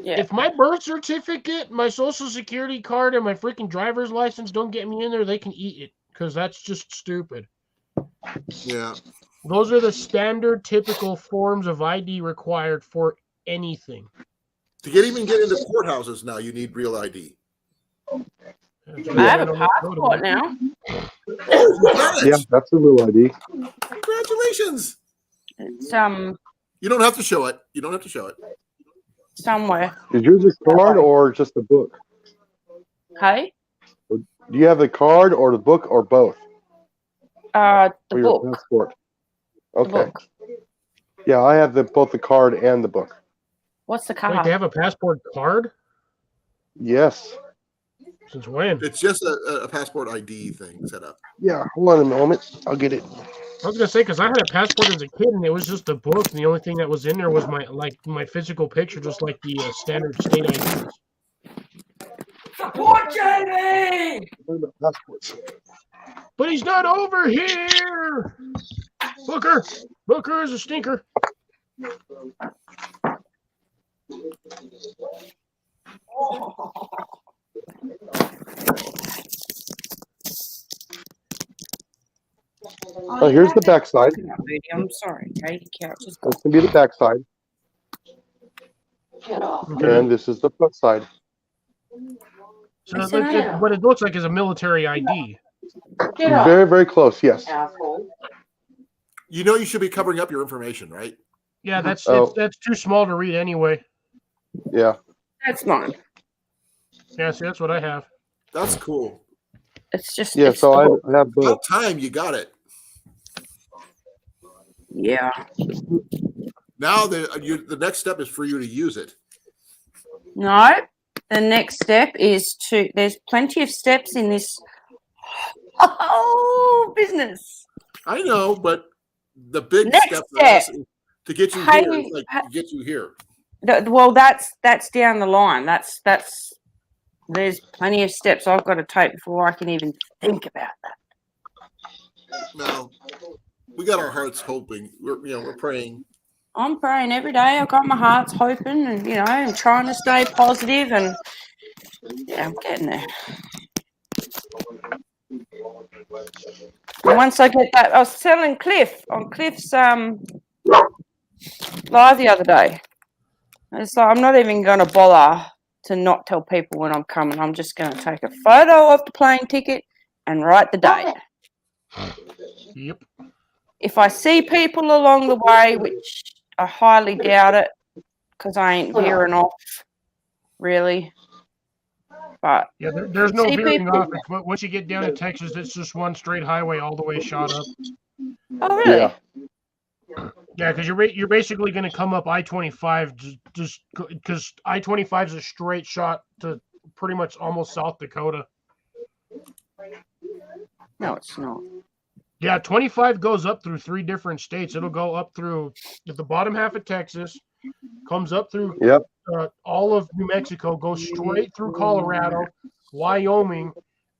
E: Yeah.
B: If my birth certificate, my social security card, and my freaking driver's license don't get me in there, they can eat it because that's just stupid.
A: Yeah.
B: Those are the standard, typical forms of ID required for anything.
A: To even get into courthouses now, you need real ID.
E: I have a passport now.
A: Oh, you got it!
C: Yeah, that's a real ID.
A: Congratulations!
E: It's
A: You don't have to show it. You don't have to show it.
E: somewhere.
C: Is yours a card or just a book?
E: Hey?
C: Do you have the card or the book or both?
E: The
C: For your
E: book.
C: passport?
E: The
C: Okay.
E: book.
C: Yeah, I have both the card and the book.
E: What's the
B: Wait,
E: card?
B: they have a passport card?
C: Yes.
B: Since when?
A: It's just a passport ID thing set up.
C: Yeah, hold on a moment. I'll get it.
B: I was gonna say because I had a passport as a kid and it was just a book, and the only thing that was in there was my physical picture, just like the standard state IDs.
E: Support Jamie!
C: Passports.
B: But he's not over here. Booker is a stinker.
C: Oh, here's the backside.
E: I'm sorry. Okay, couch is
C: That's gonna be the backside,
B: Okay.
C: and this is the front side.
B: So what it looks like is a military ID.
D: Get up,
C: Very, very close. Yes.
D: asshole.
A: You know you should be covering up your information, right?
B: Yeah, that's
C: Oh.
B: that's too small to read anyway.
C: Yeah.
E: That's mine.
B: Yeah, see, that's what I have.
A: That's cool.
E: It's just.
C: Yeah.
E: it's
C: So
E: the
C: I
E: book.
C: have both.
A: About time you got it.
E: Yeah.
A: Now the next step is for you to use it.
E: No. The next step is there's plenty of steps in this whole business.
A: I know, but the big
E: Next
A: step for us
E: step.
A: is to get you
E: Hey,
A: here is to get you here.
E: Well, that's down the line. That's there's plenty of steps I've got to take before I can even think about that.
A: Now we got our hearts hoping. We're praying.
E: I'm praying every day. I've got my heart's hoping and, you know, I'm trying to stay positive and, yeah, I'm getting there. And once I get that, I was telling Cliff on Cliff's live the other day. It's like, I'm not even going to bother to not tell people when I'm coming. I'm just going to take a photo of the plane ticket and write the date.
B: Yep.
E: If I see people along the way, which I highly doubt it, because I ain't veering off, really. But
B: Yeah, there's no
E: see
B: veering
E: people.
B: off. But once you get down to Texas, it's just one straight highway all the way shot up.
E: Oh, really?
C: Yeah.
B: Yeah, because you're basically going to come up I-25 just because I-25 is a straight shot to pretty much almost South Dakota.
E: No, it's not.
B: Yeah, 25 goes up through 3 different states. It'll go up through the bottom half of Texas, comes up through
C: Yep.
B: all of New Mexico, goes straight through Colorado, Wyoming,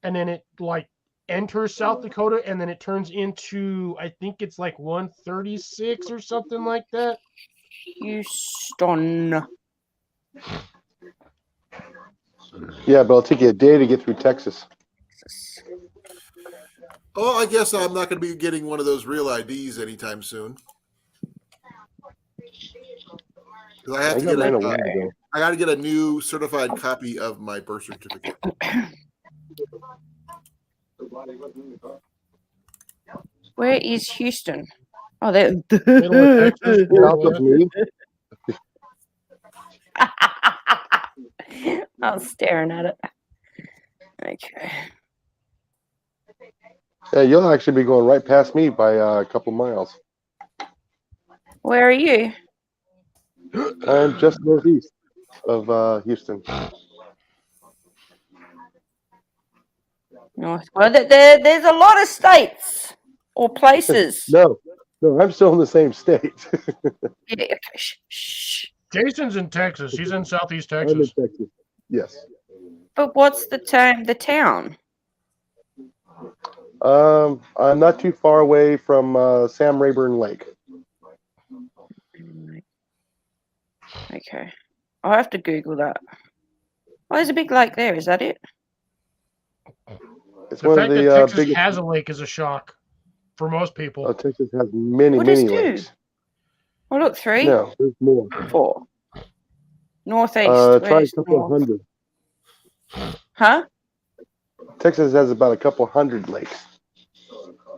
B: and then it like enters South Dakota, and then it turns into, I think it's like 136 or something like that.
E: Houston.
C: Yeah, but it'll take you a day to get through Texas.
A: Oh, I guess I'm not going to be getting one of those real IDs anytime soon. 'Cause I have to
C: got
A: get
C: mine a while ago.
A: I got to get a new certified copy of my birth certificate.
E: Where is Houston? Oh, there.
B: Middle of Texas.
C: South of me.
E: I was staring at it. Okay.
C: Yeah, you'll actually be going right past me by a couple miles.
E: Where are you?
C: I'm just northeast of Houston.
E: North. Well, there's a lot of states or places.
C: No, I'm still in the same state.
E: Yeah, okay, shh.
B: Jason's in Texas. He's in Southeast
C: I'm in
B: Texas.
C: Texas. Yes.
E: But what's the town?
C: I'm not too far away from Sam Rayburn Lake.
E: Okay. I'll have to Google that. Oh, there's a big lake there. Is that it?
C: It's
B: The
C: one
B: fact
C: of
B: that
C: the
B: Texas
C: biggest.
B: has a lake is a shock for most people.
C: Texas has many,
E: What is
C: many
E: two?
C: lakes.
E: Oh, look, 3,
C: No, there's more.
E: 4. Northeast.
C: Try a
E: Where's
C: couple
E: north?
C: hundred.
E: Huh?
C: Texas has about a couple hundred lakes.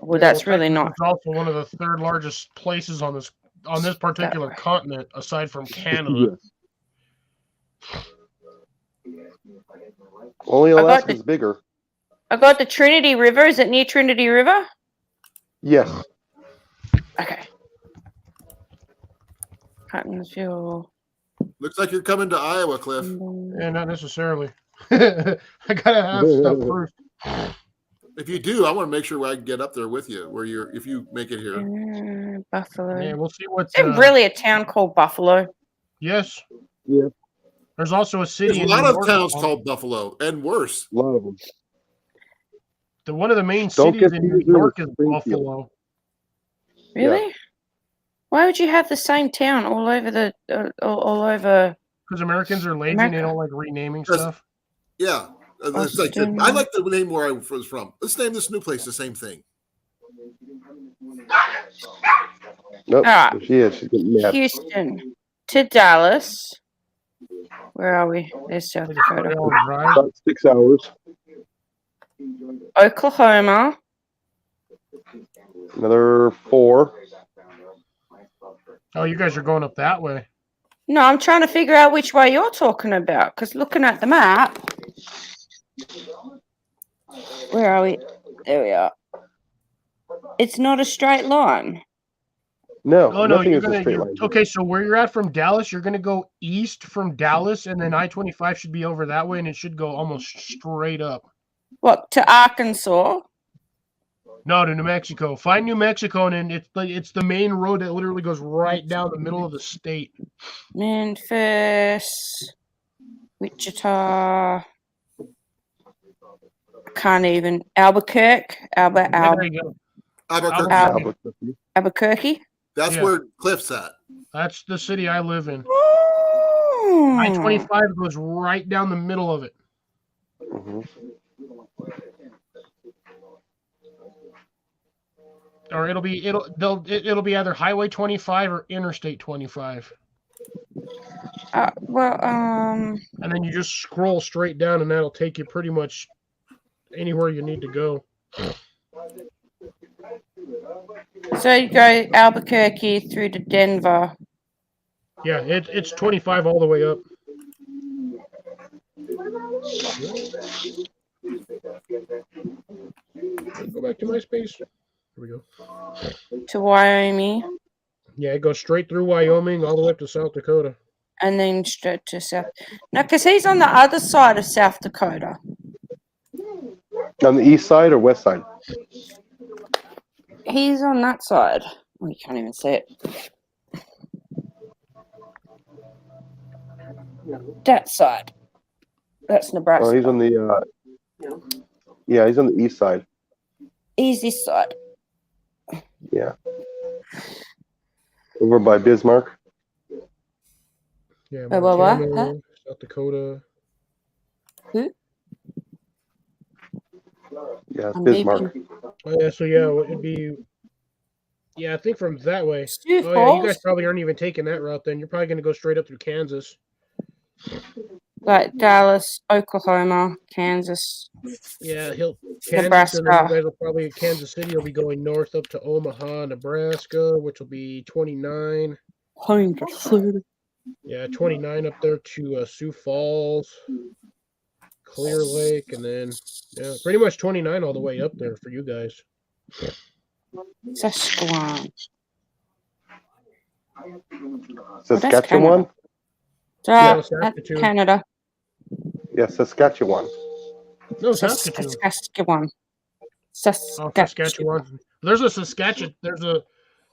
E: Well, that's really
B: Texas
E: not.
B: is also one of the 3rd largest places on this particular
E: way.
B: continent, aside from Canada.
C: Only
E: I got
C: Alaska's bigger.
E: I got the Trinity River. Is it near Trinity River?
C: Yes.
E: Okay. Huttonsville.
A: Looks like you're coming to Iowa, Cliff.
B: Yeah, not necessarily. I gotta have stuff first.
A: If you do, I want to make sure I can get up there with you. If you make it here.
E: Buffalo.
B: Yeah, we'll see what's.
E: Is there really a town called Buffalo?
B: Yes.
C: Yeah.
B: There's also a city.
A: There's a lot of towns called Buffalo, and worse.
C: A lot of them.
B: One of the main
C: Don't
B: cities
C: get
B: in New
C: confused with
B: York is
C: Springfield.
B: Buffalo.
E: Really?
C: Yeah.
E: Why would you have the same town all over all over?
B: Because Americans are lazy and they
E: America.
B: don't like renaming
A: Because-
B: stuff.
A: Yeah. It's like,
E: Austin.
A: I like the name where I was from. Let's name this new place the same thing.
C: Nope.
E: Ah.
C: There she is. She's getting mad.
E: Houston to Dallas. Where are we? There's South
B: It's a
E: Dakota.
B: 3-hour drive.
C: About 6 hours.
E: Oklahoma.
C: Another 4.
B: Oh, you guys are going up that way.
E: No, I'm trying to figure out which way you're talking about. Because looking at the map. Where are we? There we are. It's not a straight line.
C: No,
B: Oh no,
C: nothing
B: you're
C: is a
B: gonna.
C: straight line.
B: Okay, so where you're at from Dallas, you're gonna go east from Dallas, and then I-25 should be over that way, and it should go almost straight up.
E: What, to Arkansas?
B: No, to New Mexico. Find New Mexico, and then it's the main road that literally goes right down the middle of the state.
E: Memphis, Wichita. Can't even. Albuquerque.
B: There you go.
A: Albuquerque.
E: Albuquerque.
C: Albuquerque.
E: Albuquerque.
A: That's
B: Yeah.
A: where Cliff's at.
B: That's the city I live in.
E: Oh.
B: I-25 goes right down the middle of it.
C: Mhm.
B: Or it'll be either Highway 25 or Interstate 25.
E: Well,
B: And then you just scroll straight down, and that'll take you pretty much anywhere you need to go.
E: so you go Albuquerque through to Denver.
B: Yeah, it's 25 all the way up. Go back to MySpace. Here we go.
E: To Wyoming,
B: Yeah, it goes straight through Wyoming all the way up to South Dakota.
E: and then straight to South. No, because he's on the other side of South Dakota.
C: On the east side or west side?
E: He's on that side. Oh, you can't even see it. That side. That's Nebraska.
C: Oh, he's on the. Yeah, he's on the east side.
E: He's this side.
C: Yeah. Over by Bismarck.
B: Yeah,
E: What?
B: Montana,
E: Huh?
B: South Dakota.
C: Yeah, it's
E: I'm
C: Bismarck.
B: Oh, yeah, so yeah, it'd be. Yeah, I think from that way.
E: Sioux
B: Oh yeah, you guys
E: Falls,
B: probably aren't even taking that route. Then you're probably going to go straight up through Kansas.
E: like Dallas, Oklahoma, Kansas,
B: Yeah, Kansas,
E: Nebraska.
B: and then you guys will probably Kansas City will be going north up to Omaha, Nebraska, which will be 29.
E: 130.
B: Yeah, 29 up there to Sioux Falls, Clear Lake, and then yeah, pretty much 29 all the way up there for you guys.
E: Saskatchewan.
C: Saskatchewan?
B: Yeah,
E: That's
B: Saskatoon.
E: Canada.
C: Yeah, Saskatchewan.
B: No, Saskatoon.
E: Saskatchewan.
B: Oh, Saskatchewan. There's a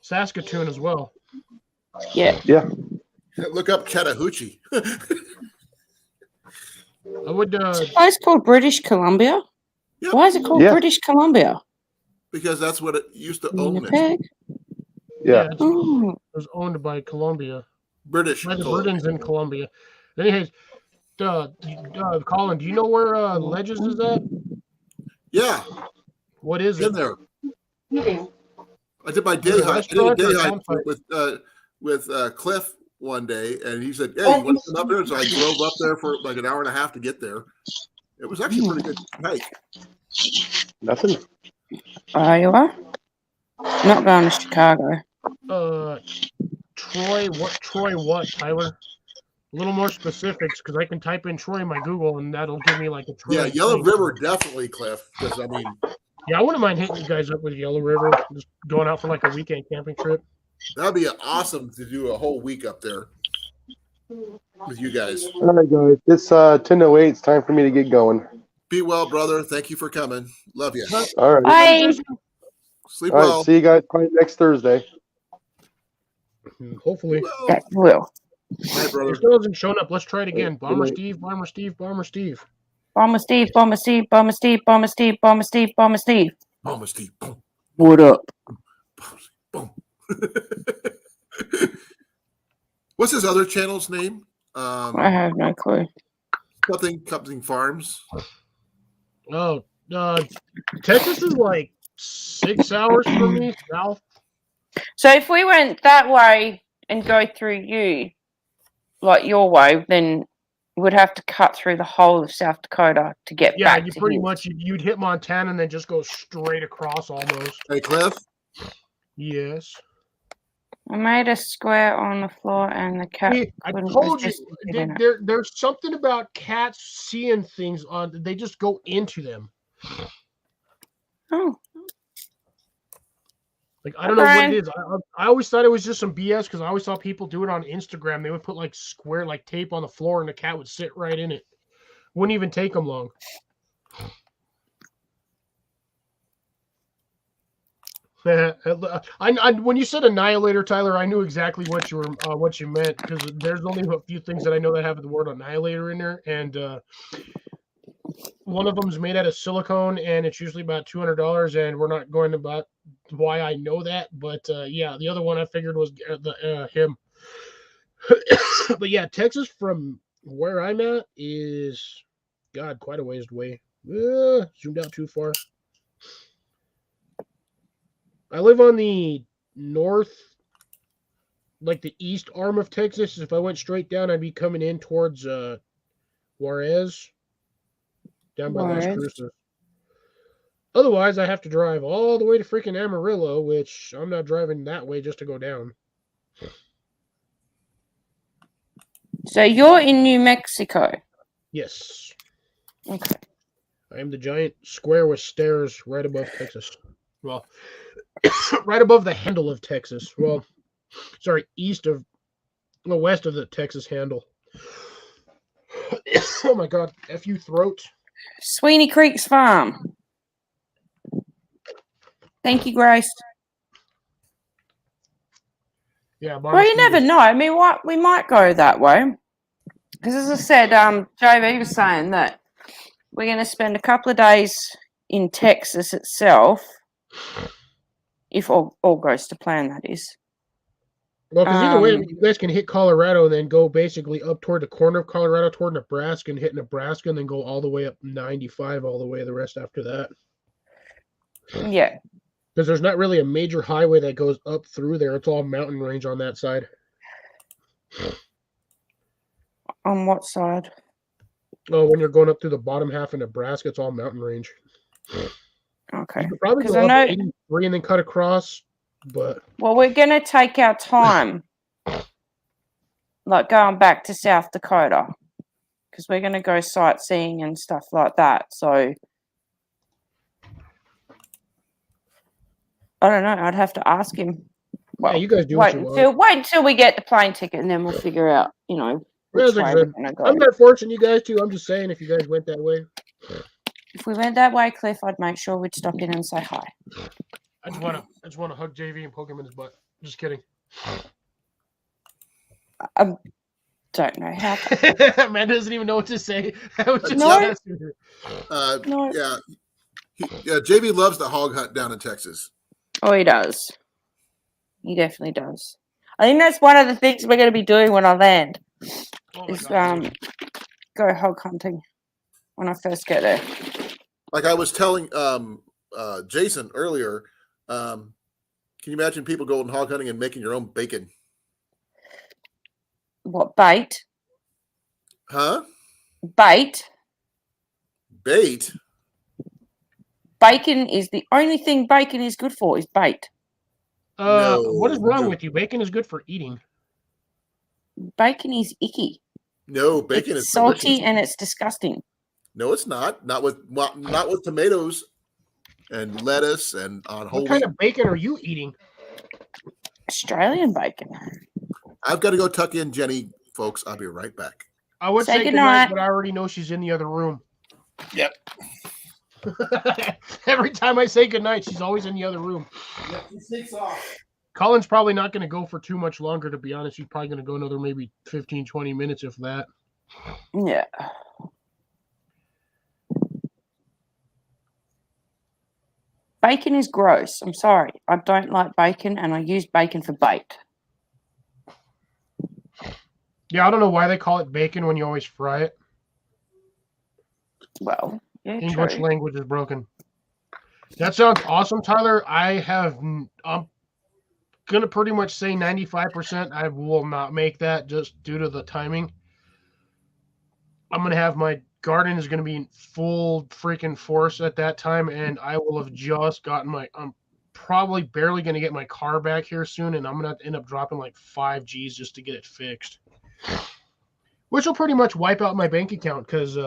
B: Saskatoon as well.
E: Yeah.
C: Yeah.
A: Look up Chattahoochee.
B: I would.
E: It's a place called British Columbia.
A: Yep.
E: Why is it called
C: Yeah.
E: British Columbia?
A: Because that's what it used to own. It.
E: Winnipeg.
C: Yeah.
B: It
E: Oh,
B: was owned by Columbia.
A: British.
B: By the
A: Columbia.
B: Britons in Columbia. Anyways, Colin, do you know where Ledges is at?
A: Yeah,
B: What is
A: in
B: it?
A: there. I did my day
B: Is it a
A: hike. I did a
B: restaurant or
A: day
B: a
A: hike
B: campsite?
A: with Cliff one day, and he said, "Hey, you want to come up there?" So I drove up there for like an hour and a half to get there. It was actually a pretty good hike.
C: Nothing.
E: Iowa. Not going to Chicago.
B: Troy what, Tyler? A little more specifics, because I can type in Troy in my Google, and that'll give me like a Troy.
A: Yeah, Yellow
B: thing.
A: River definitely, Cliff. Because I mean,
B: Yeah, I wouldn't mind hitting you guys up with Yellow River, just going out for like a weekend camping trip.
A: that'd be awesome to do a whole week up there with you guys.
C: All right, guys. It's 10:08. It's time for me to get going.
A: Be well, brother. Thank you for coming. Love you.
C: All right.
E: Bye.
A: Sleep
C: All right.
A: well.
C: See you guys probably next Thursday.
B: Hopefully.
A: Well.
E: That will.
A: Night, brother.
B: If still hasn't shown up, let's try it again. Bomber
C: night.
B: Steve, Bomber Steve, Bomber Steve.
E: Bomber Steve, Bomber Steve, Bomber Steve, Bomber Steve, Bomber Steve, Bomber Steve.
A: Bomber Steve. Boom.
E: What up?
A: Boom. What's his other channel's name?
E: I have no clue.
A: Something Farms.
B: Oh, Texas is like 6 hours from me south.
E: So if we went that way and go through you, like your way, then we'd have to cut through the whole of South Dakota to get
B: Yeah,
E: back
B: you
E: to
B: pretty
E: his.
B: much you'd hit Montana and then just go straight across almost.
A: Hey, Cliff.
B: Yes.
E: I made a square on the floor and the cat.
B: See, I
E: couldn't
B: told you
E: resist hitting it.
B: there's something about cats seeing things on. They just go into them.
E: Oh,
B: Like I don't know what
E: Okay.
B: it is. I always thought it was just some BS because I always saw people do it on Instagram. They would put like square like tape on the floor and the cat would sit right in it. Wouldn't even take them long. When you said annihilator, Tyler, I knew exactly what you meant because there's only a few things that I know that have the word annihilator in there, and one of them is made out of silicone, and it's usually about $200. And we're not going about why I know that, but yeah, the other one I figured was him. But yeah, Texas from where I'm at is, God, quite a ways away. Zoomed out too far. I live on the north, like the east arm of Texas. If I went straight down, I'd be coming in towards Juarez, down by Las
E: Juarez.
B: Cruces. Otherwise, I have to drive all the way to freaking Amarillo, which I'm not driving that way just to go down.
E: So you're in New Mexico.
B: Yes.
E: Okay.
B: I am the giant square with stairs right above Texas. Well, right above the handle of Texas. Well, sorry, west of the Texas handle. Oh my God, F you throat.
E: Sweeney Creek's farm. Thank you, Grace.
B: Yeah,
E: Well, you never know. I mean, what we might go that way. Because as I said, JB was saying that we're going to spend a couple of days in Texas itself, if all goes to plan, that is.
B: Well, because either way, you guys can hit Colorado and then go basically up toward the corner of Colorado toward Nebraska and hit Nebraska and then go all the way up 95 all the way the rest after that.
E: Yeah.
B: Because there's not really a major highway that goes up through there. It's all mountain range on that side.
E: On what side?
B: Oh, when you're going up through the bottom half of Nebraska, it's all mountain range.
E: Okay.
B: You could probably go up 83 and then cut across, but...
E: Well, we're going to take our time, like going back to South Dakota, because we're going to go sightseeing and stuff like that. So, I don't know. I'd have to ask him. Well,
B: yeah, you guys do what you want.
E: Wait until we get the plane ticket, and then we'll figure out, which way we're going to go.
B: I'm not forcing you guys to. I'm just saying if you guys went that way.
E: If we went that way, Cliff, I'd make sure we'd stop in and say hi.
B: I just want to hug JV and poke him in his butt. Just kidding.
E: I don't know how.
B: Man doesn't even know what to say.
E: No.
A: Yeah. JV loves the hog hunt down in Texas.
E: Oh, he does. He definitely does. I think that's one of the things we're going to be doing when I land. Is go hog hunting when I first get there.
A: Like I was telling Jason earlier, can you imagine people going hog hunting and making your own bacon?
E: What, bait?
A: Huh?
E: Bait?
A: Bait?
E: Bacon is the only thing bacon is good for, is bait.
A: No,
B: what is wrong with you? Bacon is good for eating.
E: Bacon is icky.
A: No, bacon
E: it's
A: is
E: salty
A: delicious.
E: And it's disgusting.
A: No, it's not. Not with tomatoes and lettuce and on whole.
B: What kind of bacon are you eating?
E: Australian bacon.
A: I've got to go tuck in Jenny, folks. I'll be right back.
B: I would say goodnight, but I already know she's in the other room.
A: Yep.
B: Every time I say goodnight, she's always in the other room.
A: Yep, he sneaks off.
B: Colin's probably not going to go for too much longer, to be honest. He's probably going to go another maybe 15, 20 minutes, if that.
E: Yeah. Bacon is gross. I'm sorry. I don't like bacon, and I use bacon for bait.
B: Yeah, I don't know why they call it bacon when you always fry it.
E: Well, yeah,
B: English
E: true.
B: language is broken. That sounds awesome, Tyler. I'm going to pretty much say 95%. I will not make that just due to the timing. I'm going to have my garden is going to be in full freaking force at that time, and I will have just gotten I'm probably barely going to get my car back here soon, and I'm going to have to end up dropping like 5 G's just to get it fixed. Which will pretty much wipe out my bank account because,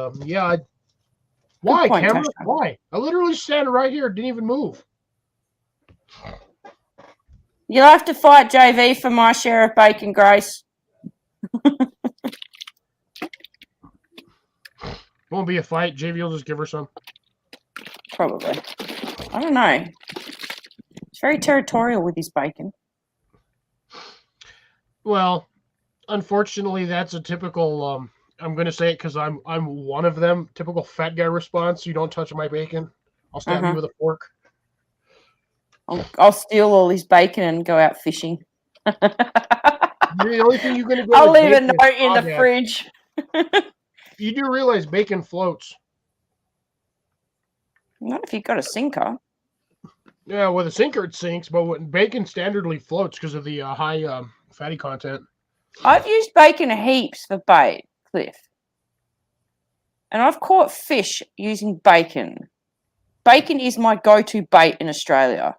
B: why, camera? Why? I literally stand right here, didn't even move.
E: You'll have to fight JV for my share of bacon, Grace.
B: Won't be a fight. JV will just give her some.
E: Probably. I don't know. He's very territorial with his bacon.
B: Well, unfortunately, that's a typical. I'm going to say it because I'm one of them. Typical fat guy response. You don't touch my bacon. I'll stab you with a fork.
E: I'll steal all his bacon and go out fishing.
B: The only thing you're gonna get
E: I'll
B: with
E: leave a
B: bacon
E: note in the
B: is
E: fridge.
B: You do realize bacon floats.
E: Not if you've got a sinker.
B: Yeah, with a sinker it sinks, but when bacon standardly floats because of the high fatty content.
E: I've used bacon heaps for bait, Cliff. And I've caught fish using bacon. Bacon is my go-to bait in Australia.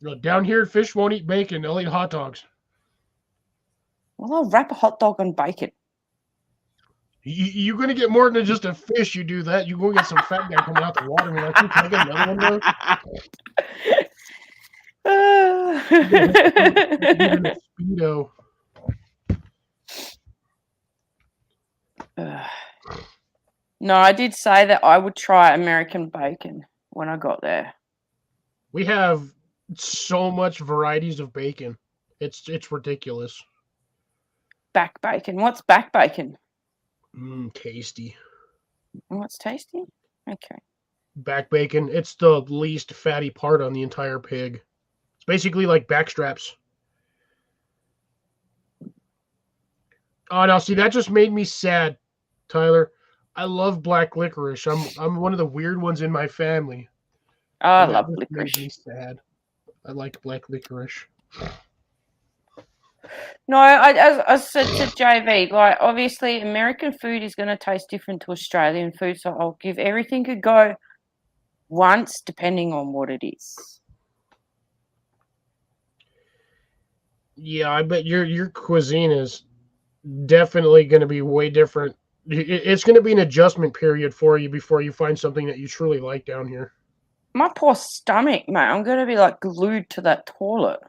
B: You know, down here, fish won't eat bacon; they'll eat hot dogs.
E: Well, I'll wrap a hot dog on bacon.
B: You're gonna get more than just a fish. You do that, you go get some fat guy coming out the water and be like, "Hey, can I get another one, bro?" Even a Speedo.
E: No, I did say that I would try American bacon when I got there.
B: We have so much varieties of bacon. It's ridiculous.
E: Back bacon. What's back bacon?
B: Tasty.
E: Oh, it's tasty? Okay.
B: Back bacon. It's the least fatty part on the entire pig. It's basically like backstraps. Oh, now see, that just made me sad, Tyler. I love black licorice. I'm one of the weird ones in my family.
E: Oh, I
B: That
E: love
B: just
E: licorice.
B: made me sad. I like black licorice.
E: No, as I said to JV, like obviously American food is going to taste different to Australian food, so I'll give everything a go once, depending on what it is.
B: Yeah, I bet your cuisine is definitely going to be way different. It's going to be an adjustment period for you before you find something that you truly like down here.
E: My poor stomach, mate. I'm going to be like glued to that toilet.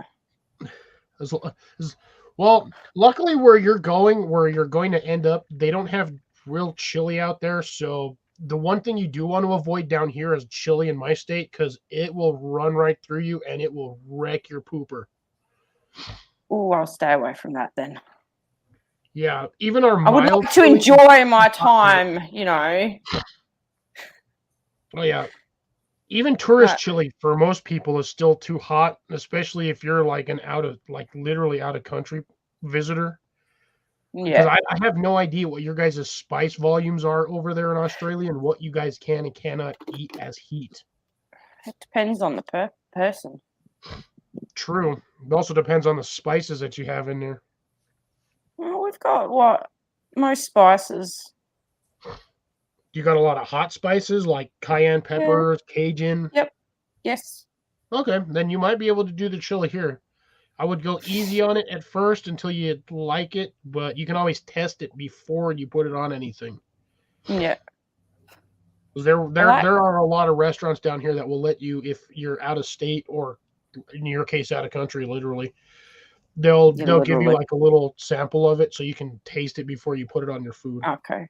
B: Well, luckily where you're going to end up, they don't have real chili out there. So the one thing you do want to avoid down here is chili in my state because it will run right through you and it will wreck your pooper.
E: Oh, I'll stay away from that then.
B: Yeah, even our
E: I would
B: mild
E: like to
B: chili-
E: enjoy my time, you know.
B: Oh yeah. Even tourist chili for most people is still too hot, especially if you're like literally out of country visitor. Because
E: Yeah,
B: I have no idea what your guys' spice volumes are over there in Australia and what you guys can and cannot eat as heat.
E: it depends on the person.
B: True. It also depends on the spices that you have in there.
E: Well, we've got what? Most spices.
B: You got a lot of hot spices like cayenne peppers, Cajun.
E: Yep. Yes.
B: Okay, then you might be able to do the chili here. I would go easy on it at first until you like it, but you can always test it before you put it on anything.
E: Yeah.
B: There are a lot of restaurants down here that will let you, if you're out of state or in your case out of country, literally, they'll give you like a little sample of it so you can taste it before you put it on your food.
E: Okay.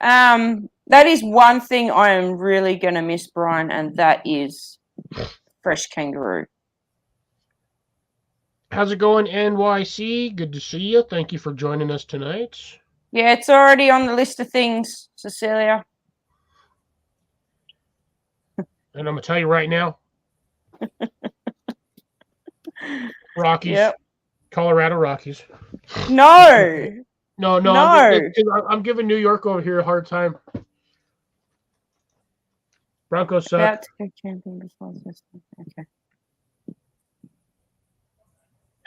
E: That is one thing I am really going to miss, Brian, and that is fresh kangaroo.
B: How's it going, NYC? Good to see you. Thank you for joining us tonight.
E: Yeah, it's already on the list of things, Cecilia.
B: And I'm going to tell you right now, Rockies,
E: Yep.
B: Colorado Rockies.
E: No.
B: No.
E: No.
B: I'm giving New York over here a hard time. Broncos suck.
E: About to go camping before this. Okay.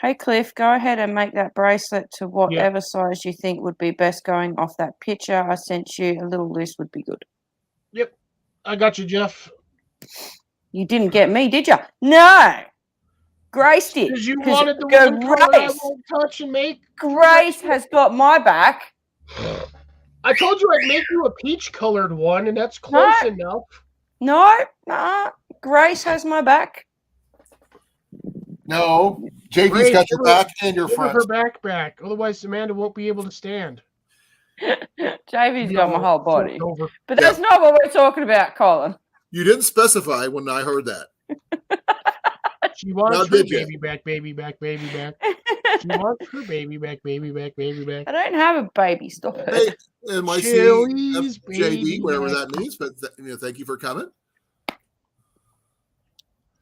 E: Hey, Cliff, go ahead and make that bracelet to whatever size you think would be best going off that picture I sent you. A little loose would be good.
B: Yep. I got you, Jeff.
E: You didn't get me, did you? No. Grace did.
B: Because you wanted the
E: go
B: one color I
E: Grace.
B: won't touch and make.
E: Grace has got my back.
B: I told you I'd make you a peach-colored one, and that's close enough.
E: No. Grace has my back.
A: No, JV's
B: Grace,
A: got your back and your
B: Give her
A: front.
B: back. Otherwise, Amanda won't be able to stand.
E: JV's got my whole body.
B: Over.
E: But that's not what we're talking about, Colin.
A: You didn't specify when I heard that.
B: She wants
A: Now,
B: her
A: did you?
B: baby back. She wants her baby back.
E: I don't have a baby. Stop it.
A: Hey, NYC,
B: Chili's
A: JV,
B: baby
A: wherever
B: back.
A: that means, but thank you for coming.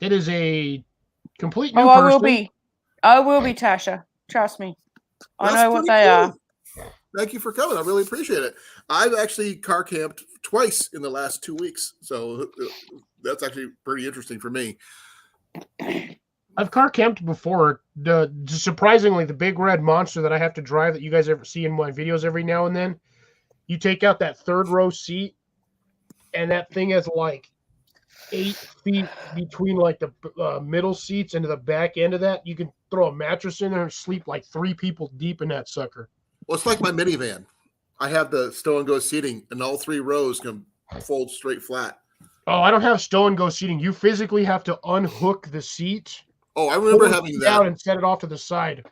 B: It is a complete new
E: Oh,
B: person.
E: I will be, Tasha. Trust me. I
A: That's
E: know what
A: pretty
E: they are.
A: cool. Thank you for coming. I really appreciate it. I've actually car camped twice in the last 2 weeks, so that's actually pretty interesting for me.
B: I've car camped before. Surprisingly, the big red monster that I have to drive that you guys ever see in my videos every now and then, you take out that third row seat, and that thing has like 8 feet between like the middle seats and to the back end of that. You can throw a mattress in there and sleep like 3 people deep in that sucker.
A: Well, it's like my minivan. I have the stow and go seating, and all 3 rows can fold straight flat.
B: Oh, I don't have stow and go seating. You physically have to unhook the seat.
A: Oh, I remember
B: pull
A: having
B: it
A: that.
B: down and set it off to the side.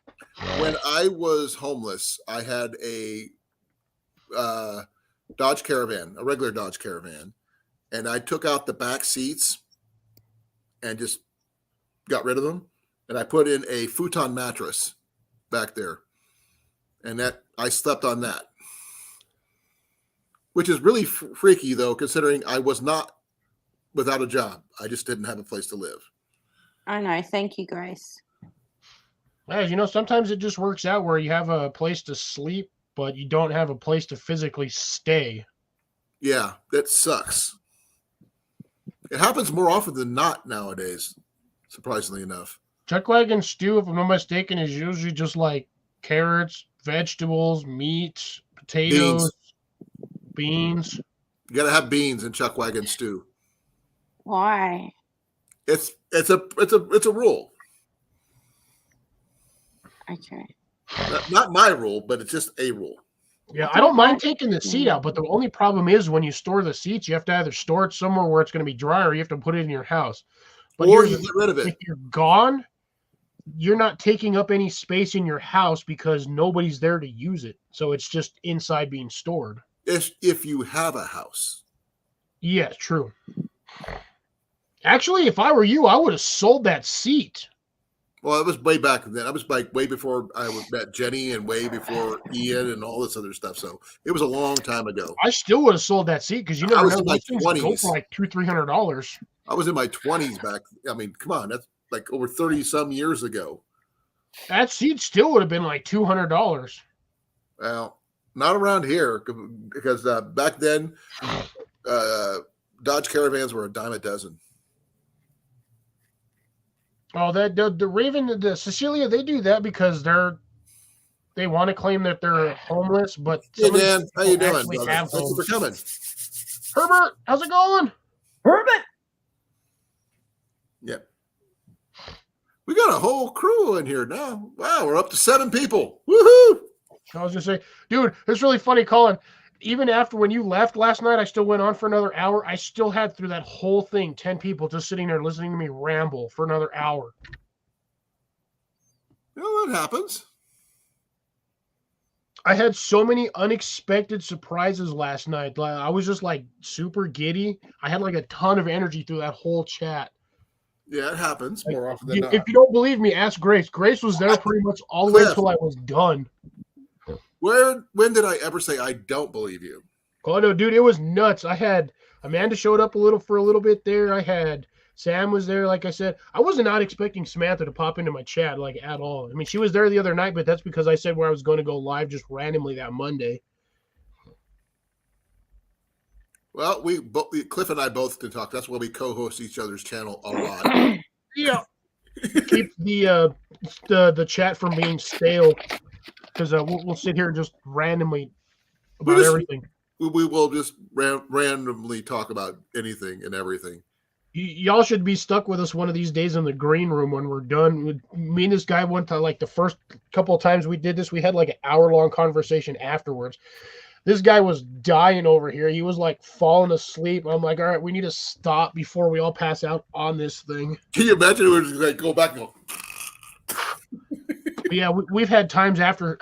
A: When I was homeless, I had a Dodge Caravan, a regular Dodge Caravan, and I took out the back seats and just got rid of them, and I put in a futon mattress back there, and that I slept on that, which is really freaky though, considering I was not without a job. I just didn't have a place to live.
E: I know. Thank you, Grace.
B: As you know, sometimes it just works out where you have a place to sleep, but you don't have a place to physically stay.
A: Yeah, that sucks. It happens more often than not nowadays, surprisingly enough.
B: Chuckwagon stew, if I'm not mistaken, is usually just like carrots, vegetables, meat, potatoes, beans.
A: You got to have beans in Chuckwagon stew.
E: Why?
A: It's a rule.
E: Okay.
A: Not my rule, but it's just a rule.
B: Yeah, I don't mind taking the seat out, but the only problem is when you store the seats, you have to either store it somewhere where it's going to be dry or you have to put it in your house. But
A: Or you get rid of it.
B: if you're gone, you're not taking up any space in your house because nobody's there to use it. So it's just inside being stored.
A: If you have a house.
B: Yeah, true. Actually, if I were you, I would have sold that seat.
A: Well, it was way back then. I was like way before I met Jenny and way before Ian and all this other stuff. So it was a long time ago.
B: I still would have sold that seat because you never
A: I was
B: know.
A: in my
B: Those things go
A: 20s.
B: for like $200-300.
A: I was in my 20s back. I mean, come on, that's like over 30 some years ago.
B: That seat still would have been like $200.
A: Well, not around here because back then, Dodge Caravans were a dime a dozen.
B: Oh, the Raven, the Cecilia, they do that because they want to claim that they're homeless, but
A: Hey Dan, how you doing,
B: actually
A: brother?
B: have
A: Thank you for coming.
B: Herbert, how's it going?
E: Herbert.
A: Yep. We got a whole crew in here now. Wow, we're up to 7 people. Woohoo!
B: I was just saying, dude, it's really funny, Colin. Even after when you left last night, I still went on for another hour. I still had through that whole thing 10 people just sitting there listening to me ramble for another hour.
A: You know, that happens.
B: I had so many unexpected surprises last night. I was just like super giddy. I had like a ton of energy through that whole chat.
A: Yeah, it happens more often than not.
B: If you don't believe me, ask Grace. Grace was there pretty much all the way until I was done.
A: When did I ever say I don't believe you?
B: Oh no, dude, it was nuts. I had Amanda showed up for a little bit there. I had Sam was there, like I said. I was not expecting Samantha to pop into my chat like at all. I mean, she was there the other night, but that's because I said where I was going to go live just randomly that Monday.
A: Well, Cliff and I both can talk. That's why we co-host each other's channel a lot.
B: Yeah, keep the chat from being stale because we'll sit here and just randomly about everything.
A: We will just randomly talk about anything and everything.
B: Y'all should be stuck with us one of these days in the green room when we're done. Me and this guy went to like the first couple of times we did this, we had like an hour-long conversation afterwards. This guy was dying over here. He was like falling asleep. I'm like, all right, we need to stop before we all pass out on this thing.
A: Can you imagine it was like go back and go?
B: But yeah, we've had times after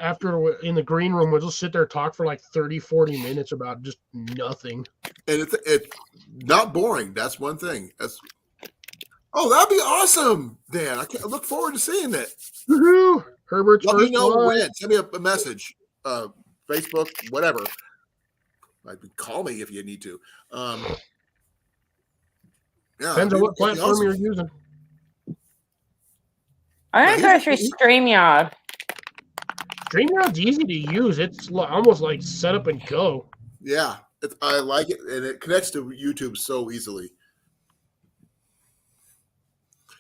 B: in the green room, we'll just sit there and talk for like 30-40 minutes about just nothing.
A: And it's not boring. That's one thing. That'd be awesome, Dan. I look forward to seeing it.
B: Woohoo! Herbert's
A: Let me
B: first
A: know
B: one.
A: when. Send me a message. Facebook, whatever. Call me if you need to. Yeah,
B: Depends on what platform
A: awesome.
B: you're using.
E: I don't go through StreamYard.
B: StreamYard's easy to use. It's almost like set up and go.
A: Yeah, I like it, and it connects to YouTube so easily.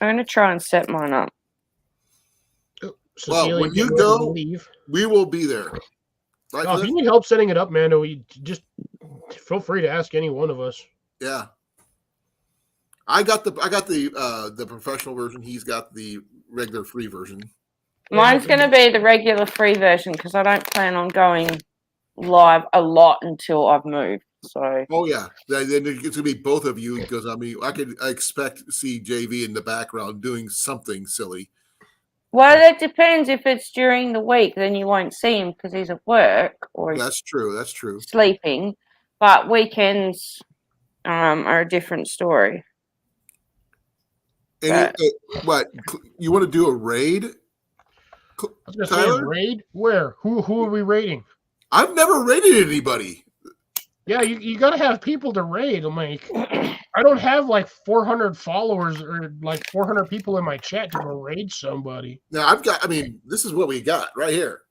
E: I'm gonna try and set mine up.
B: Cecilia,
A: when you
B: get ready to
A: go-
B: leave.
A: We will be there. Right,
B: Oh, if
A: Cliff?
B: you need help setting it up, Mando, you just feel free to ask any one of us.
A: Yeah. I got the professional version. He's got the regular free version.
E: Mine's gonna be the regular free version because I don't plan on going live a lot until I've moved. So
A: Oh yeah, then it's gonna be both of you because I expect to see JV in the background doing something silly.
E: well, it depends. If it's during the week, then you won't see him because he's at work or he's
A: That's true. That's true.
E: sleeping. But weekends are a different story.
A: And what you want to do a raid?
B: I was gonna say a
A: Tyler?
B: raid. Where? Who are we raiding?
A: I've never raided anybody.
B: Yeah, you gotta have people to raid. I'm like, I don't have like 400 followers or like 400 people in my chat to go raid somebody.
A: Now this is what we got right here.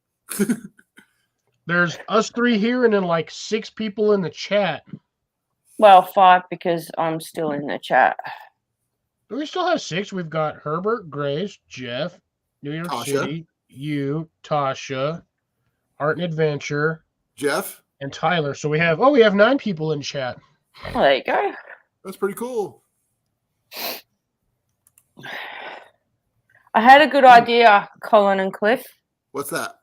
B: There's us 3 here and then like 6 people in the chat.
E: Well, 5 because I'm still in the chat.
B: We still have 6. We've got Herbert, Grace, Jeff, New York
A: Tasha.
B: City, you, Tasha, Art and Adventure,
A: Jeff,
B: and Tyler. So we have 9 people in chat.
E: Well, there you go.
A: that's pretty cool.
E: I had a good idea, Colin and Cliff.
A: What's that?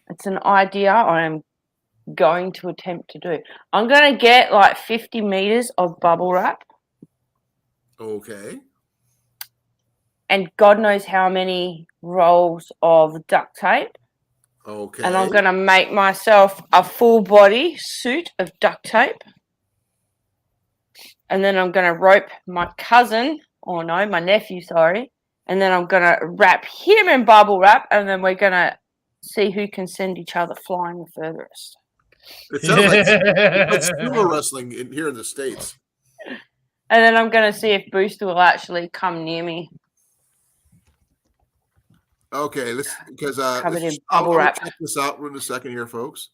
E: It's an idea I am going to attempt to do. I'm going to get like 50 meters of bubble wrap
A: Okay.
E: and God knows how many rolls of duct tape.
A: Okay.
E: And I'm going to make myself a full body suit of duct tape. And then I'm going to rope my cousin, or no, my nephew, sorry. And then I'm going to wrap him in bubble wrap. And then we're going to see who can send each other flying the furthest.
A: It sounds like sumo wrestling here in the States.
E: And then I'm going to see if Booster will actually come near me.
A: Okay, because
E: Covered in
A: I'll
E: bubble wrap.
A: check this out in a second here, folks.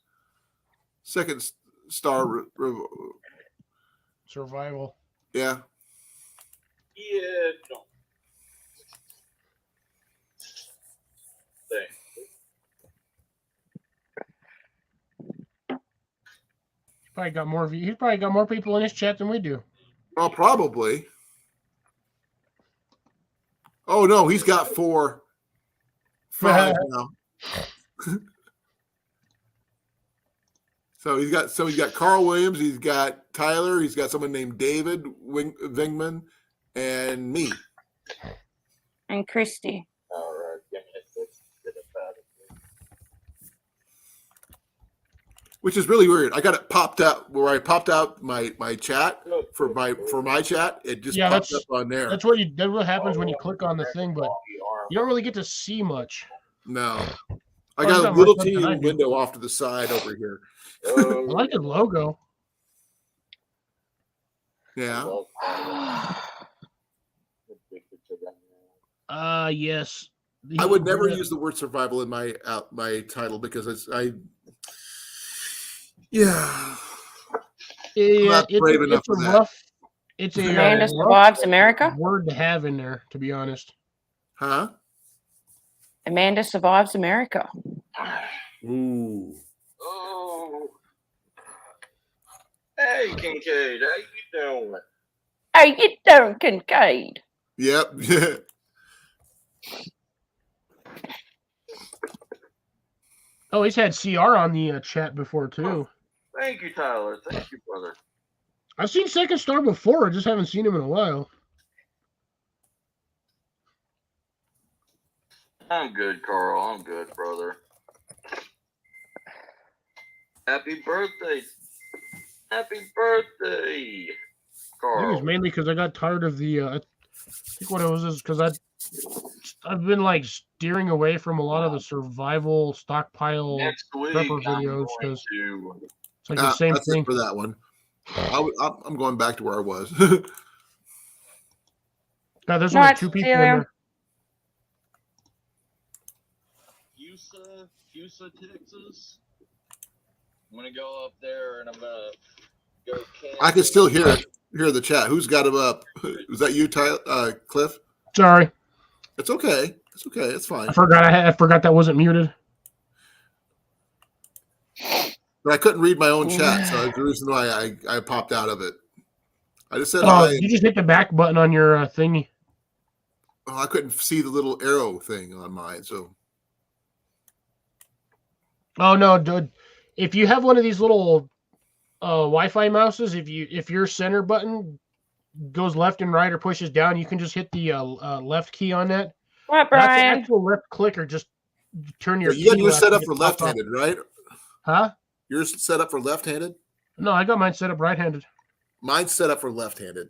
A: Second star,
B: Survival.
A: yeah.
F: Yeah, no. Thanks.
B: He's probably got more people in his chat than we do.
A: Well, probably. Oh no, he's got 5 now. So he's got Carl Williams, he's got Tyler, he's got someone named David Vingman, and me.
E: And Christy.
F: All right, give me a second to get it out of here.
A: Which is really weird. I got it popped up where I popped out my chat for my chat. It just popped up on there.
B: That's what happens when you click on the thing, but you don't really get to see much.
A: No. I
B: Oh,
A: got
B: you
A: a
B: got
A: little
B: more
A: teeny
B: stuff than I do.
A: window off to the side over here.
B: I like the logo.
A: Yeah.
B: Yes.
A: I would never use the word survival in my title because yeah. not brave enough for that.
B: It's a
E: Amanda
B: rough
E: Survives America.
B: word to have in there, to be honest.
A: Huh?
E: Amanda Survives America.
A: Ooh.
F: Oh. Hey, Kincaid, how you doing?
E: How you doing, Kincaid?
A: Yep.
B: Oh, he's had CR on the chat before too.
F: Thank you, Tyler. Thank you, brother.
B: I've seen Second Star before. I just haven't seen him in a while.
F: I'm good, Carl. I'm good, brother. Happy birthday. Happy birthday,
B: I think it
F: Carl.
B: was mainly because I got tired of the. I think what it was is because I've been like steering away from a lot of the survival stockpile
F: Next week,
B: prepper
F: I'm
B: videos
F: going
B: because
F: to...
B: it's like the same
A: That's
B: thing.
A: it for that one. I'm going back to where I was.
B: Yeah, there's
E: No,
B: only
E: it's
B: 2 people in
E: Celia.
B: there.
F: You Fusa, Texas. I'm gonna go up there and I'm gonna go camping.
A: I can still hear the chat. Who's got him up? Was that you, Cliff?
B: Sorry,
A: It's okay. It's okay. It's fine.
B: I forgot that wasn't muted.
A: But I couldn't read my own chat, so that's the reason why I popped out of it. I just said
B: Oh,
A: hi.
B: you just hit the back button on your thingy.
A: Oh, I couldn't see the little arrow thing on mine, so.
B: Oh no, dude! If you have one of these little Wi-Fi mouses, if your center button goes left and right or pushes down, you can just hit the left key on that.
E: What,
B: Not the
E: Brian?
B: actual left click, or just turn your.
A: You got
B: key
A: yours
B: left
A: set
B: and
A: up
B: it
A: for
B: pops up.
A: left-handed, right?
B: Huh?
A: Yours set up for left-handed?
B: No, I got mine set up right-handed.
A: Mine's set up for left-handed.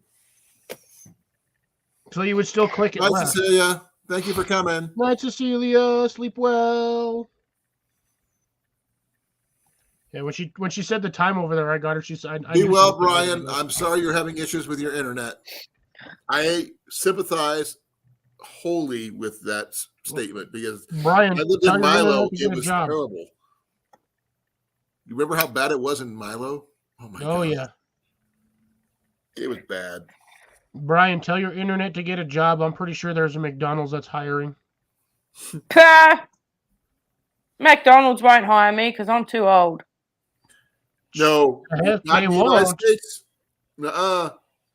B: So you would still click it
A: Hi,
B: left.
A: Cecilia. Thank you for coming.
B: Night, Cecilia. Sleep well. Yeah, when she said the time over there, I got her. She said, I
A: Be
B: knew she
A: well,
B: was gonna
A: Brian.
B: do that.
A: I'm sorry you're having issues with your internet. I sympathize wholly with that statement because
B: Brian,
A: I lived
B: tell
A: in
B: your internet
A: Milo.
B: to get
A: It
B: a
A: was
B: job.
A: terrible. You remember how bad it was in Milo? Oh, my God.
B: Oh yeah,
A: It was bad.
B: Brian, tell your internet to get a job. I'm pretty sure there's a McDonald's that's hiring.
E: Pah! McDonald's won't hire me because I'm too old.
A: No,
B: Yes,
A: not
B: they
A: in the United
B: won't.
A: States. Nuh-uh.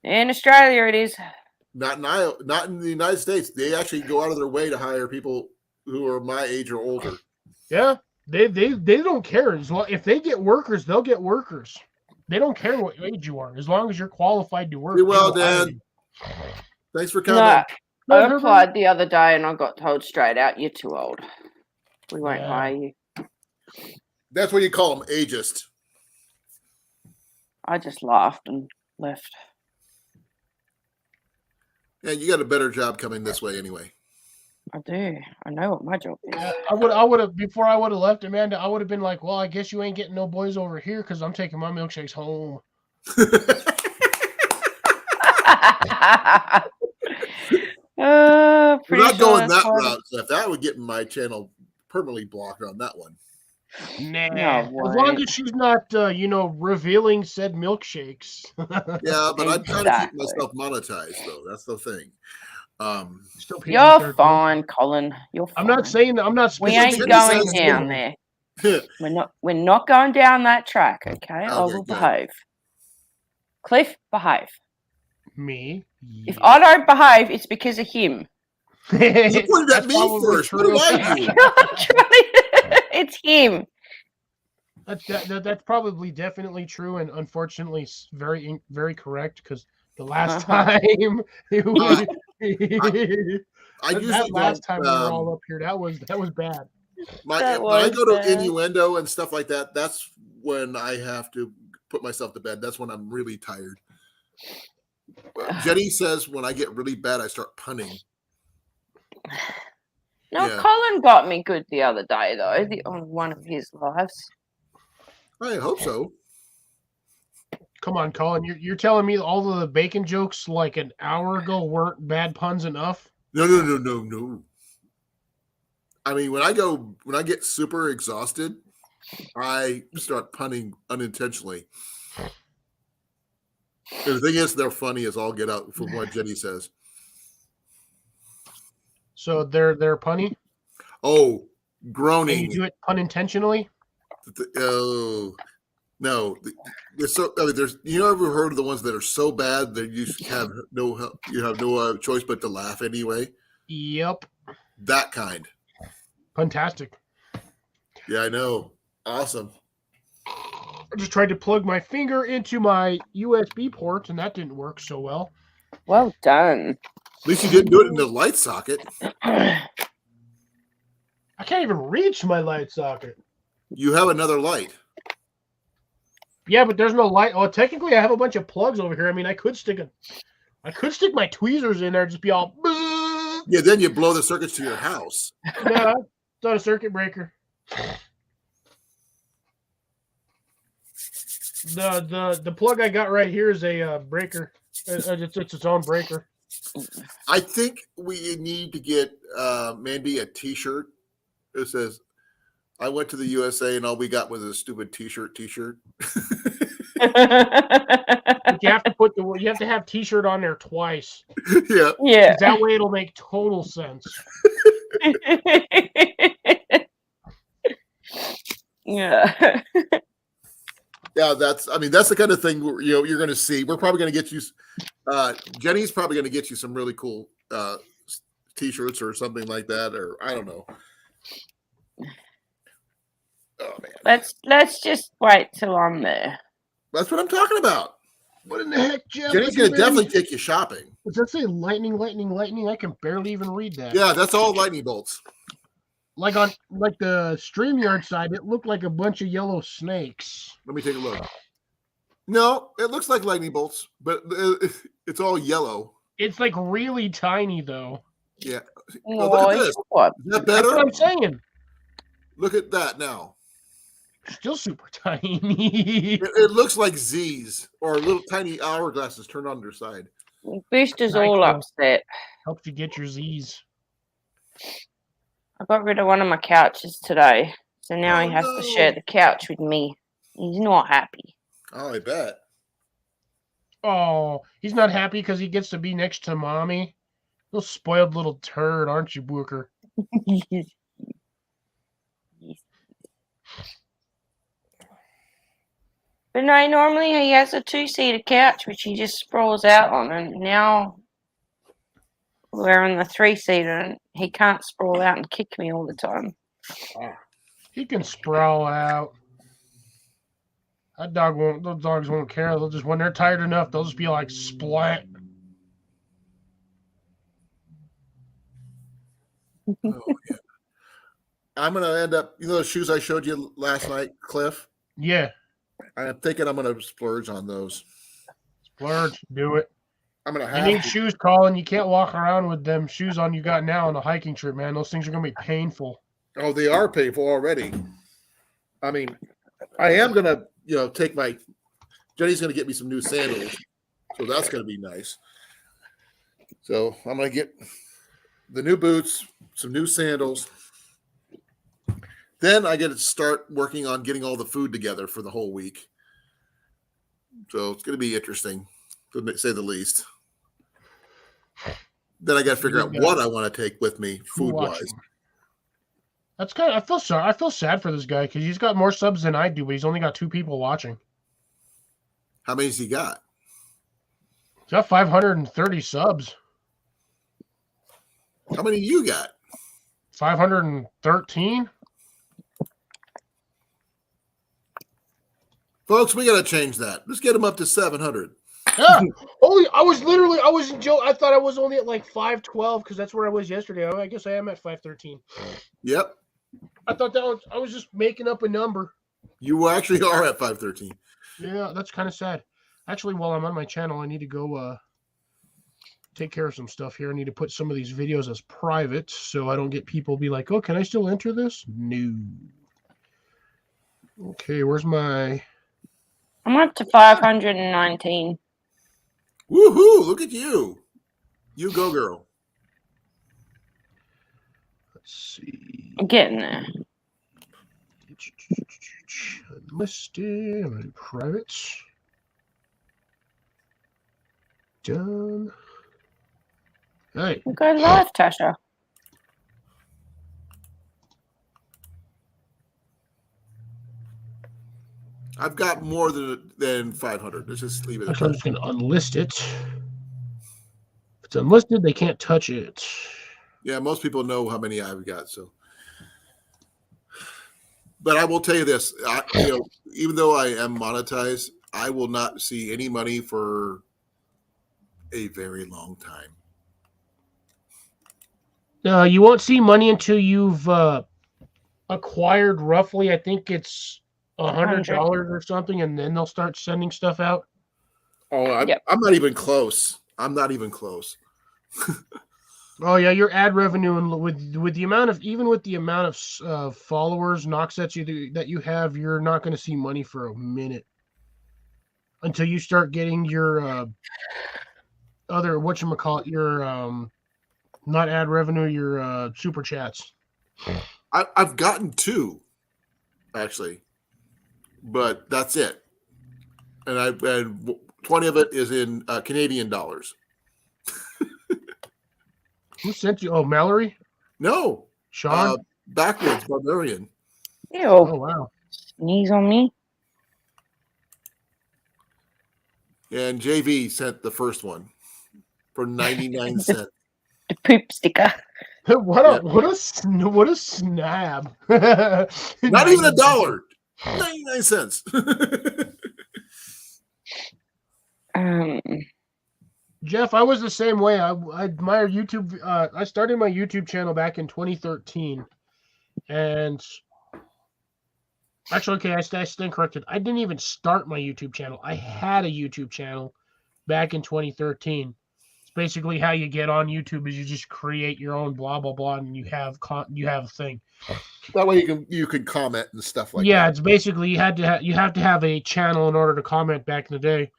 E: In Australia, it is.
A: Not in the United States. They actually go out of their way to hire people who are my age or older.
B: Yeah, they don't care. As long, if they get workers, they'll get workers. They don't care what age you are, as long as you're qualified to work.
A: Be well,
B: they will hire
A: Dan.
B: you.
A: Thanks for coming.
E: No,
B: No,
E: I
B: Herbert.
E: applied the other day and I got told straight out, you're too old. We won't
B: Yeah.
E: hire you.
A: That's what you call them, ageist.
E: I just laughed and left.
A: Yeah, you got a better job coming this way anyway.
E: I do. I know what my job is.
B: Yeah, I would have before I would have left, Amanda. I would have been like, well, I guess you ain't getting no boys over here because I'm taking my milkshakes home.
A: We're
E: Pretty
A: not
E: sure
A: going
E: that's
A: that
E: why-
A: route, Seth. That would get my channel permanently blocked on that one.
B: Nah,
E: No
B: as long
E: way.
B: as she's not, revealing said milkshakes.
A: Yeah, but I'm trying to keep
E: Exactly.
A: myself monetized, though. That's the thing.
B: Still paying
E: You're
B: 13.
E: fine, Colin. You're fine.
B: I'm not saying that. I'm not.
E: we
A: Jenny
E: ain't
B: specifically
A: says-
E: going
B: saying
E: down
B: that.
E: there. We're not going down that track, okay? I
A: Okay,
E: will
A: good.
E: behave. Cliff, behave.
B: Me.
E: If I don't behave, it's because of him.
A: You pointed
B: That's
A: at me
B: probably
A: first. What
B: true.
A: did I do?
E: It's him.
B: That's probably definitely true, and unfortunately very very correct because the last
E: Uh-huh.
B: time
A: I
B: that
A: usually
B: last time we were
A: don't,
B: all up here, that was bad.
A: when
E: That
A: I
E: was
A: go to
E: bad.
A: innuendo and stuff like that, that's when I have to put myself to bed. That's when I'm really tired. Jenny says when I get really bad, I start punning.
E: No,
A: Yeah.
E: Colin got me good the other day though, on one of his lives.
A: I hope so.
B: Come on, Colin, you're telling me all of the bacon jokes like an hour ago weren't bad puns enough?
A: No. I mean, when I get super exhausted, I start punning unintentionally. And the thing is, they're funny as all get out from what Jenny says.
B: So they're punny,
A: Oh,
B: and
A: groaning.
B: you do it unintentionally.
A: Oh, no. There's so I mean, there's you ever heard of the ones that are so bad that you have no choice but to laugh anyway?
B: Yep,
A: That kind.
B: fantastic.
A: Yeah, I know. Awesome.
B: I just tried to plug my finger into my USB port, and that didn't work so well.
E: Well done.
A: At least you didn't do it in the light socket.
B: I can't even reach my light socket.
A: You have another light.
B: Yeah, but there's no light. Oh, technically, I have a bunch of plugs over here. I mean, I could stick my tweezers in there, and just be all.
A: Yeah, then you blow the circuits to your house.
B: No, it's not a circuit breaker. The plug I got right here is a breaker. It's its own breaker.
A: I think we need to get Mandy a T-shirt that says I went to the USA and all we got was a stupid T-shirt.
B: You have to you have to have T-shirt on there twice.
A: Yeah.
E: Yeah.
B: 'Cause that way it'll make total sense.
E: Yeah.
A: Yeah, that's the kind of thing you're going to see. We're probably going to get you. Jenny's probably going to get you some really cool T-shirts or something like that, or I don't know. Oh man,
E: Let's just wait till I'm there.
A: that's what I'm talking about.
B: What in the heck, Jeff?
A: Jenny's going to definitely take you shopping.
B: Does that say lightning, lightning, lightning? I can barely even read that.
A: Yeah, that's all lightning bolts.
B: Like the StreamYard side, it looked like a bunch of yellow snakes.
A: Let me take a look. No, it looks like lightning bolts, but it's all yellow.
B: It's like really tiny thoh.
A: Yeah.
E: Oh,
A: look at this.
E: what?
A: Is that
B: That's
A: better?
B: what I'm saying.
A: Look at that now.
B: Still super tiny.
A: It looks like Z's or little tiny hourglasses turned on their side.
E: Booster's
B: Nice
E: all
B: one.
E: upset.
B: Helps you get your Z's.
E: I got rid of one of my couches today, so now
A: Oh,
E: he has
A: no.
E: to share the couch with me. He's not happy.
A: Oh, I bet.
B: Oh, he's not happy because he gets to be next to mommy. Little spoiled little turd, aren't you, Booker?
E: But no, normally he has a two-seater couch which he just sprawls out on, and now we're on the three-seater and he can't sprawl out and kick me all the time.
B: He can sprawl out. Those dogs won't care. They'll just, when they're tired enough, they'll just be like splat.
A: Oh, yeah. I'm gonna end up. You know those shoes I showed you last night, Cliff.
B: Yeah,
A: I'm thinking I'm gonna splurge on those.
B: splurge, do it.
A: I'm gonna
B: You
A: have
B: need
A: to.
B: shoes, Colin. You can't walk around with them shoes on you got now on a hiking trip, man. Those things are gonna be painful.
A: Oh, they are painful already. I mean, I am gonna, take my. Jenny's gonna get me some new sandals, so that's gonna be nice. So I'm gonna get the new boots, some new sandals. Then I get to start working on getting all the food together for the whole week. So it's gonna be interesting, to say the least. Then I got to figure out what I want to take with me, food wise.
B: Watching. That's kind of. I feel sorry. I feel sad for this guy because he's got more subs than I do, but he's only got 2 people watching.
A: How many's he got?
B: He's got 530 subs.
A: How many you got?
B: 513.
A: Folks, we got to change that. Let's get him up to 700.
B: Yeah. I wasn't joking. I thought I was only at like 512 because that's where I was yesterday. I guess I am at 513.
A: Yep.
B: I thought I was just making up a number.
A: You actually are at 513.
B: Yeah, that's kind of sad. Actually, while I'm on my channel, I need to go take care of some stuff here. I need to put some of these videos as private so I don't get people be like, oh, can I still enter this? No. Okay, where's my...
E: I'm up to 519.
A: Woohoo! Look at you. You go, girl.
B: Let's see.
E: I'm getting there.
B: Unlisted. I'm going to do private. Done. Hey.
E: We go live, Tasha.
A: I've got more than 500. Let's just leave it at
B: Actually, I'm
A: that.
B: just going to unlist it. If it's unlisted, they can't touch it.
A: Yeah, most people know how many I've got. So, but I will tell you this: even though I am monetized, I will not see any money for a very long time.
B: You won't see money until you've acquired roughly, I think it's $100 or something, and then they'll start sending stuff out.
A: Oh, I'm not even close. I'm not even close.
B: Oh yeah, your ad revenue and with the amount of followers, Noxets that you have, you're not going to see money for a minute until you start getting your other your not ad revenue, your super chats.
A: I've gotten 2. actually, but that's it. And 20 of it is in Canadian dollars.
B: Who sent you? Oh, Mallory?
A: No,
B: Sean?
A: Backwoods Barbarian.
E: Ew.
B: Oh, wow.
E: Sneeze on me.
A: And JV sent the first one for 99 cents.
E: The poop sticker.
B: What a snab.
A: Not even $1. 99 cents.
B: Jeff, I was the same way. My YouTube. I started my YouTube channel back in 2013, and actually, okay, I stand corrected. I didn't even start my YouTube channel. I had a YouTube channel back in 2013. It's basically how you get on YouTube is you just create your own blah blah blah, and you have a thing.
A: That way you can comment and stuff like that.
B: Yeah, it's basically you have to have a channel in order to comment back in the day.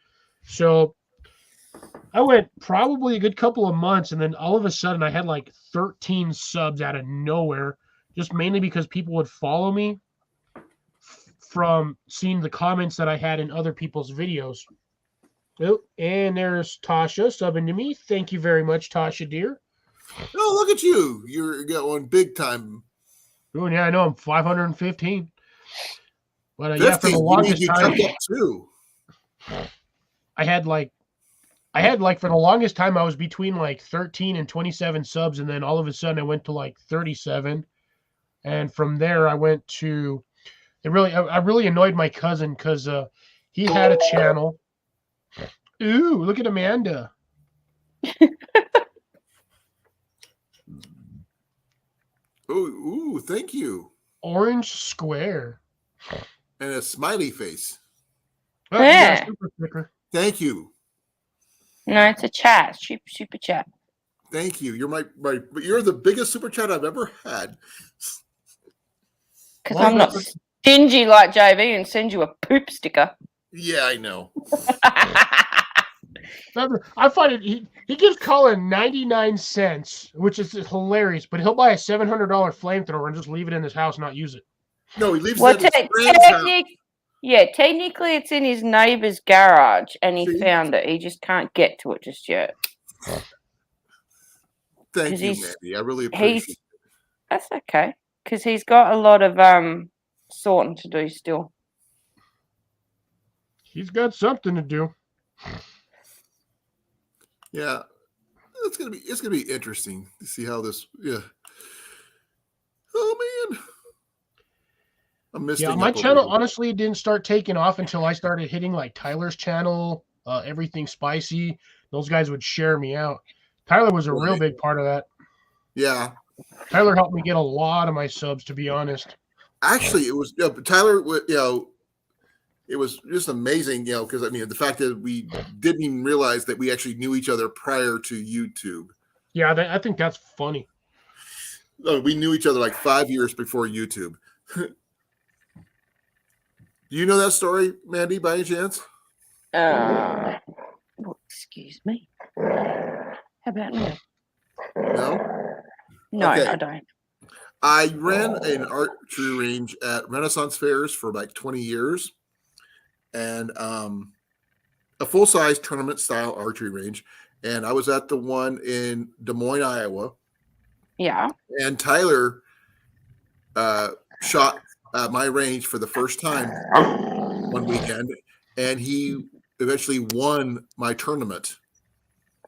B: So I went probably a good couple of months, and then all of a sudden I had like 13 subs out of nowhere, just mainly because people would follow me from seeing the comments that I had in other people's videos. Oh, and there's Tasha subbing to me. Thank you very much, Tasha, dear.
A: Oh, look at you. You're going big time.
B: Oh, yeah, I know. I'm 515. But
A: 15.
B: yeah, for the longest
A: you
B: time,
A: jumped up too.
B: I had for the longest time I was between like 13 and 27 subs, and then all of a sudden I went to like 37, and from there I went to. I really annoyed my cousin because he had a channel. Ooh, look at Amanda.
A: Ooh, thank you.
B: Orange square.
A: And a smiley face.
B: Oh, you got a
E: Yeah.
B: super sticker.
A: Thank you.
E: No, it's a chat. Super chat.
A: Thank you. You're you're the biggest super chat I've ever had.
E: Because
B: Well,
E: I'm not stingy like JV and send you a poop sticker.
A: Yeah, I know.
B: I find it. He gives Colin 99 cents, which is hilarious. But he'll buy a $700 flamethrower and just leave it in his house, and not use it.
A: No, he leaves
E: Well,
A: it at his friend's house.
E: technically it's in his neighbour's garage, and he
A: See?
E: found it. He just can't get to it just yet.
A: Thank
E: 'Cause
A: you,
E: he's-
A: Mandy. I really appreciate it.
E: That's okay, because he's got a lot of sorting to do still.
B: He's got something to do.
A: Yeah. It's gonna be interesting to see how this Oh man. I'm missing.
B: Yeah, my channel honestly didn't start taking off until I started hitting like Tyler's channel, Everything Spicy. Those guys would share me out. Tyler was a real big part of that.
A: Yeah.
B: Tyler helped me get a lot of my subs, to be honest.
A: Actually, it was Tyler. It was just amazing, because I mean the fact that we didn't even realize that we actually knew each other prior to YouTube.
B: Yeah, I think that's funny.
A: We knew each other like 5 years before YouTube. Do you know that story, Mandy, by any chance?
E: Excuse me. How about no?
A: No.
E: No,
A: Okay.
E: I don't.
A: I ran an archery range at Renaissance fairs for like 20 years, and a full-size tournament-style archery range. And I was at the one in Des Moines, Iowa.
E: Yeah.
A: And Tyler shot at my range for the first time one weekend, and he eventually won my tournament.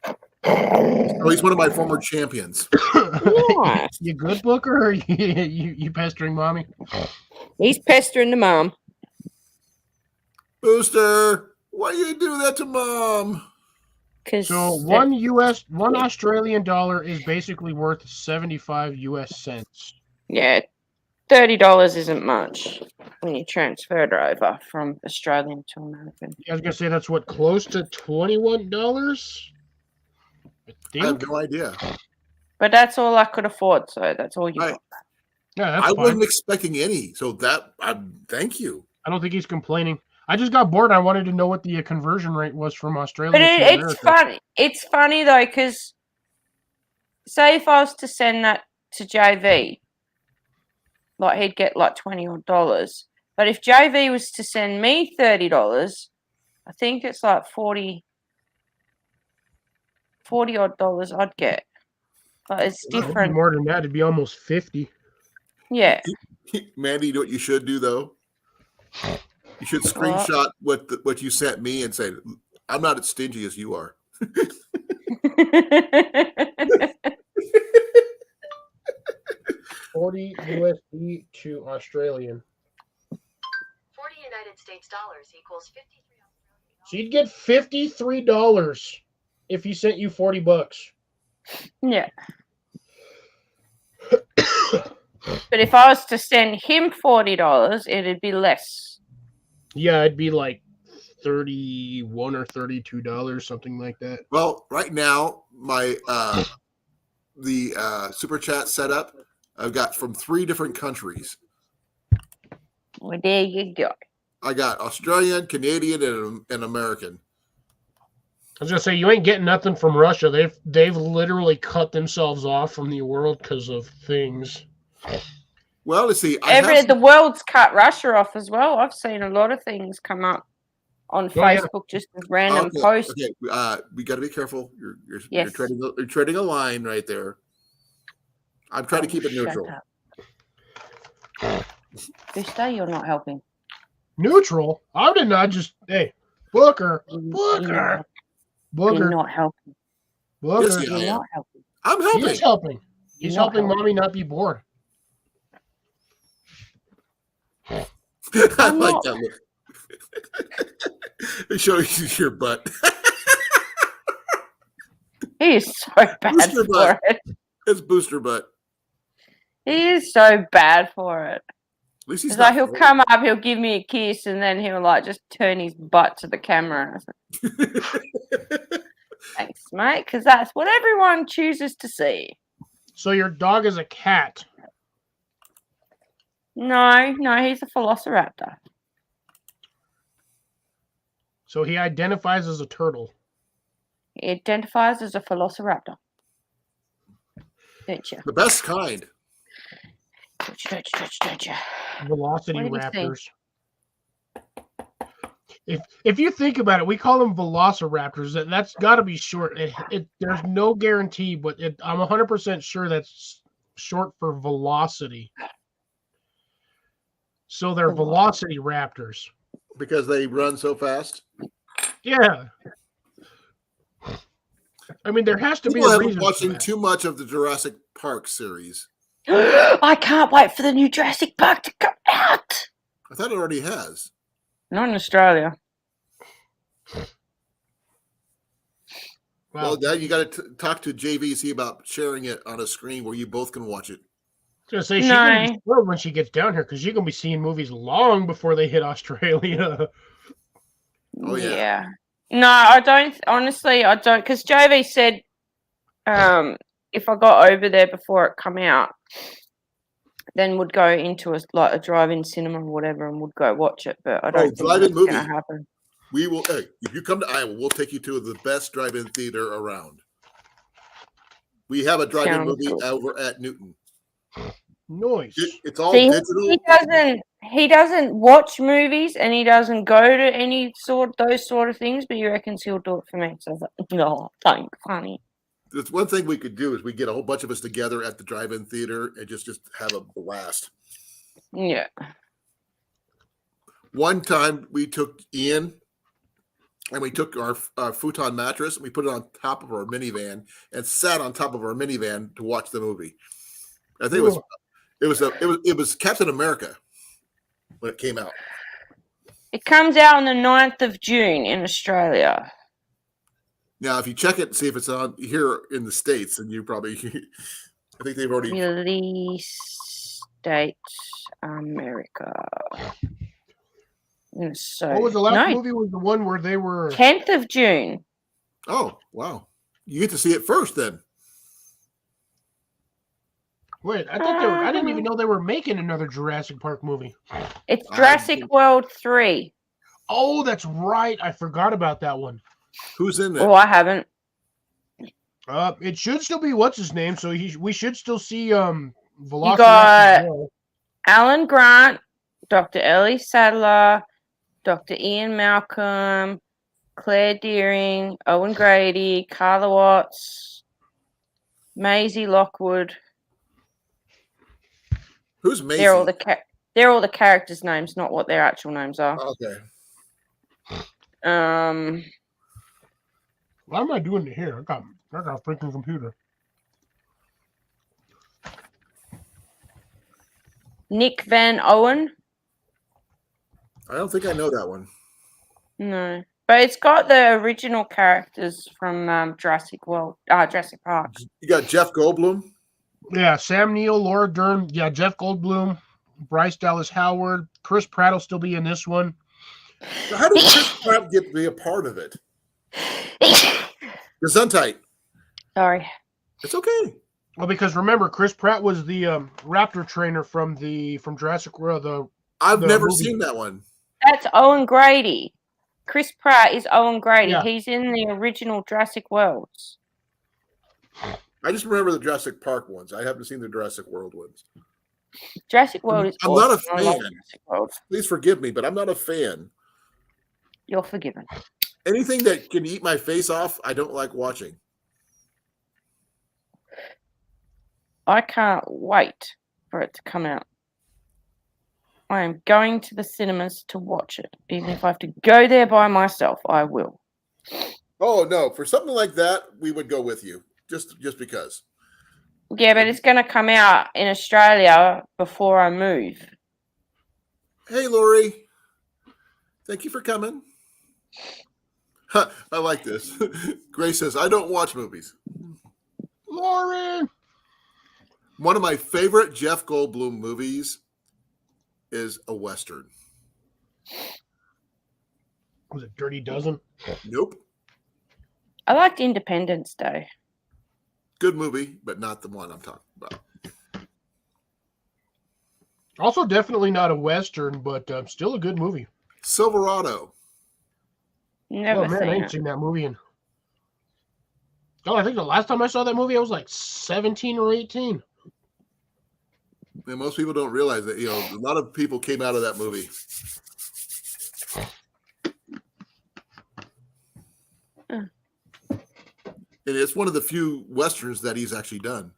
A: So he's one of my former champions.
E: Nice.
B: You good, Booker, or you pestering mommy?
E: He's pestering the mom.
A: Booster, why you do that to mom?
B: So one Australian dollar is basically worth 75 US cents.
E: Yeah, $30 isn't much when you transfer it over from Australian to American.
B: I was gonna say that's what, close to $21.
A: I have no idea.
E: But that's all I could afford, so that's all you got.
B: Yeah, that's
A: I
B: fine.
A: wasn't expecting any, so thank you.
B: I don't think he's complaining. I just got bored. I wanted to know what the conversion rate was from Australia
E: But
B: to
E: it's
B: America.
E: funny. It's funny though, because say if I was to send that to JV, like he'd get like $20 odd, But if JV was to send me $30, I think it's like 40 odd dollars I'd get. But it's
B: It'd be
E: different.
B: more than that. It'd be almost 50.
E: Yeah.
A: Mandy, you know what you should do though? You should screenshot what you sent me and say, "I'm not as stingy as you are."
B: 40 USD to Australian.
G: 40 United States dollars equals 53.
B: So you'd get $53 if he sent you $40.
E: Yeah. But if I was to send him $40, it'd be less.
B: Yeah, it'd be like $31 or $32, something like that.
A: Well, right now, my the super chat setup I've got from 3 different countries.
E: Well, there you go.
A: I got Australian, Canadian, and American.
B: I was gonna say you ain't getting nothing from Russia. They've literally cut themselves off from the world because of things.
A: Well, let's see.
E: The world's cut Russia off as well. I've seen a lot of things come up on Facebook, just as random posts.
A: Okay, we got to be careful. You're
E: Yes.
A: treading a line right there. I'm trying to keep it neutral.
E: Gusto, you're not helping.
B: Neutral? I did not just Booker.
E: You're
B: Booker.
E: not helping.
B: Booker.
A: Yes,
E: You're
A: I am.
E: not helping.
A: I'm helping.
B: He is helping. He's
E: Not
B: helping
E: helping.
B: mommy not be bored.
A: I
E: I'm
A: like
E: not.
A: that look. Show you your butt.
E: He is so bad
A: Booster
E: for
A: butt.
E: it.
A: It's booster butt.
E: He is so bad for it.
A: At least he's
E: It's like
A: not.
E: he'll come up, he'll give me a kiss, and then he'll like just turn his butt to the camera. I was like, thanks, mate, because that's what everyone chooses to see.
B: So your dog is a cat.
E: No, he's a velociraptor.
B: So he identifies as a turtle.
E: He identifies as a velociraptor. Don't you?
A: The best kind.
E: Don't you?
B: Velocity
E: What do you think?
B: raptors. If you think about it, we call them velociraptors. That's got to be short. There's no guarantee, but I'm 100% sure that's short for velocity. So they're velocity raptors.
A: Because they run so fast.
B: Yeah. I mean, there has to be
A: People
B: a
A: have been
B: reason.
A: watching
B: for that.
A: too much of the Jurassic Park series.
E: I can't wait for the new Jurassic Park to come out.
A: I thought it already has.
E: Not in Australia.
A: Well, now you got to talk to JVC about sharing it on a screen where you both can watch it.
B: I was gonna say she's gonna be spoiled when she gets down here because you're gonna be seeing movies long before they hit Australia.
A: Oh, yeah.
E: No, I don't. Honestly, I don't. Because JV said if I got over there before it come out, then would go into a drive-in cinema or whatever and would go watch it. But I don't think
A: drive-in
E: that's
A: movie.
E: going to happen.
A: We will. Hey, if you come to Iowa, we'll take you to the best drive-in theater around. We have a drive-in
E: Sounds
A: movie
E: good.
A: over at Newton.
B: Noise.
A: It's all
E: See,
A: digital.
E: he doesn't watch movies and he doesn't go to those sort of things, but he reckons he'll do it for me. So I was like, no, thanks, honey.
A: That's one thing we could do is we get a whole bunch of us together at the drive-in theater and just have a blast.
E: Yeah.
A: One time we took Ian and we took our futon mattress and we put it on top of our minivan and sat on top of our minivan to watch the movie. I think it was Captain America when it came out.
E: It comes out on the 9th of June in Australia.
A: Now, if you check it and see if it's on here in the States, then you probably, I think they've already.
E: Release date, America. So,
B: What was the last movie? Was the one where they were
E: 10th of June.
A: Oh, wow. You get to see it first then.
B: Wait, I thought I didn't even know they were making another Jurassic Park movie.
E: It's Jurassic World 3.
B: Oh, that's right. I forgot about that one.
A: Who's in it?
E: Oh, I haven't.
B: It should still be what's his name, so we should still see Velociraptor.
E: got
B: as well.
E: Alan Grant, Dr. Ellie Sadler, Dr. Ian Malcolm, Claire Deering, Owen Grady, Carla Watts, Maisie Lockwood.
A: Who's Maisie?
E: They're all the characters' names, not what their actual names are.
A: Okay.
B: What am I doing here? I got a freaking computer.
E: Nick Van Owen.
A: I don't think I know that one.
E: No, but it's got the original characters from Jurassic Park.
A: You got Jeff Goldblum.
B: Yeah, Sam Neill, Laura Dern. Yeah, Jeff Goldblum, Bryce Dallas Howard. Chris Pratt will still be in this one.
A: How did Chris Pratt get to be a part of it? You're Untitled.
E: Sorry.
A: It's okay.
B: Well, because remember, Chris Pratt was the raptor trainer from Jurassic World.
A: I've
B: the
A: never
B: movie.
A: seen that one.
E: That's Owen Grady. Chris Pratt is Owen Grady.
B: Yeah.
E: He's in the original Jurassic Worlds.
A: I just remember the Jurassic Park ones. I haven't seen the Jurassic World ones.
E: Jurassic World is
A: I'm not a
E: awesome. I love
A: fan.
E: Jurassic World.
A: Please forgive me, but I'm not a fan.
E: You're forgiven.
A: Anything that can eat my face off, I don't like watching.
E: I can't wait for it to come out. I am going to the cinemas to watch it. Even if I have to go there by myself, I will.
A: Oh no, for something like that, we would go with you. Just because.
E: Yeah, but it's going to come out in Australia before I move.
A: Hey, Lori. Thank you for coming. I like this. Grace says, I don't watch movies.
B: Lauren.
A: One of my favorite Jeff Goldblum movies is a Western.
B: Was it Dirty Dozen?
A: Nope.
E: I liked Independence Day.
A: Good movie, but not the one I'm talking about.
B: Also, definitely not a Western, but still a good movie.
A: Silverado.
E: Never
B: Oh man, I
E: seen
B: ain't
E: it.
B: seen that movie in. Oh, I think the last time I saw that movie, I was like 17 or 18.
A: And most people don't realize that, a lot of people came out of that movie. And it's one of the few Westerns that he's actually done.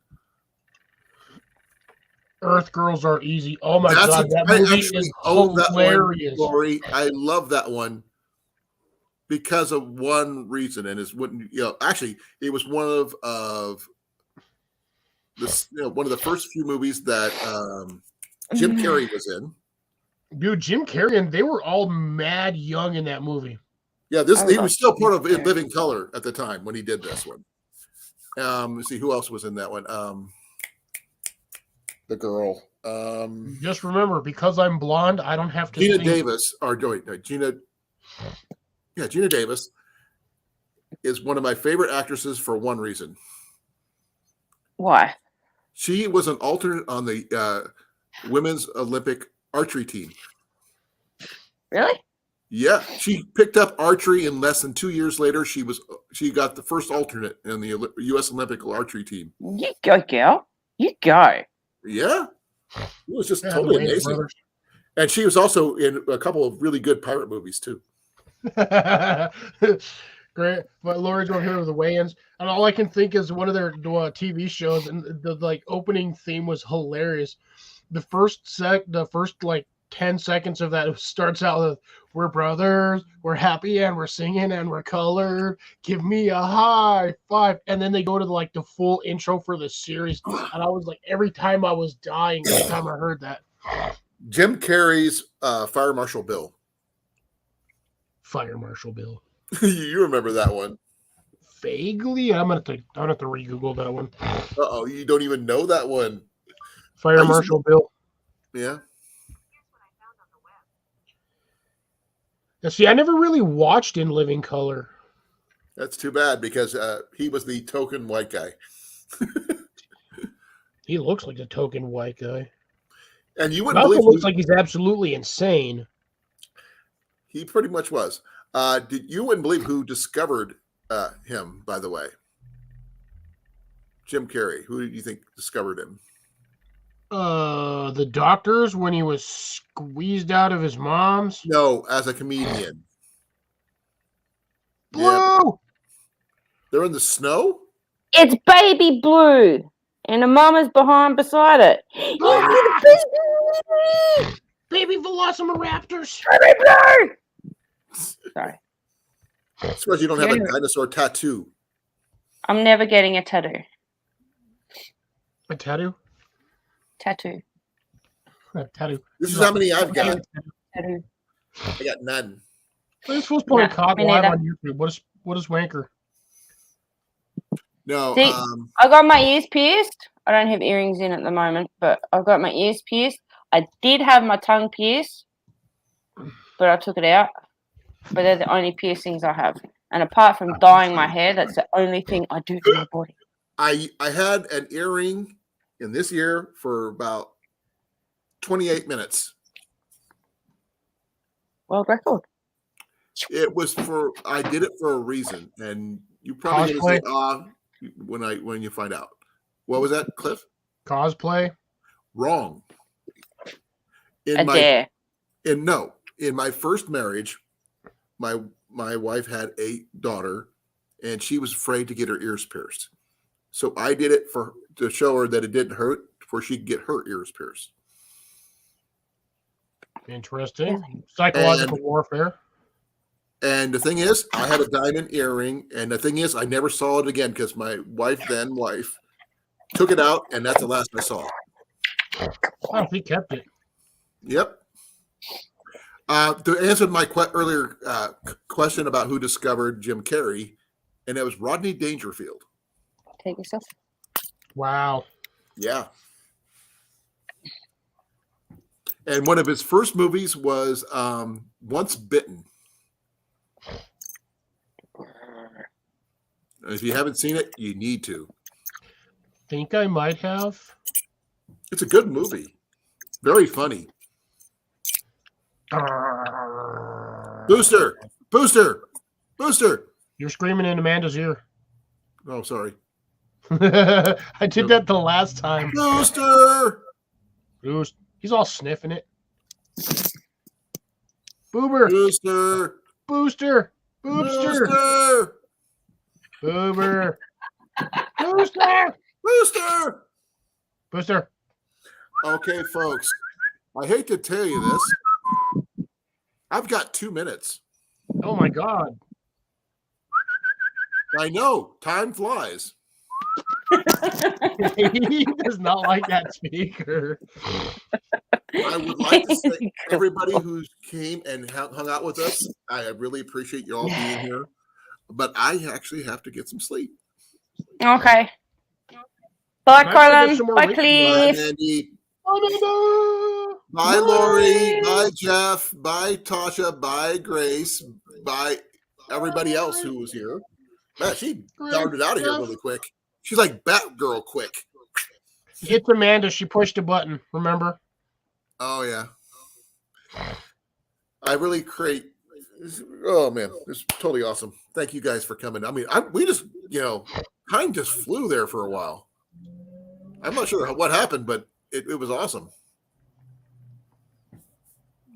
B: Earth Girls Are Easy. Oh my
A: That's
B: god, that movie is hilarious.
A: Lori. I love that one because of one reason, and it's actually it was one of this one of the first few movies that Jim Carrey was in.
B: Dude, Jim Carrey, and they were all mad young in that movie.
A: Yeah, he was still part of In Living Color at the time when he did this one. Let's see who else was in that one. The girl.
B: Just remember, because I'm blonde, I don't have to.
A: Gina
B: sing.
A: Davis, Gina Davis is one of my favorite actresses for one reason.
E: Why?
A: She was an alternate on the women's Olympic archery team.
E: Really?
A: Yeah, she picked up archery, and less than 2 years later, she got the first alternate in the U.S. Olympic archery team.
E: You go, girl. You go.
A: Yeah, it was just
B: Yeah,
A: totally
B: Wayans
A: amazing.
B: Brothers.
A: And she was also in a couple of really good pirate movies too.
B: Great, but Lori's over here with the Wayans, and all I can think is one of their TV shows, and the opening theme was hilarious. The first 10 seconds of that starts out with, "We're brothers, we're happy, and we're singing, and we're colored. Give me a high five." And then they go to the full intro for the series, and I was like, every time I was dying every time I heard that.
A: Jim Carrey's Fire Marshal Bill.
B: Fire Marshal Bill.
A: You remember that one?
B: Vaguely, I'm gonna have to re-Google that one.
A: Uh-oh, you don't even know that one.
B: Fire Marshal Bill.
A: Yeah.
B: Now, see, I never really watched In Living Color.
A: That's too bad because he was the token white guy.
B: He looks like a token white guy.
A: And you
B: He
A: wouldn't
B: also
A: believe
B: looks like he's absolutely insane.
A: he pretty much was. You wouldn't believe who discovered him, by the way. Jim Carrey. Who do you think discovered him?
B: The Doctors when he was squeezed out of his mom's.
A: No, as a comedian.
B: Blue.
A: Yeah. They're in the snow?
E: It's baby blue, and the mama's beside it.
B: Ah!
E: It's
B: Baby Velociraptors.
E: baby blue. Sorry,
A: I suppose you don't have a dinosaur tattoo.
E: I'm never getting a tattoo.
B: A tattoo.
E: Tattoo.
B: A tattoo.
A: This is how many I've got.
E: Tattoo.
A: I got none.
B: We're supposed to put a
E: Nah,
B: cock
E: me
B: live
E: neither.
B: on YouTube. What is Wanker?
A: No.
E: See, I got my ears pierced. I don't have earrings in at the moment, but I've got my ears pierced. I did have my tongue pierced, but I took it out. But they're the only piercings I have. And apart from dyeing my hair, that's the only thing I do to my body.
A: I had an earring in this ear for about 28 minutes.
E: World record.
A: It was I did it for a reason, and you probably gonna say when you find out. What was that, Cliff?
B: Cosplay.
A: Wrong.
E: A dare.
A: In my first marriage, my wife had a daughter, and she was afraid to get her ears pierced. So I did it to show her that it didn't hurt before she could get her ears pierced.
B: Interesting. Psychological warfare.
A: And the thing is, I had a diamond earring, and the thing is, I never saw it again because my wife took it out, and that's the last I saw.
B: Oh, he kept it.
A: Yep. To answer my earlier question about who discovered Jim Carrey, and it was Rodney Dangerfield.
E: Take yourself.
B: Wow.
A: Yeah. And one of his first movies was Once Bitten. And if you haven't seen it, you need to.
B: Think I might have.
A: It's a good movie. Very funny. Booster! Booster! Booster!
B: You're screaming in Amanda's ear.
A: Oh, sorry.
B: I did that the last time.
A: Booster!
B: Boost. He's all sniffing it. Boober.
A: Booster!
B: Booster. Boobster.
A: Booster!
B: Boober. Booster.
A: Booster!
B: Booster.
A: Okay, folks. I hate to tell you this. I've got 2 minutes.
B: Oh my God.
A: I know. Time flies.
B: He does not like that speaker.
A: I would like to thank everybody who came and hung out with us. I really appreciate you all being here. But I actually have to get some sleep.
E: Okay. Bye,
B: Nice to get
E: Colin.
B: some more
E: Bye,
B: reading.
A: Bye,
E: Cliff.
A: Mandy.
B: Bye.
A: Bye, Lori. Bye, Jeff. Bye, Tasha. Bye, Grace. Bye, everybody else who was here. Man, she darted out of here really quick. She's like Batgirl quick.
B: It's Amanda. She pushed a button. Remember?
A: Oh, yeah. I really create. Oh, man. It's totally awesome. Thank you guys for coming. I mean, we just, time just flew there for a while. I'm not sure what happened, but it was awesome.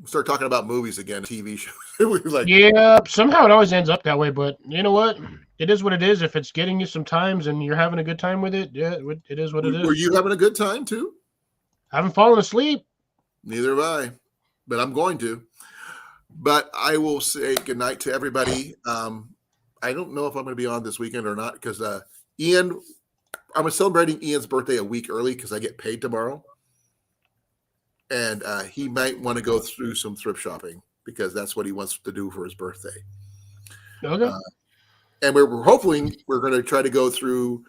A: Start talking about movies again, TV shows. We were like,
B: Yeah, somehow it always ends up that way, but you know what? It is what it is. If it's getting you some times and you're having a good time with it, yeah, it is what it is.
A: were you having a good time too?
B: I haven't fallen asleep.
A: Neither have I, but I'm going to. But I will say goodnight to everybody. I don't know if I'm going to be on this weekend or not because Ian, I'm celebrating Ian's birthday a week early because I get paid tomorrow. And he might want to go through some thrift shopping because that's what he wants to do for his birthday.
B: Okay.
A: And we're going to try to go through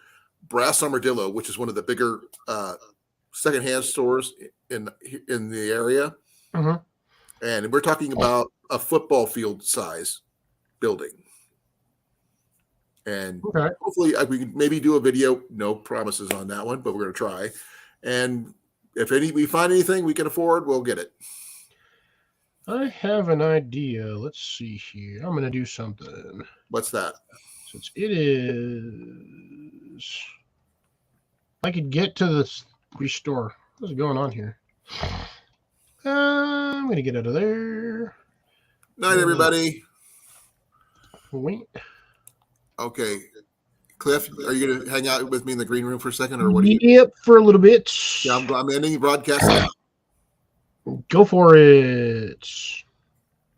A: Brass Armadillo, which is one of the bigger secondhand stores in the area.
B: Mhm.
A: And we're talking about a football field size building. And
B: Okay.
A: hopefully we can maybe do a video. No promises on that one, but we're going to try. And if we find anything we can afford, we'll get it.
B: I have an idea. Let's see here. I'm going to do something.
A: What's that?
B: Since it is, I could get to the restore. What's going on here? I'm going to get out of there.
A: Night, everybody.
B: Wait.
A: Okay. Cliff, are you going to hang out with me in the green room for a second, or what do you?
B: Yep, for a little bit.
A: Yeah, I'm ending the broadcast now.
B: Go for it.